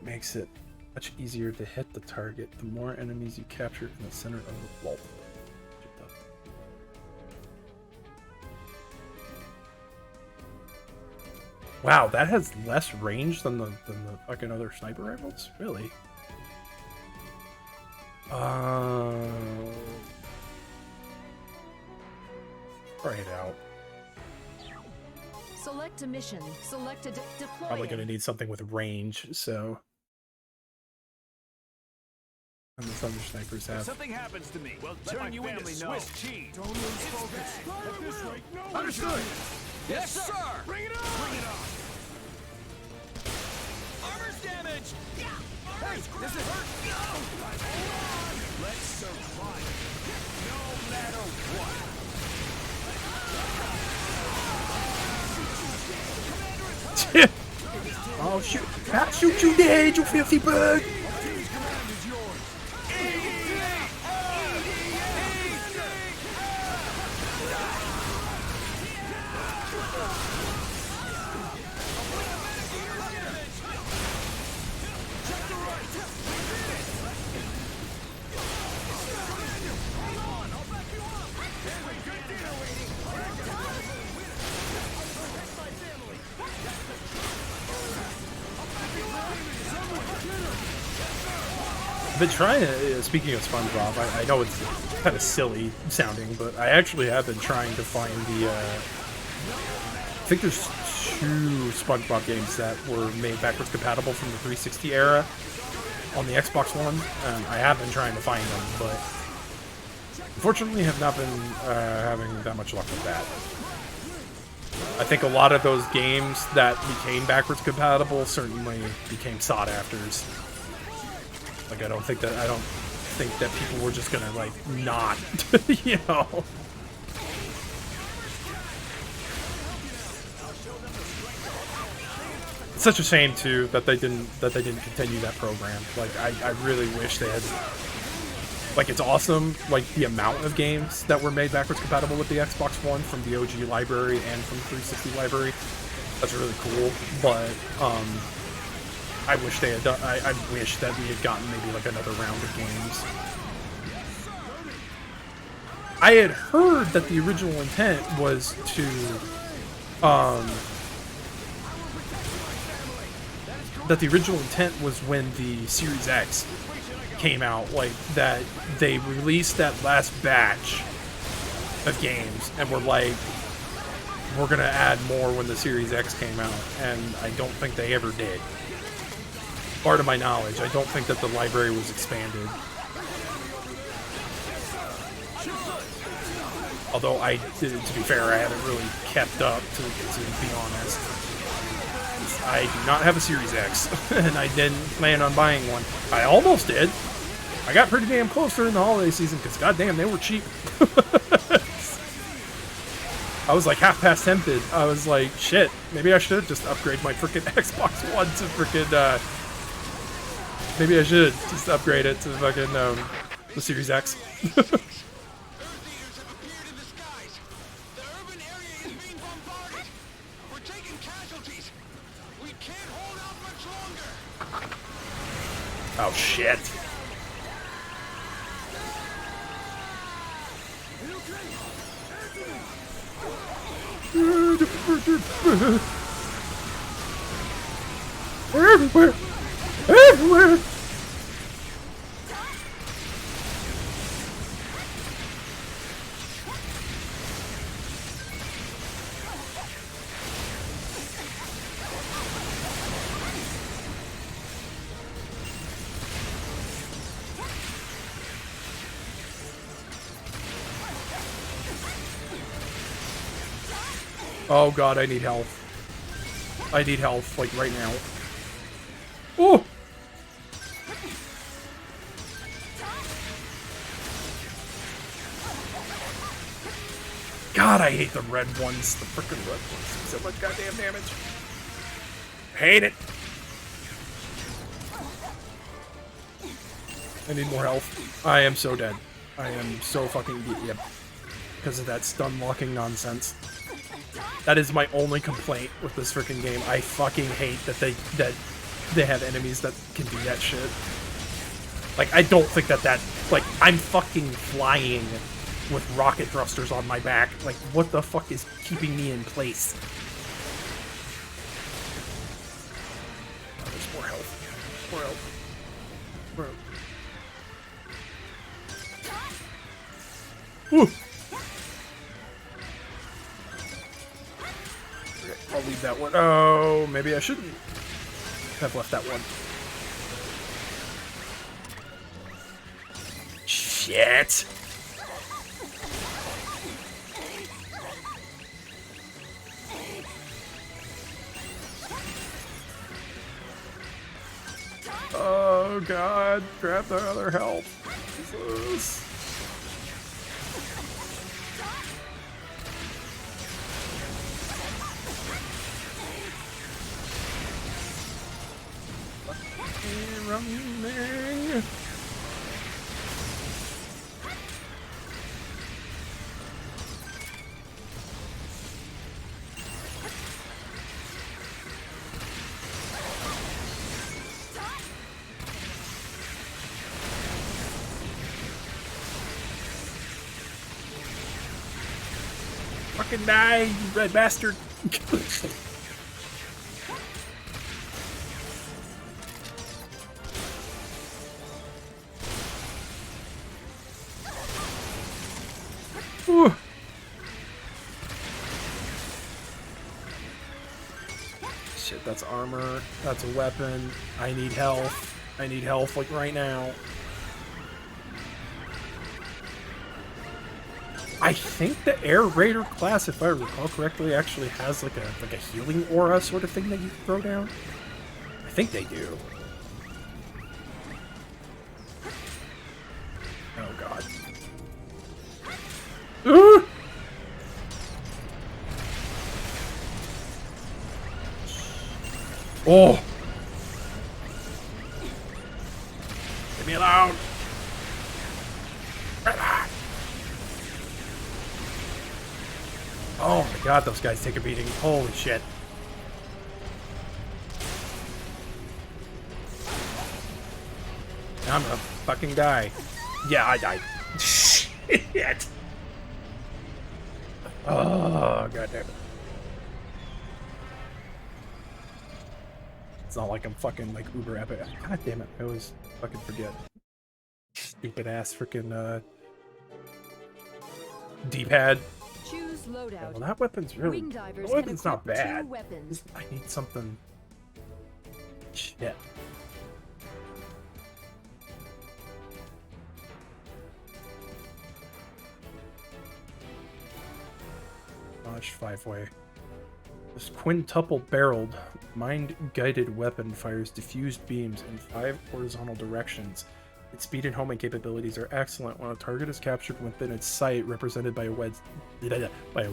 makes it much easier to hit the target the more enemies you capture in the center of the vault. Wow, that has less range than the fucking other sniper rifles? Really? Try it out. Select a mission. Select a deploy. Probably gonna need something with range, so. And the Thunder Snipers have. If something happens to me, well, turn you into Swiss cheese. Don't lose focus. At this rate, no. Understood. Yes, sir. Bring it on. Bring it on. Armor's damaged. Yeah. Hey, this is hurt. No. Let's survive. No matter what. Oh shoot! Ah, shoot you dead, you filthy bird! I've been trying to, speaking of SpongeBob, I know it's kind of silly sounding, but I actually have been trying to find the, I think there's 2 SpongeBob games that were made backwards compatible from the 360 era on the Xbox One. I have been trying to find them, but unfortunately have not been having that much luck with that. I think a lot of those games that became backwards compatible certainly became sought afters. Like, I don't think that people were just gonna, like, not, you know. It's such a shame too that they didn't continue that program. Like, I really wish they had. Like, it's awesome, like, the amount of games that were made backwards compatible with the Xbox One from the OG library and from the 360 library. That's really cool, but I wish they had done. I wish that we had gotten maybe like another round of games. I had heard that the original intent was to, when the Series X came out, like, that they released that last batch of games and were like, we're gonna add more when the Series X came out, and I don't think they ever did. Part of my knowledge, I don't think that the library was expanded. Although to be fair, I haven't really kept up, to be honest. I do not have a Series X, and I didn't plan on buying one. I almost did. I got pretty damn close during the holiday season, because goddamn, they were cheap. I was like half-past tempted. I was like, shit, maybe I should just upgrade my freaking Xbox One to freaking, maybe I should just upgrade it to fucking, the Series X. Oh shit. Everywhere! Everywhere! Oh god, I need health. I need health, like, right now. Oh! God, I hate the red ones. The frickin' red ones do so much goddamn damage. Hate it. I need more health. I am so dead. I am so fucking dead. Yep. Because of that stun locking nonsense. That is my only complaint with this freaking game. I fucking hate that they have enemies that can do that shit. Like, I don't think that like, I'm fucking flying with rocket thrusters on my back. Like, what the fuck is keeping me in place? Oh, there's more health. More health. More health. Woo! I'll leave that one. Oh, maybe I shouldn't have left that one. Shit. Oh god, grab the other health. Jesus. Running. Fucking die, you red bastard. Ooh. Shit, that's armor. That's a weapon. I need health. I need health, like, right now. I think the Air Raider class, if I recall correctly, actually has like a healing aura sort of thing that you can throw down. I think they do. Oh god. Ooh! Oh! Leave me alone! Oh my god, those guys take a beating. Holy shit. Now I'm gonna fucking die. Yeah, I died. Shit. Oh, god damn it. It's not like I'm fucking like uber epic. God damn it, I always fucking forget. Stupid ass freaking D-pad. Choose loadout. Yeah, well, that weapon's really. Wing divers The weapon's can not equip bad. 2 weapons. I need something. Shit. Notch 5-way. This quintuple-barreled, mind-guided weapon fires diffused beams in 5 horizontal directions. Its speed and homing capabilities are excellent when a target is captured within its sight, represented by a by a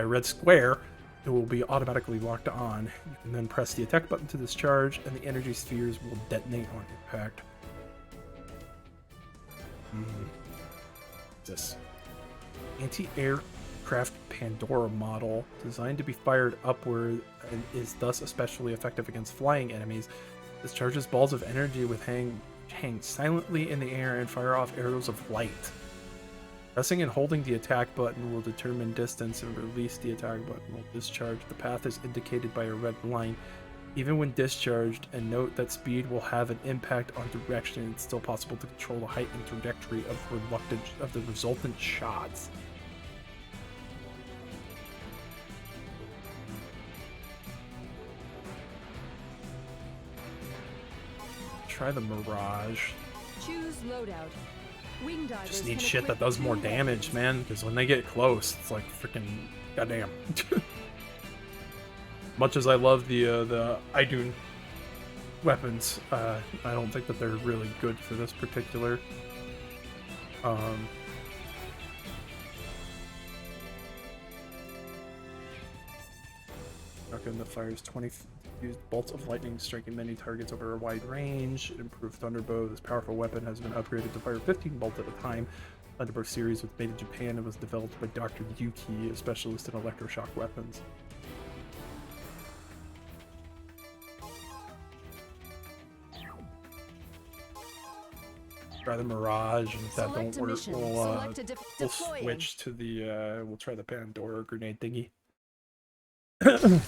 red square. It will be automatically locked on. You can then press the attack button to discharge, and the energy spheres will detonate on impact. This anti-aircraft Pandora model, designed to be fired upward, and is thus especially effective against flying enemies. Discharges balls of energy with hang hang silently in the air and fire off arrows of light. Pressing and holding the attack button will determine distance, and release the attack button will discharge. The path is indicated by a red line. Even when discharged, and note that speed will have an impact on direction, it's still possible to control the height and trajectory of the resultant shots. Try the Mirage. Choose loadout. Wing divers Just need can shit that equip does more 2 damage, weapons. man, because when they get close, it's like freaking goddamn. Much as I love the Idun weapons, I don't think that they're really good for this particular shotgun that fires 20 fused bolts of lightning, striking many targets over a wide range. Improved Thunderbow. This powerful weapon has been upgraded to fire 15 bolts at a time. Thunderbow series was made in Japan and was developed by Dr. Yuki, a specialist in electroshock weapons. Try the Mirage, and if that Select don't a work, mission. we'll Select a we'll deploying. switch to the we'll try the Pandora grenade thingy. They're coming!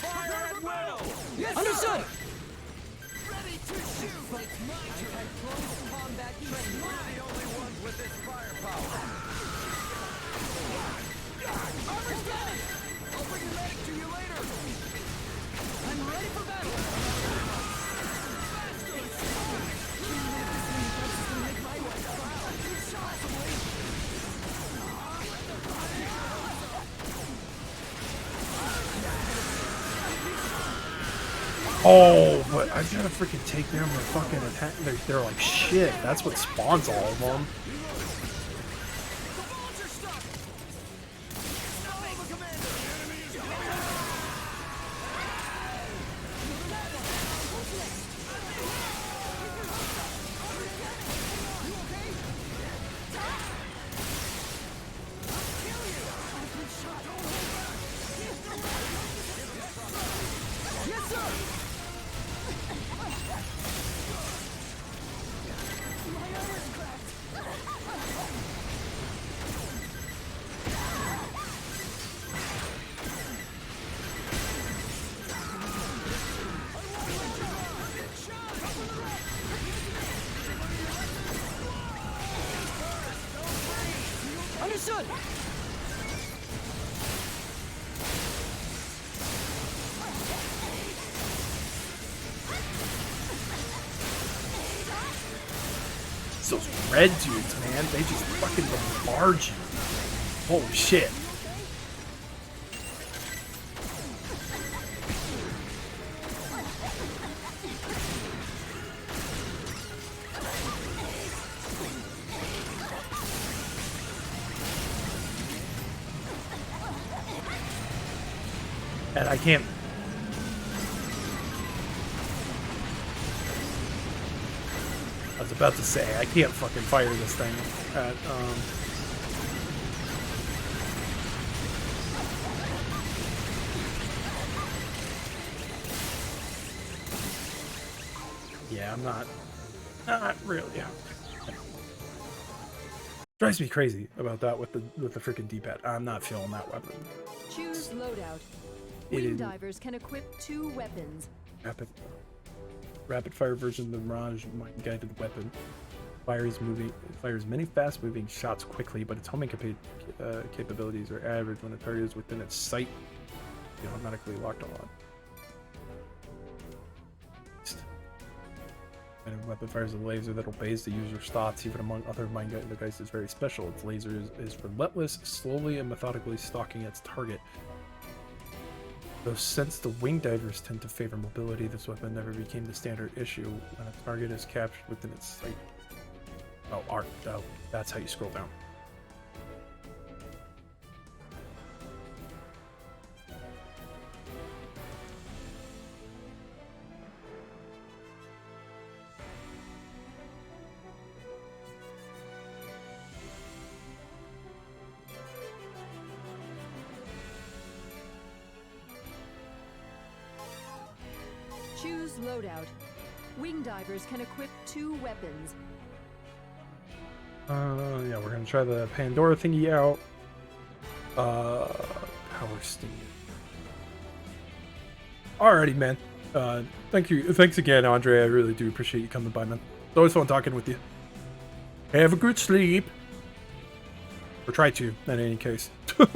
Fire at will! Yes, Understood! Ready to shoot! It's my turn! I've had close combat training. We're the only ones with this firepower! Armor's down! I'll bring the medic to you later! I'm ready for battle! Oh, but I gotta freaking take down their fucking attack. They're like shit. That's what spawns all of them. The bullets are stuck! Stop the commander! The enemy is coming! Yes, sir! Understood! It's those red dudes, man. They just fucking bombard you. Holy shit. And I can't. I was about to say, I can't fucking fire this thing at, yeah, I'm not really. Drives me crazy about that with the freaking D-pad. I'm not feeling that weapon. Choose loadout. It Wing is- divers can equip 2 weapons. Rapid fire version of the Mirage guided weapon. Fires many fast moving shots quickly, but its homing capabilities are average when the target is within its sight. You automatically locked on. And a weapon fires a laser that obeys the user's thoughts, even among other mind guided devices. Is very special. Its laser is relentless, slowly and methodically stalking its target. Though since the wing divers tend to favor mobility, this weapon never became the standard issue when a target is captured within its sight. Oh, art. Oh, that's how you scroll down. Choose loadout. Wing divers can equip 2 weapons. Yeah, we're gonna try the Pandora thingy out. Power steam. Alrighty, man. Thank you. Thanks again, Andre. I really do appreciate you coming by, man. It's always fun talking with you. Have a good sleep. Or try to, in any case. Energy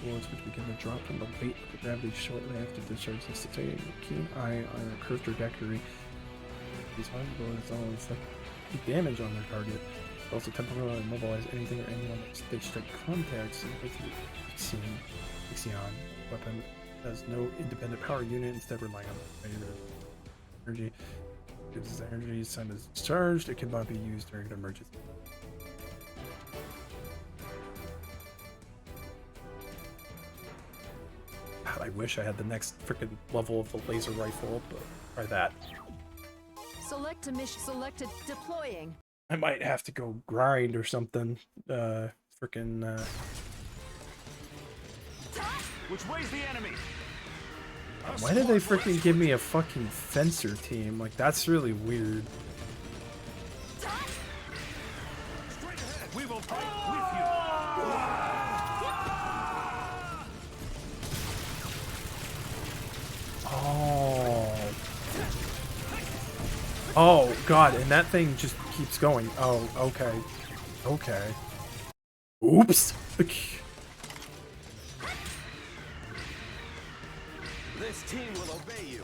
bullets which begin to drop from the weight of the gravity shortly after discharge, necessitating a keen eye on a curved trajectory. These hard bullets always keep damage on their target. They also temporarily immobilize anything or anyone that they strike contacts with the Ixion weapon. Has no independent power unit, instead relying on energy. If this energy sun is discharged, it cannot be used during an emergency. God, I wish I had the next freaking level of the laser rifle, but try that. Select a mission. Selected. Deploying. I might have to go grind or something. Freaking. Which way's the enemy? Why did they freaking give me a fucking fencer team? Like, that's really weird. Straight ahead. We will fight with you. Oh. Oh, God, and that thing just keeps going. Oh, okay. Okay. Oops. This team will obey you.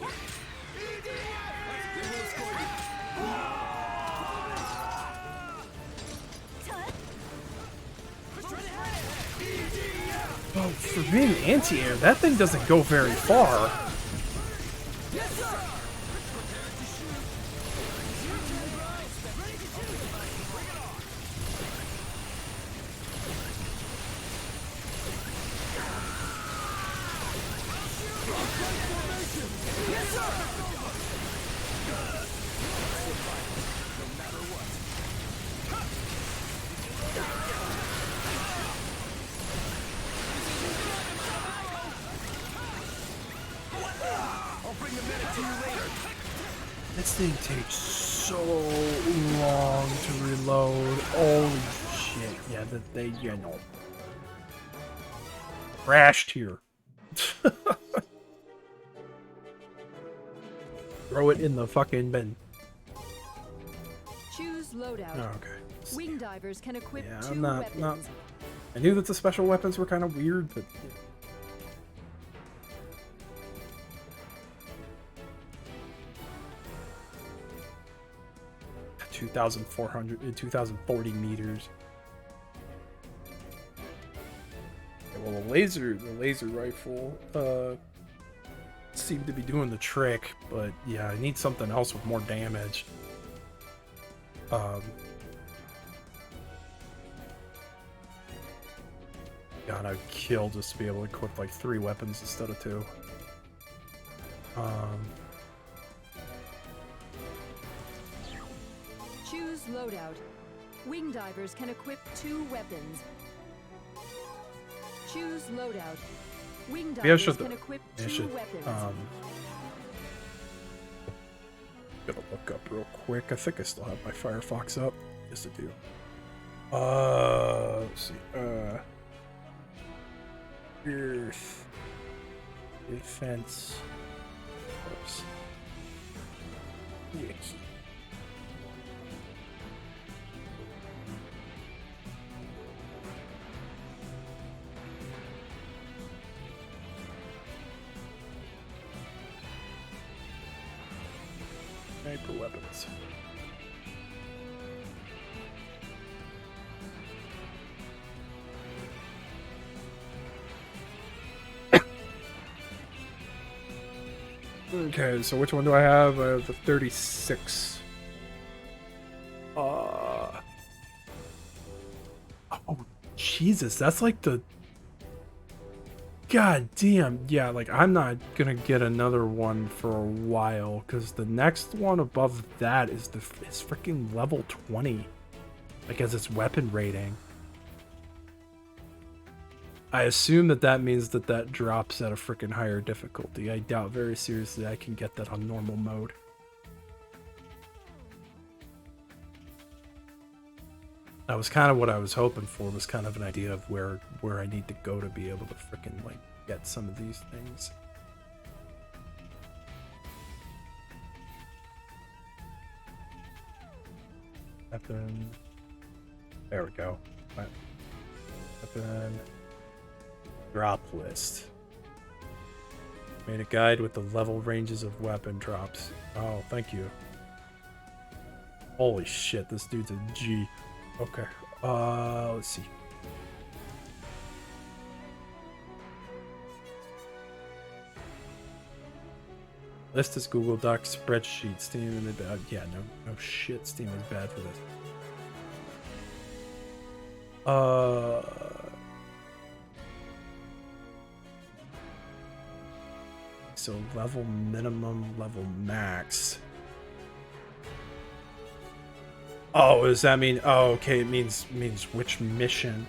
Oh, for being anti-air, that thing doesn't go very far. This thing takes so long to reload. Holy shit. Yeah, that they, you know. Crashed here. Throw it in the fucking bin. Choose loadout. Oh, okay. Wing divers can equip Yeah, 2 I'm not. weapons. I knew that the special weapons were kind of weird, but. 2,400, 2,040 meters. Okay, well, the laser rifle, seemed to be doing the trick, but yeah, I need something else with more damage. God, I'd kill just to be able to equip like 3 weapons instead of 2. Choose loadout. Wing divers can equip 2 weapons. Choose loadout. Wing Maybe I divers should. can equip I 2 should. weapons. Gotta look up real quick. I think I still have my Firefox up. Yes, I do. Let's see. Earth defense. Oops. Wiki. Sniper weapons. Okay, so which one do I have? I have the 36. Oh, Jesus, that's like the... God damn, yeah, like, I'm not gonna get another one for a while, because the next one above that is is freaking level 20. Like, as its weapon rating. I assume that that means that that drops at a freaking higher difficulty. I doubt very seriously I can get that on normal mode. That was kind of what I was hoping for, was kind of an idea of where I need to go to be able to freaking like get some of these things. Weapon. There we go. Weapon. Drop list. Made a guide with the level ranges of weapon drops. Oh, thank you. Holy shit, this dude's a G. Okay. Let's see. List is Google Docs, spreadsheet, Steam, and yeah, no shit, Steam is bad for this. So level minimum, level max. Oh, does that mean? Oh, okay. It means which mission?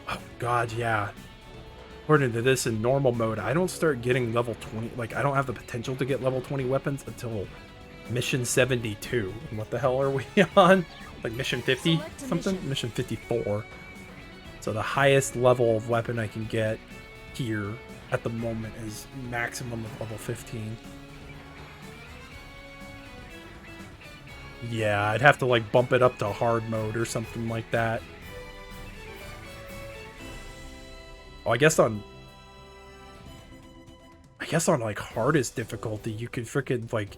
Oh God, yeah. According to this, in normal mode, I don't start getting level 20. Like, I don't have the potential to get level 20 weapons until mission 72. And what the hell are we on? Like mission 50 something? Mission 54. So the highest level of weapon I can get here at the moment is maximum of level 15. Yeah, I'd have to like bump it up to hard mode or something like that. Oh, I guess on like hardest difficulty, you could freaking like,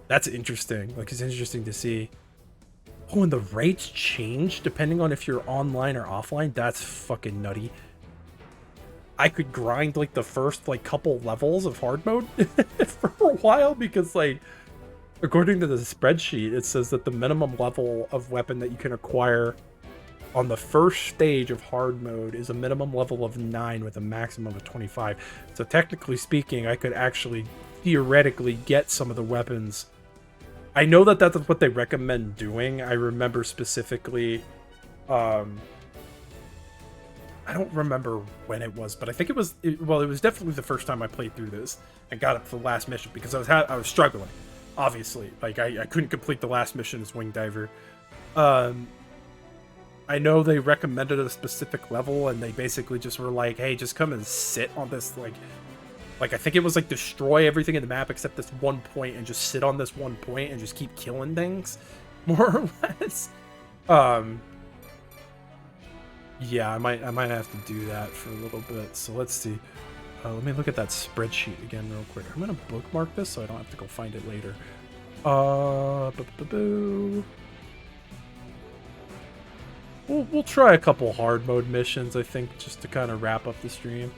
that's interesting. Like, it's interesting to see. Oh, and the rates change depending on if you're online or offline. That's fucking nutty. I could grind like the first like couple levels of hard mode for a while because like, according to the spreadsheet, it says that the minimum level of weapon that you can acquire on the first stage of hard mode is a minimum level of 9 with a maximum of 25. So technically speaking, I could actually theoretically get some of the weapons. I know that that's what they recommend doing. I remember specifically, I don't remember when it was, but I think it was, well, it was definitely the first time I played through this and got up to the last mission because I was struggling, obviously. Like, I couldn't complete the last mission as Wing Diver. I know they recommended a specific level, and they basically just were like, hey, just come and sit on this, like I think it was like destroy everything in the map except this one point and just sit on this one point and just keep killing things, more or less. Yeah, I might have to do that for a little bit. So let's see. Let me look at that spreadsheet again real quick. I'm gonna bookmark this so I don't have to go find it later. We'll try a couple hard mode missions, I think, just to kind of wrap up the stream.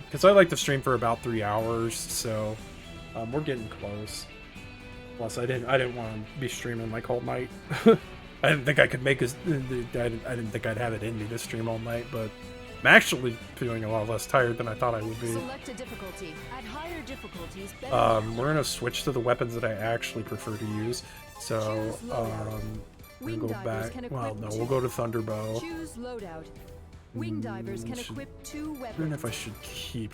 Because I like to stream for about 3 hours, so we're getting close. Plus, I didn't want to be streaming like all night. I didn't think I could make I didn't think I'd have it in me to stream all night, but I'm actually feeling a lot less tired than I thought I would be. Select a difficulty. At higher difficulties, We're gonna switch to the weapons that I actually prefer to use. So we'll go back. Well, no, we'll go to Thunderbow. Choose loadout. Wing divers can equip 2 weapons. I don't know if I should keep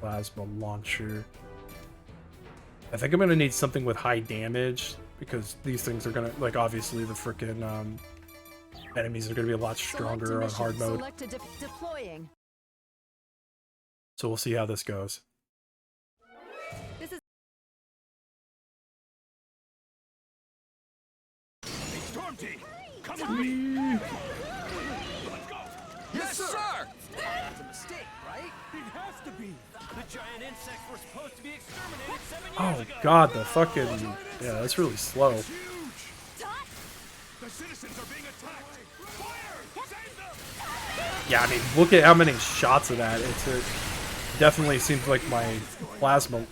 plasma launcher. I think I'm gonna need something with high damage because these things are gonna, like, obviously the frickin' enemies are gonna be a lot stronger on hard mode. Deploying. So we'll see how this goes. This is Storm Team, come with me. Let's go. Yes, sir. It's a mistake, right? It has to be. The giant insects were supposed to be exterminated 7 years ago. Oh god, the fucking, yeah, that's really slow. Huge. The citizens are being attacked. Fire! Save them! Yeah, I mean, look at how many shots of that. It definitely seems like my plasma.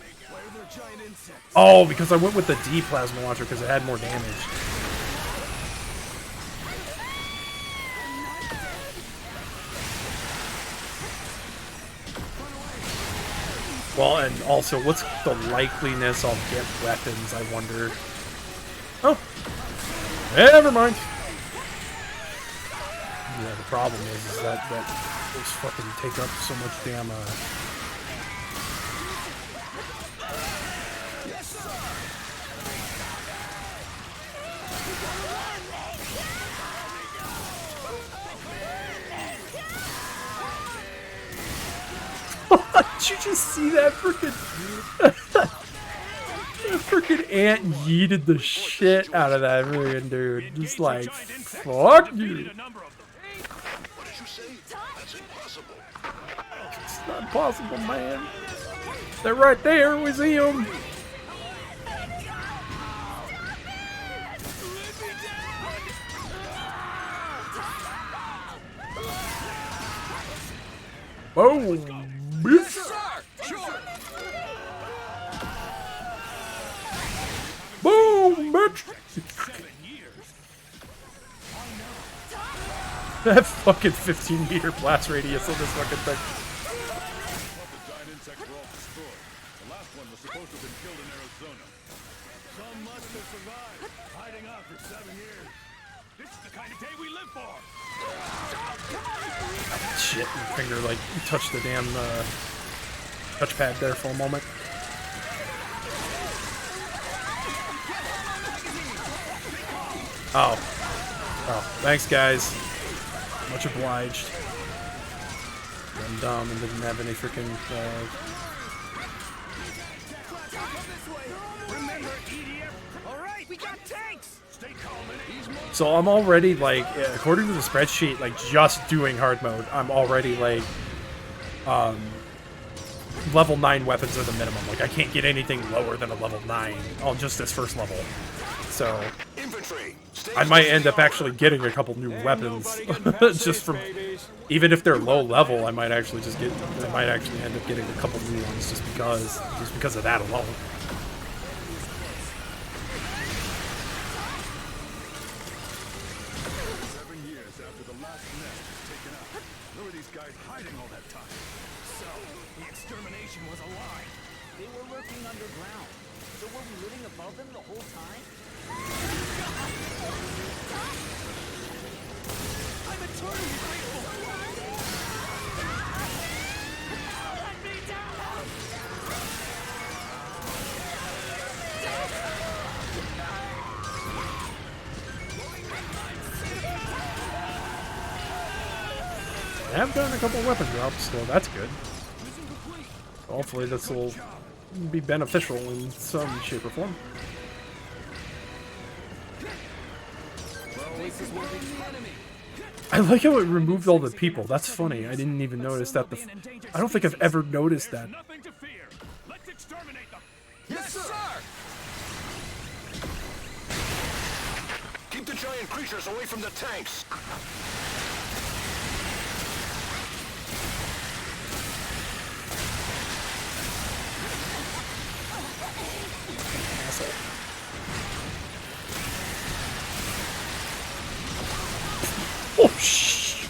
Oh, because I went with the D plasma launcher because it had more damage. Well, and also, what's the likeliness I'll get weapons, I wonder? Oh! Never mind! Yeah, the problem is that those fucking take up so much damn. Yes, sir! Did you just see that freaking? That freaking ant yeeted the shit out of that freaking dude. Just like, fuck you. What did you say? That's impossible. It's not possible, man. They're right there. We see them. Boom. Yes, sir! Sure! Boom, bitch. 7 years. That fucking 15-meter blast radius on this fucking thing. The giant insects were all destroyed. The last one was supposed to have been killed in Arizona. Some must have survived, hiding out for 7 years. This is the kind of day we live for. Shit, your finger like touched the damn touchpad there for a moment. Oh. Oh, thanks guys. Much obliged. I'm dumb and didn't have any freaking Remember, EDF? All right, we got tanks. Stay calm and ease. So I'm already like, according to the spreadsheet, like just doing hard mode, I'm already like, level 9 weapons are the minimum. Like I can't get anything lower than a level 9 on just this first level. So Infantry. I might end up actually getting a couple new weapons just from, even if they're low level, I might actually end up getting a couple new ones just because of that alone. 7 years after the last nest was taken out. Where were these guys hiding all that time? So, the extermination was a lie. They were lurking underground. So were we living above them the whole time? I'm eternally grateful. Let me down. I have done a couple weapon drops, so that's good. Hopefully this will be beneficial in some shape or form. I like how it removed all the people. That's funny. I didn't even notice that. I don't think I've ever noticed that. Nothing to fear. Let's exterminate them. Yes, sir! Keep the giant creatures away from the tanks. Oh, shh.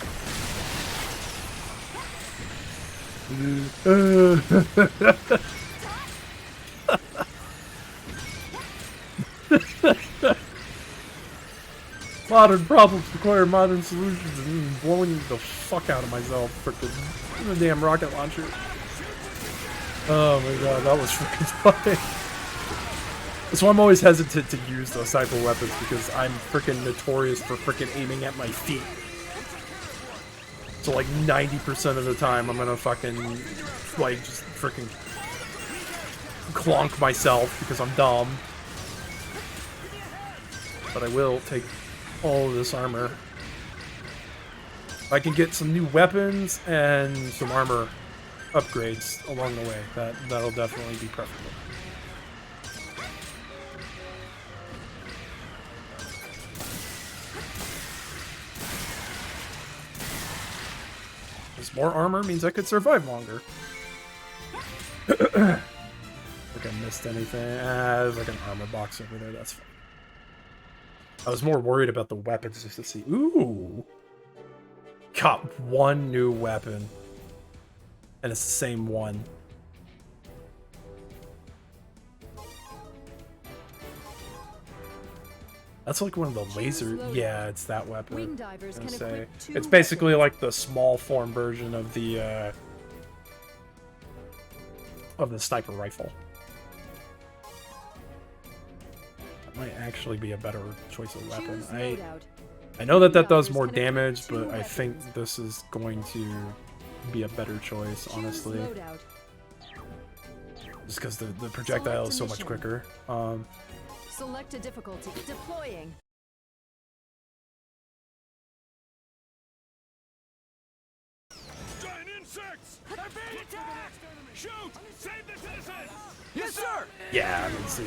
Modern problems require modern solutions, and I'm blowing the fuck out of myself for the damn rocket launcher. Oh my god, that was freaking funny. So I'm always hesitant to use those type of weapons because I'm freaking notorious for freaking aiming at my feet. So like 90% of the time I'm gonna fucking like just freaking clonk myself because I'm dumb. But I will take all of this armor. If I can get some new weapons and some armor upgrades along the way, that'll definitely be preferable. Because more armor means I could survive longer. Like I missed anything. There's like an armor box over there, that's fine. I was more worried about the weapons just to see. Ooh! Got one new weapon. And it's the same one. That's like one of the laser. Yeah, it's that weapon. Wing divers I can was gonna say. equip 2 It's basically weapons. like the small form version of the sniper rifle. That might actually be a better choice of weapon. Choose loadout. I know that Wing does divers more can equip damage, 2 but I think weapons. this is going to be a better choice, Choose honestly. loadout. Just because the projectile is so much mission. quicker. Select a difficulty. Deploying. Giant insects! They're being attacked! Shoot! Save the citizens! Yes, sir! Yeah, I can see.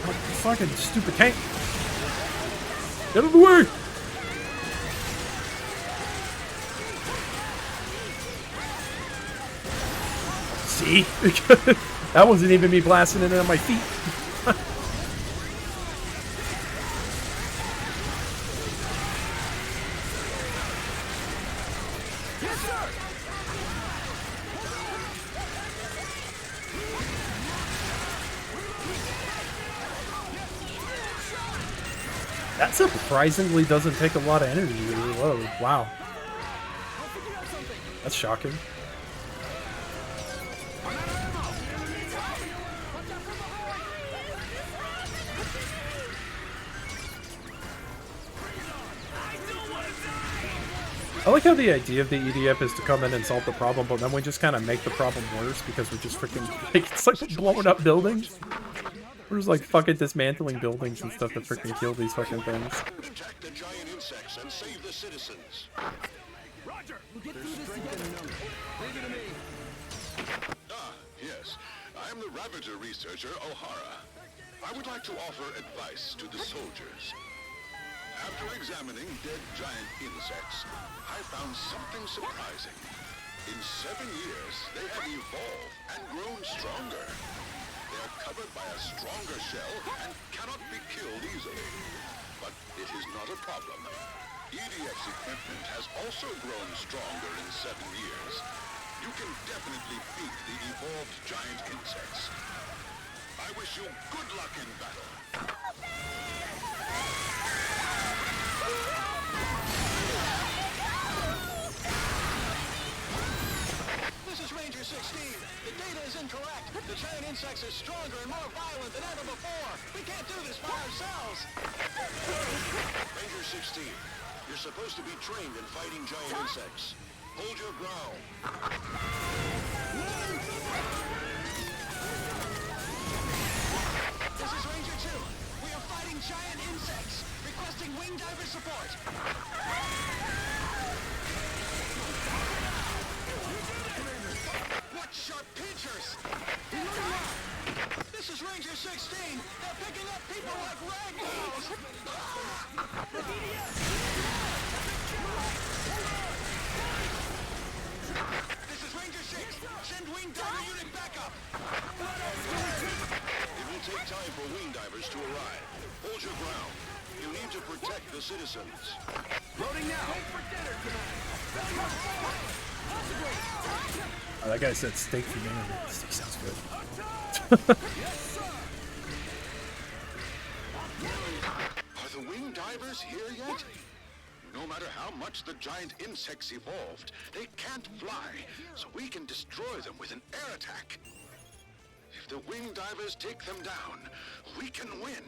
Oh, fucking stupid tank! Get out of the way! See? That wasn't even me blasting it on my feet. Yes, sir! That surprisingly doesn't take a lot of energy to reload. Wow. That's shocking. I like how the idea of the EDF is to come in and solve the problem, but then we just kind of make the problem worse because we're just freaking, like, it's like blowing up buildings. We're just like fucking dismantling buildings and stuff to freaking kill these fucking things. Attack the giant insects and save the citizens. Roger! We'll get through this together. Leave it to me. Ah, yes. I am the Ravager researcher, O'Hara. I would like to offer advice to the soldiers. After examining dead giant insects, I found something surprising. In 7 years, they have evolved and grown stronger. They are covered by a stronger shell and cannot be killed easily. But it is not a problem. EDF's equipment has also grown stronger in 7 years. You can definitely beat the evolved giant insects. I wish you good luck in battle. This is Ranger 16. The data is incorrect. The giant insects are stronger and more violent than ever before. We can't do this by ourselves. Ranger 16, you're supposed to be trained in fighting giant insects. Hold your ground. This is Ranger 2. We are fighting giant insects. Requesting wing diver support. What sharp pinchers! This is Ranger 16. They're picking up people like ragdolls. This is Ranger 6. Send wing diver unit backup. It will take time for wing divers to arrive. Hold your ground. You need to protect the citizens. Loading now. Oh, that guy said steak for dinner. Steak sounds good. Are the wing divers here yet? No matter how much the giant insects evolved, they can't fly, so we can destroy them with an air attack. If the wing divers take them down, we can win.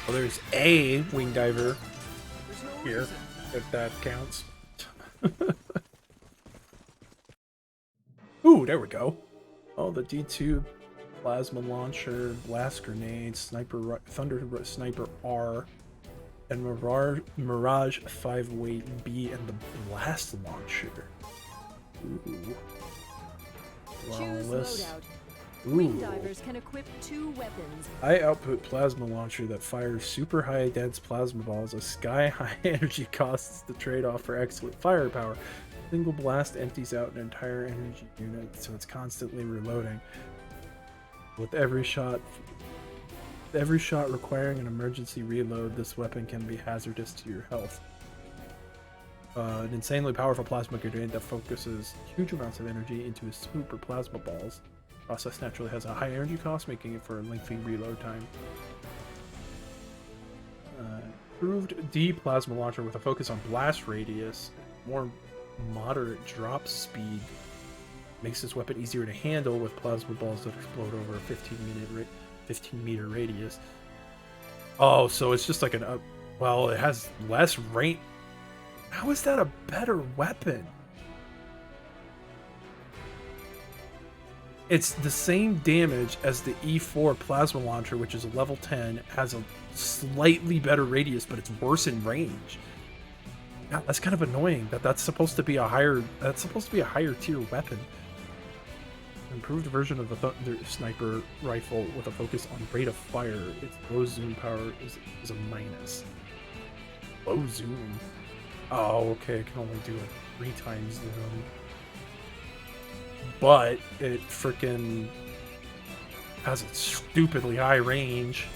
Well, there's a wing diver here, if that counts. Ooh, there we go. Oh, the D2 plasma launcher, blast grenade, thunder sniper R, and Mirage 5-weight B, and the blast launcher. Ooh. Well, Choose let's loadout. Wing divers can equip 2 weapons. High output plasma launcher that fires super high dense plasma balls. A sky high energy costs the trade off for excellent firepower. Single blast empties out an entire energy unit, so it's constantly reloading. With every shot requiring an emergency reload, this weapon can be hazardous to your health. An insanely powerful plasma grenade that focuses huge amounts of energy into a super plasma balls. Process naturally has a high energy cost, making it for a lengthy reload time. Improved D plasma launcher with a focus on blast radius, more moderate drop speed, makes this weapon easier to handle with plasma balls that explode over a 15 meter radius. Oh, so it's just like an well, it has less range. How is that a better weapon? It's the same damage as the E4 plasma launcher, which is a level 10, has a slightly better radius, but it's worse in range. Yeah, that's kind of annoying. That's supposed to be a higher tier weapon. Improved version of the Thunder Sniper rifle with a focus on rate of fire. Its low zoom power is a minus. Low zoom. Oh, okay. I can only do a 3 times zoom. But it freaking has a stupidly high range.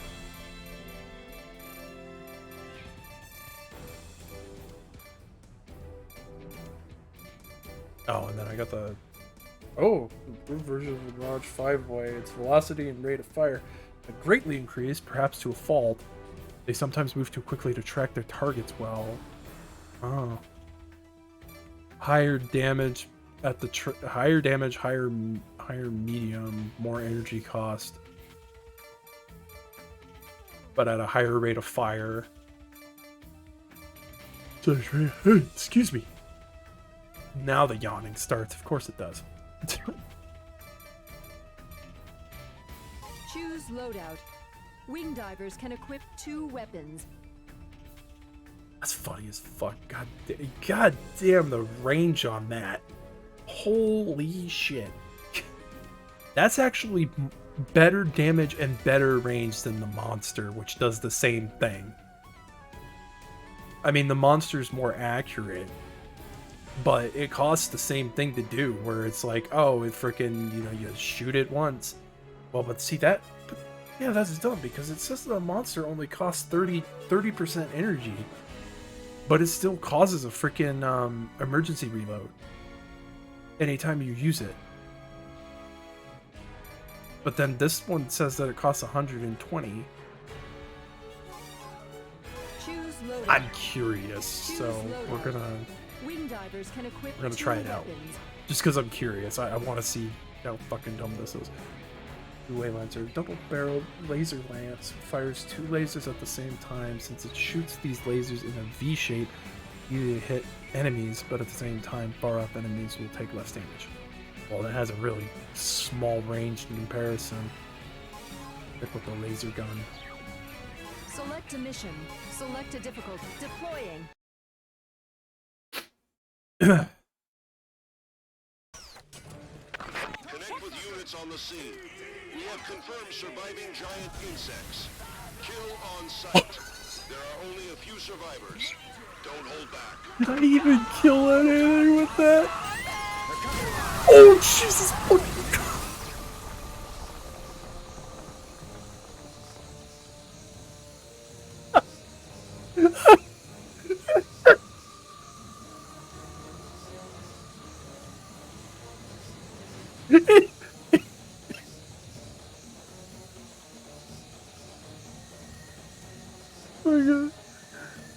Oh, and then I got the improved version of the Mirage 5-way. Its velocity and rate of fire have greatly increased, perhaps to a fault. They sometimes move too quickly to track their targets well. Oh. Higher damage at the higher damage, higher medium, more energy cost, but at a higher rate of fire. Excuse me. Now the yawning starts. Of course it does. Choose loadout. Wing divers can equip 2 weapons. That's funny as fuck. God damn the range on that. Holy shit. That's actually better damage and better range than the monster, which does the same thing. I mean, the monster's more accurate, but it costs the same thing to do, where it's like, oh, it freaking, you shoot it once. Well, but see that? Yeah, that's dumb, because it says the monster only costs 30% energy, but it still causes a freaking emergency reload anytime you use it. But then this one says that it costs 120. Choose loadout. I'm curious, so we're gonna Wing divers can equip try it out. Just because I'm curious. I want to see how fucking dumb this is. Two-way lancer. Double-barreled laser lance. Fires 2 lasers at the same time. Since it shoots these lasers in a V shape, you hit enemies, but at the same time, far-off enemies will take less damage. Well, it has a really small range in comparison. Pick with the laser gun. Select a mission. Select a difficulty. Deploying. Connect with units on the scene. We have confirmed surviving giant insects. Kill on sight. There are only a few survivors. Don't hold back. Did I even kill anything with that? Oh, Jesus fucking Christ. Oh my god.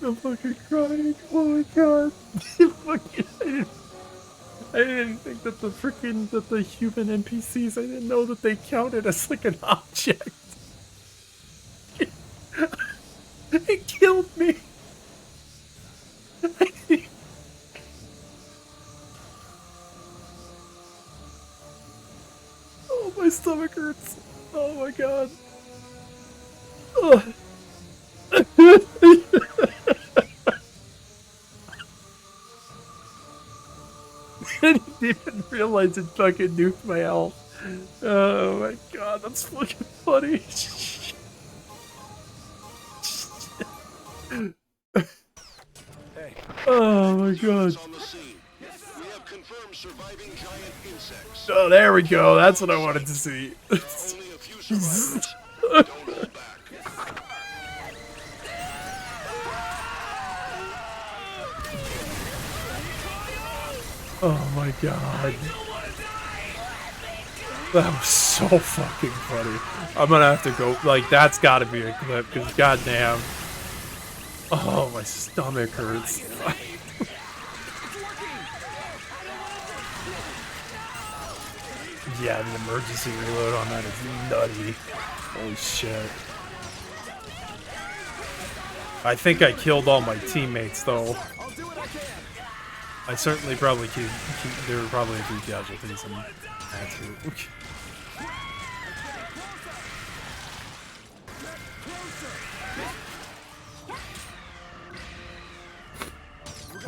I'm fucking crying. Oh my god. I didn't think that the human NPCs, I didn't know that they counted as like an object. It killed me. Oh, my stomach hurts. Oh my god. Oh. I didn't even realize it fucking nuked my health. Oh my god, that's fucking funny. Oh my god. On the scene. We have confirmed surviving giant insects. Oh, there we go. That's what I wanted to see. There are only a few survivors. Don't hold back. Oh my god. That was so fucking funny. I'm gonna have to go, like, that's gotta be a clip, because goddamn. Oh, my stomach hurts. Yeah, the emergency reload on that is nutty. Holy shit. I think I killed all my teammates, though. I certainly probably there were probably a few casualties in that too.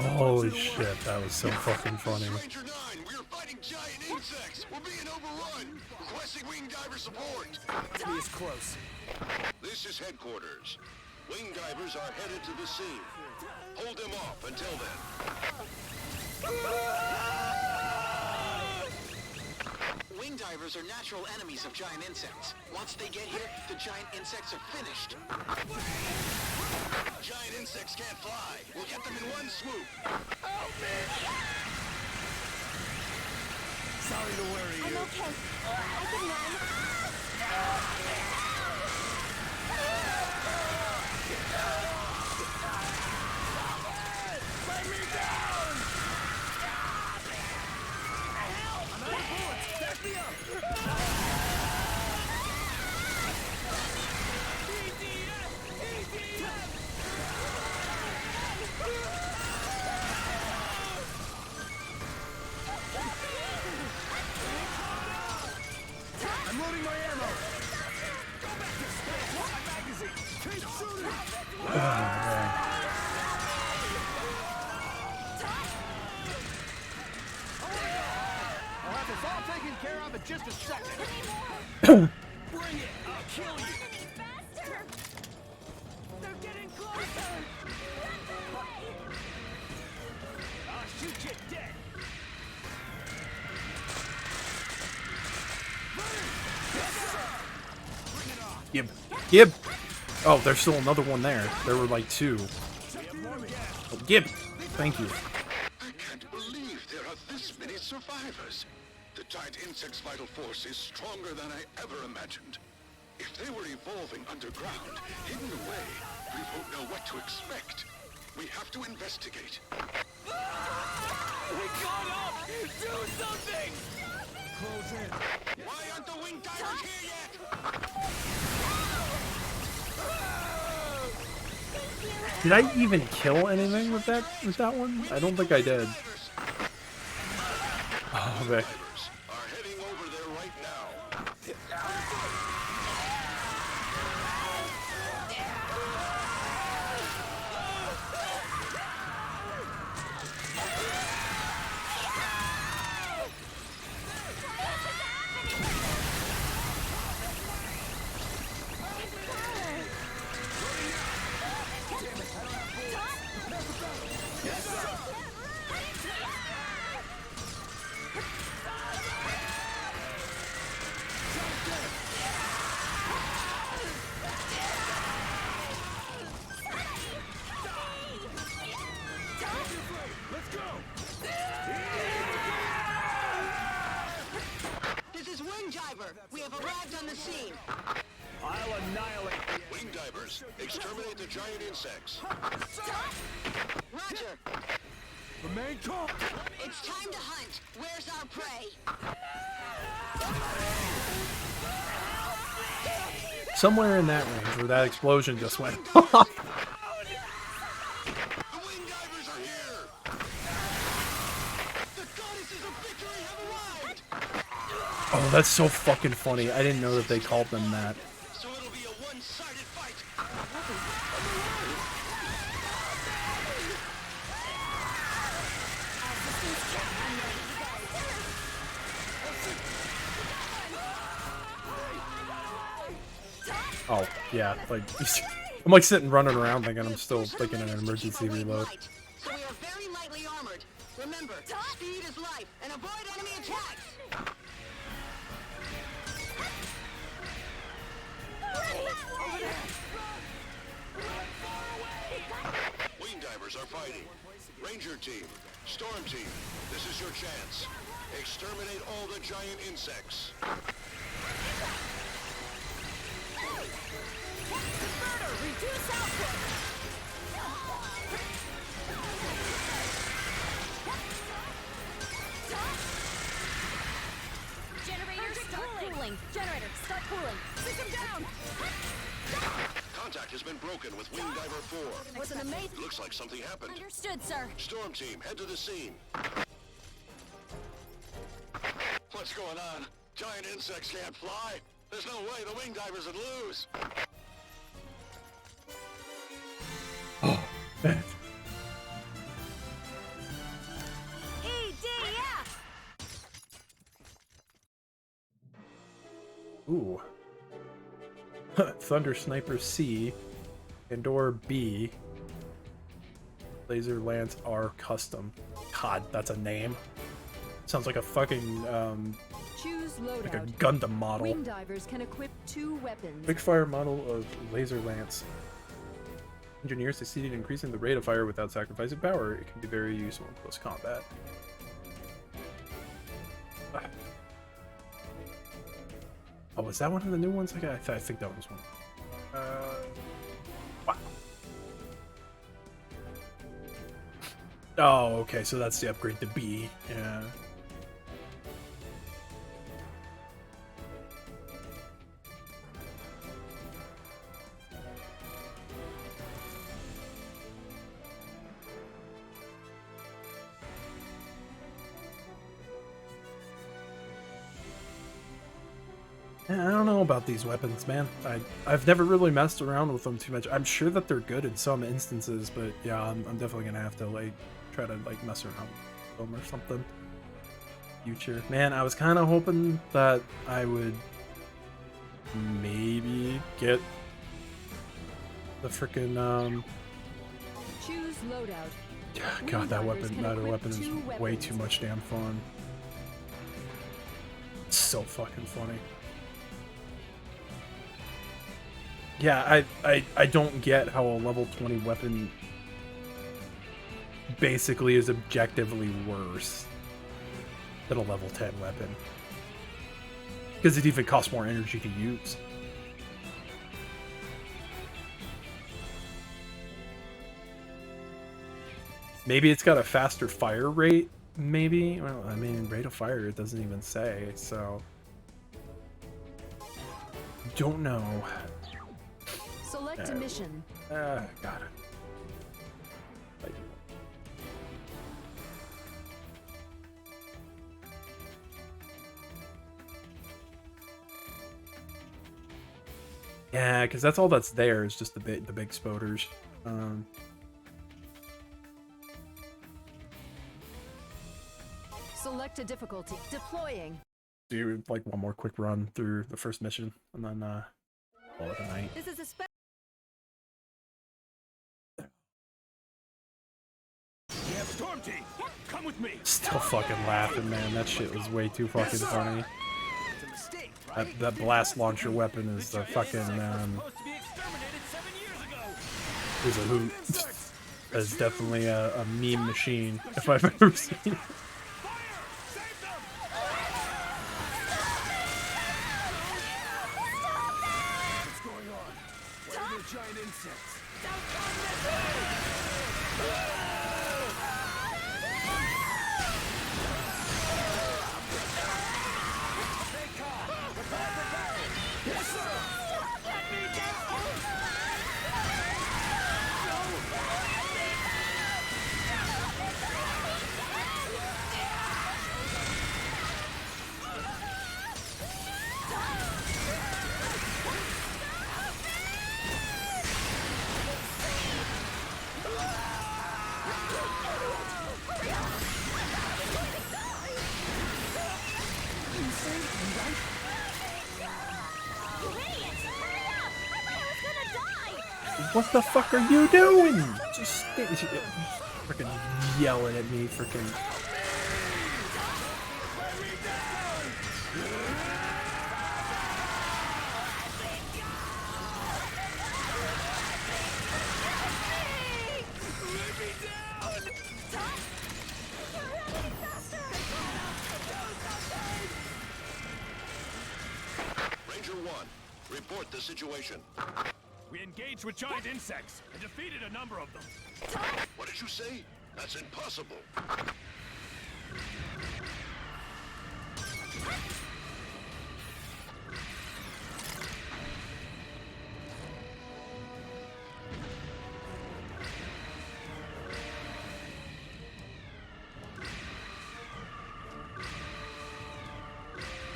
Holy shit, that was so fucking funny. Ranger 9, we are fighting giant insects. We're being overrun. Requesting wing diver support. Enemy is close. This is headquarters. Wing divers are headed to the scene. Hold them off until then. Wing divers are natural enemies of giant insects. Once they get here, the giant insects are finished. Giant insects can't fly. We'll get them in one swoop. Sorry to worry you. I'm okay. I can run. I'm loading my ammo. Go back to space. My magazine. Keep shooting. I'll have this all taken care of in just a second. Bring it. I'll kill you. Faster! They're getting closer! I'll shoot you dead. Gib. Gib! Oh, there's still another one there. There were like two. Oh, Gib! Thank you. I can't believe there are this many survivors. The giant insect's vital force is stronger than I ever imagined. If they were evolving underground, hidden away, we won't know what to expect. We have to investigate. We caught up! Do something! Close in. Why aren't the wing divers here yet? Did I even kill anything with that one? I don't think I did. Oh, okay. Divers are heading over there right now. This is Wing Diver. We have arrived on the scene. I'll annihilate the Wing divers, exterminate the giant insects. Roger. The main call. It's time to hunt. Where's our prey? Somewhere in that range where that explosion just went. The wing divers are here. The goddesses of victory have arrived. Oh, that's so fucking funny. I didn't know that they called them that. So it'll be a one-sided fight. Oh, yeah, like, I'm like sitting running around thinking I'm still thinking an emergency reload. So we are very lightly armored. Remember, speed is life, and avoid enemy attacks. Wing divers are fighting. Ranger team, Storm team, this is your chance. Exterminate all the giant insects. Converter, reduce output. Generator, start cooling. Generator, start cooling. System down. Contact has been broken with Wing Diver 4. Was an amazing. Looks like something happened. Understood, sir. Storm team, head to the scene. What's going on? Giant insects can't fly. There's no way the wing divers would lose. Oh, man. EDF. Ooh. Thunder Sniper C. Indoor B. Laser Lance R Custom. God, that's a name. Sounds like a fucking, Choose loadout. like a Gundam model. Wing divers can equip 2 weapons. Big fire model of Laser Lance. Engineers succeeded in increasing the rate of fire without sacrificing power. It can be very useful in close combat. Oh, was that one of the new ones? I think that was one. Wow. Oh, okay, so that's the upgrade to B. Yeah. I don't know about these weapons, man. I've never really messed around with them too much. I'm sure that they're good in some instances, but yeah, I'm definitely gonna have to like try to like mess around with them or something. Future, man. I was kind of hoping that I would maybe get the freaking Choose loadout. God, that weapon is way too much damn fun. It's so fucking funny. Yeah, I don't get how a level 20 weapon basically is objectively worse than a level 10 weapon. Because it even costs more energy to use. Maybe it's got a faster fire rate, maybe? Well, I mean, rate of fire, it doesn't even say, so... Don't know. Select a mission. Got it. Yeah, because that's all that's there is just the big spoders. Select a difficulty. Deploying. Do like one more quick run through the first mission, and then call it a night. This is a Yeah, Storm Team, come with me. Still fucking laughing, man. That shit was way too fucking funny. It's a mistake, right? That blast launcher weapon is the fucking Supposed to be exterminated 7 years ago. is a hoot. That's definitely a meme machine if I've ever seen it. Fire! Save them! What's going on? Where are the giant insects? What the fuck are you doing? Just freaking yelling at me, freaking. Ranger 1, report the situation. We engaged with giant insects and defeated a number of them. What did you say? That's impossible.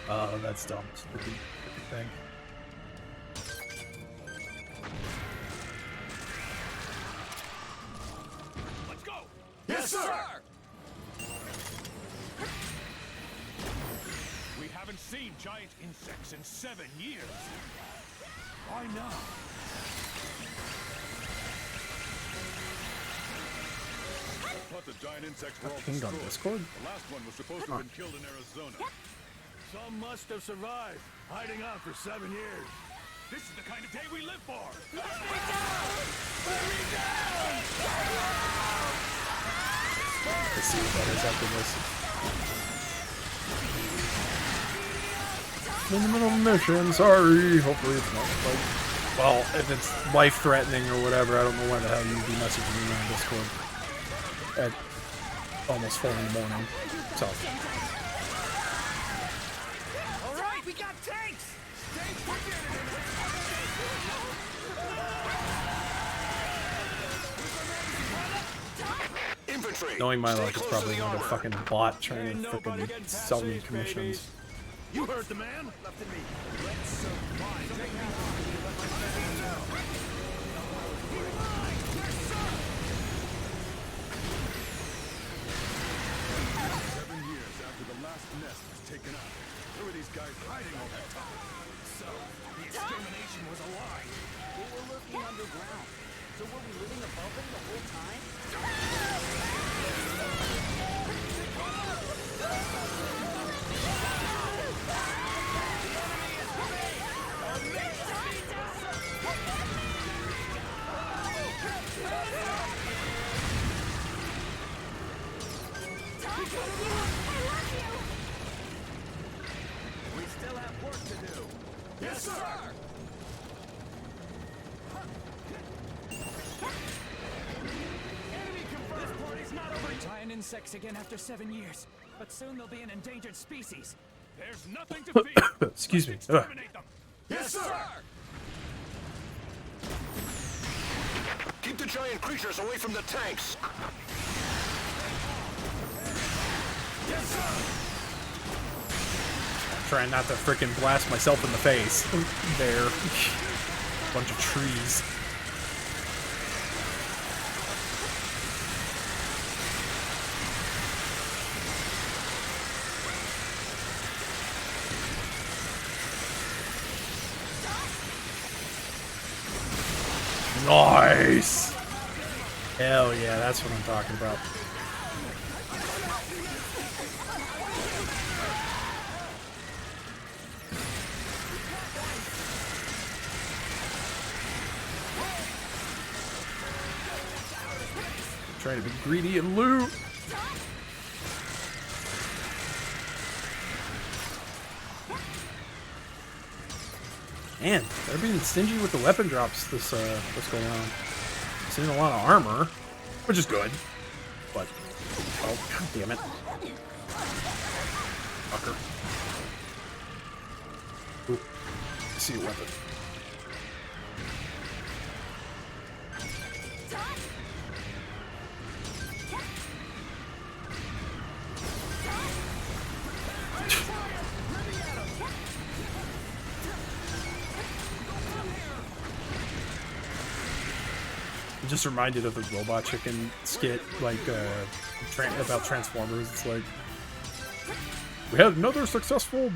Oh, that's dumb. Stupid thing. Let's go! Yes, sir! We haven't seen giant insects in 7 years. Why not? Thought the giant insects were all Pinged on destroyed. Discord? The last one was supposed to have been killed in Arizona. Some must have survived, hiding out for 7 years. This is the kind of day we live for! Let's see what that is after this. Minimum mission, sorry. Hopefully it's not like, well, if it's life-threatening or whatever, I don't know why the hell you'd be messaging me on Discord at almost 4 in the morning. So. All right, we got tanks! Infantry. Knowing my Stay luck, it's close probably to the another armor. fucking bot trying to fucking sell me commissions. You heard the man. Left in me. Let's survive. 7 years after the last nest was taken out, where were these guys hiding all that time? So, the extermination was a lie. They were lurking underground. So were we living above them the whole time? We still have work to do. Yes, sir. Enemy confirmed. This party's not over. Giant insects again after 7 years. But soon they'll be an endangered species. There's nothing to fear. Excuse me. Let's Ugh. exterminate them. Yes, sir. Keep the giant creatures away from the tanks. Yes, sir. Trying not to frickin' blast myself in the face. There. Bunch of trees. Nice! Hell yeah, that's what I'm talking about. Trying to be greedy and loot. Man, they're being stingy with the weapon drops this what's going on. Seeing a lot of armor, which is good. But oh, god damn it. Fucker. Ooh, I see a weapon. I'm just reminded of the Robot Chicken skit, like, about Transformers. It's like, we had another successful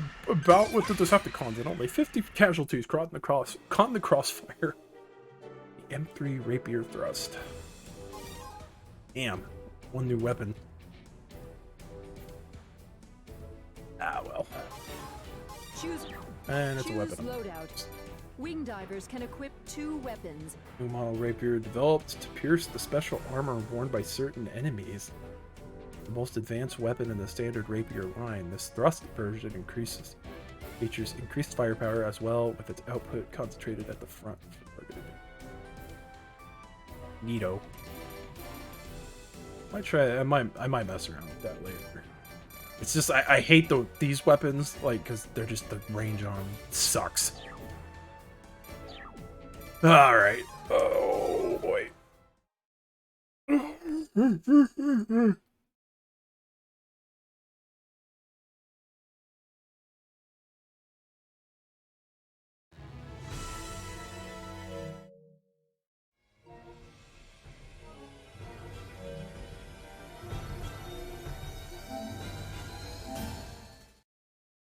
bout with the Decepticons and only 50 casualties caught in the crossfire. M3 Rapier Thrust. Damn. One new weapon. Ah, well. Choose, And it's a choose weapon. loadout. Wing divers can equip 2 weapons. New model rapier developed to pierce the special armor worn by certain enemies. The most advanced weapon in the standard rapier line, this thrust version features increased firepower as well, with its output concentrated at the front. Neato. I might mess around with that later. It's just I hate these weapons, like, because they're just, the range on them sucks. All right. Oh boy.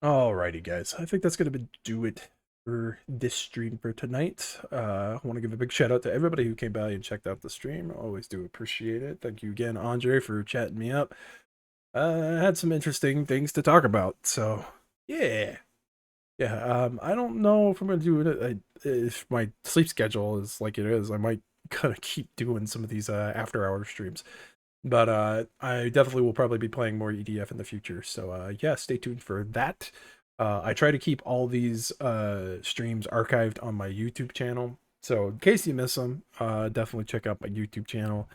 Alrighty, guys. I think that's gonna do it for this stream for tonight. I want to give a big shout out to everybody who came by and checked out the stream. I always do appreciate it. Thank you again, Andre, for chatting me up. I had some interesting things to talk about, so yeah. I don't know if I'm gonna do it. If my sleep schedule is like it is, I might kind of keep doing some of these after-hour streams. But I definitely will probably be playing more EDF in the future. So yeah, stay tuned for that. I try to keep all these streams archived on my YouTube channel. So in case you miss them, definitely check out my YouTube channel.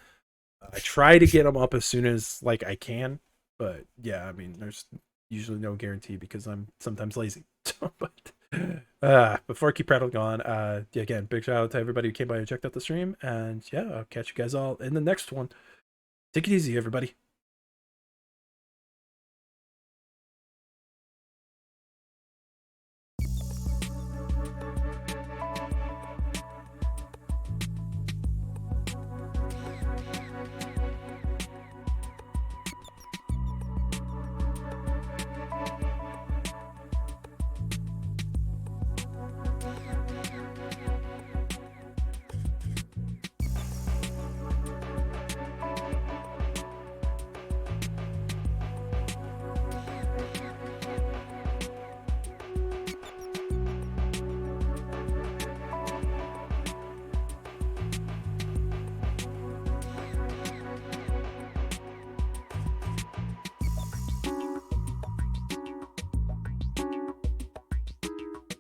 I try to get them up as soon as like I can. But yeah, I mean, there's usually no guarantee because I'm sometimes lazy. But before I keep prattling on, yeah, again, big shout out to everybody who came by and checked out the stream. And yeah, I'll catch you guys all in the next one. Take it easy, everybody.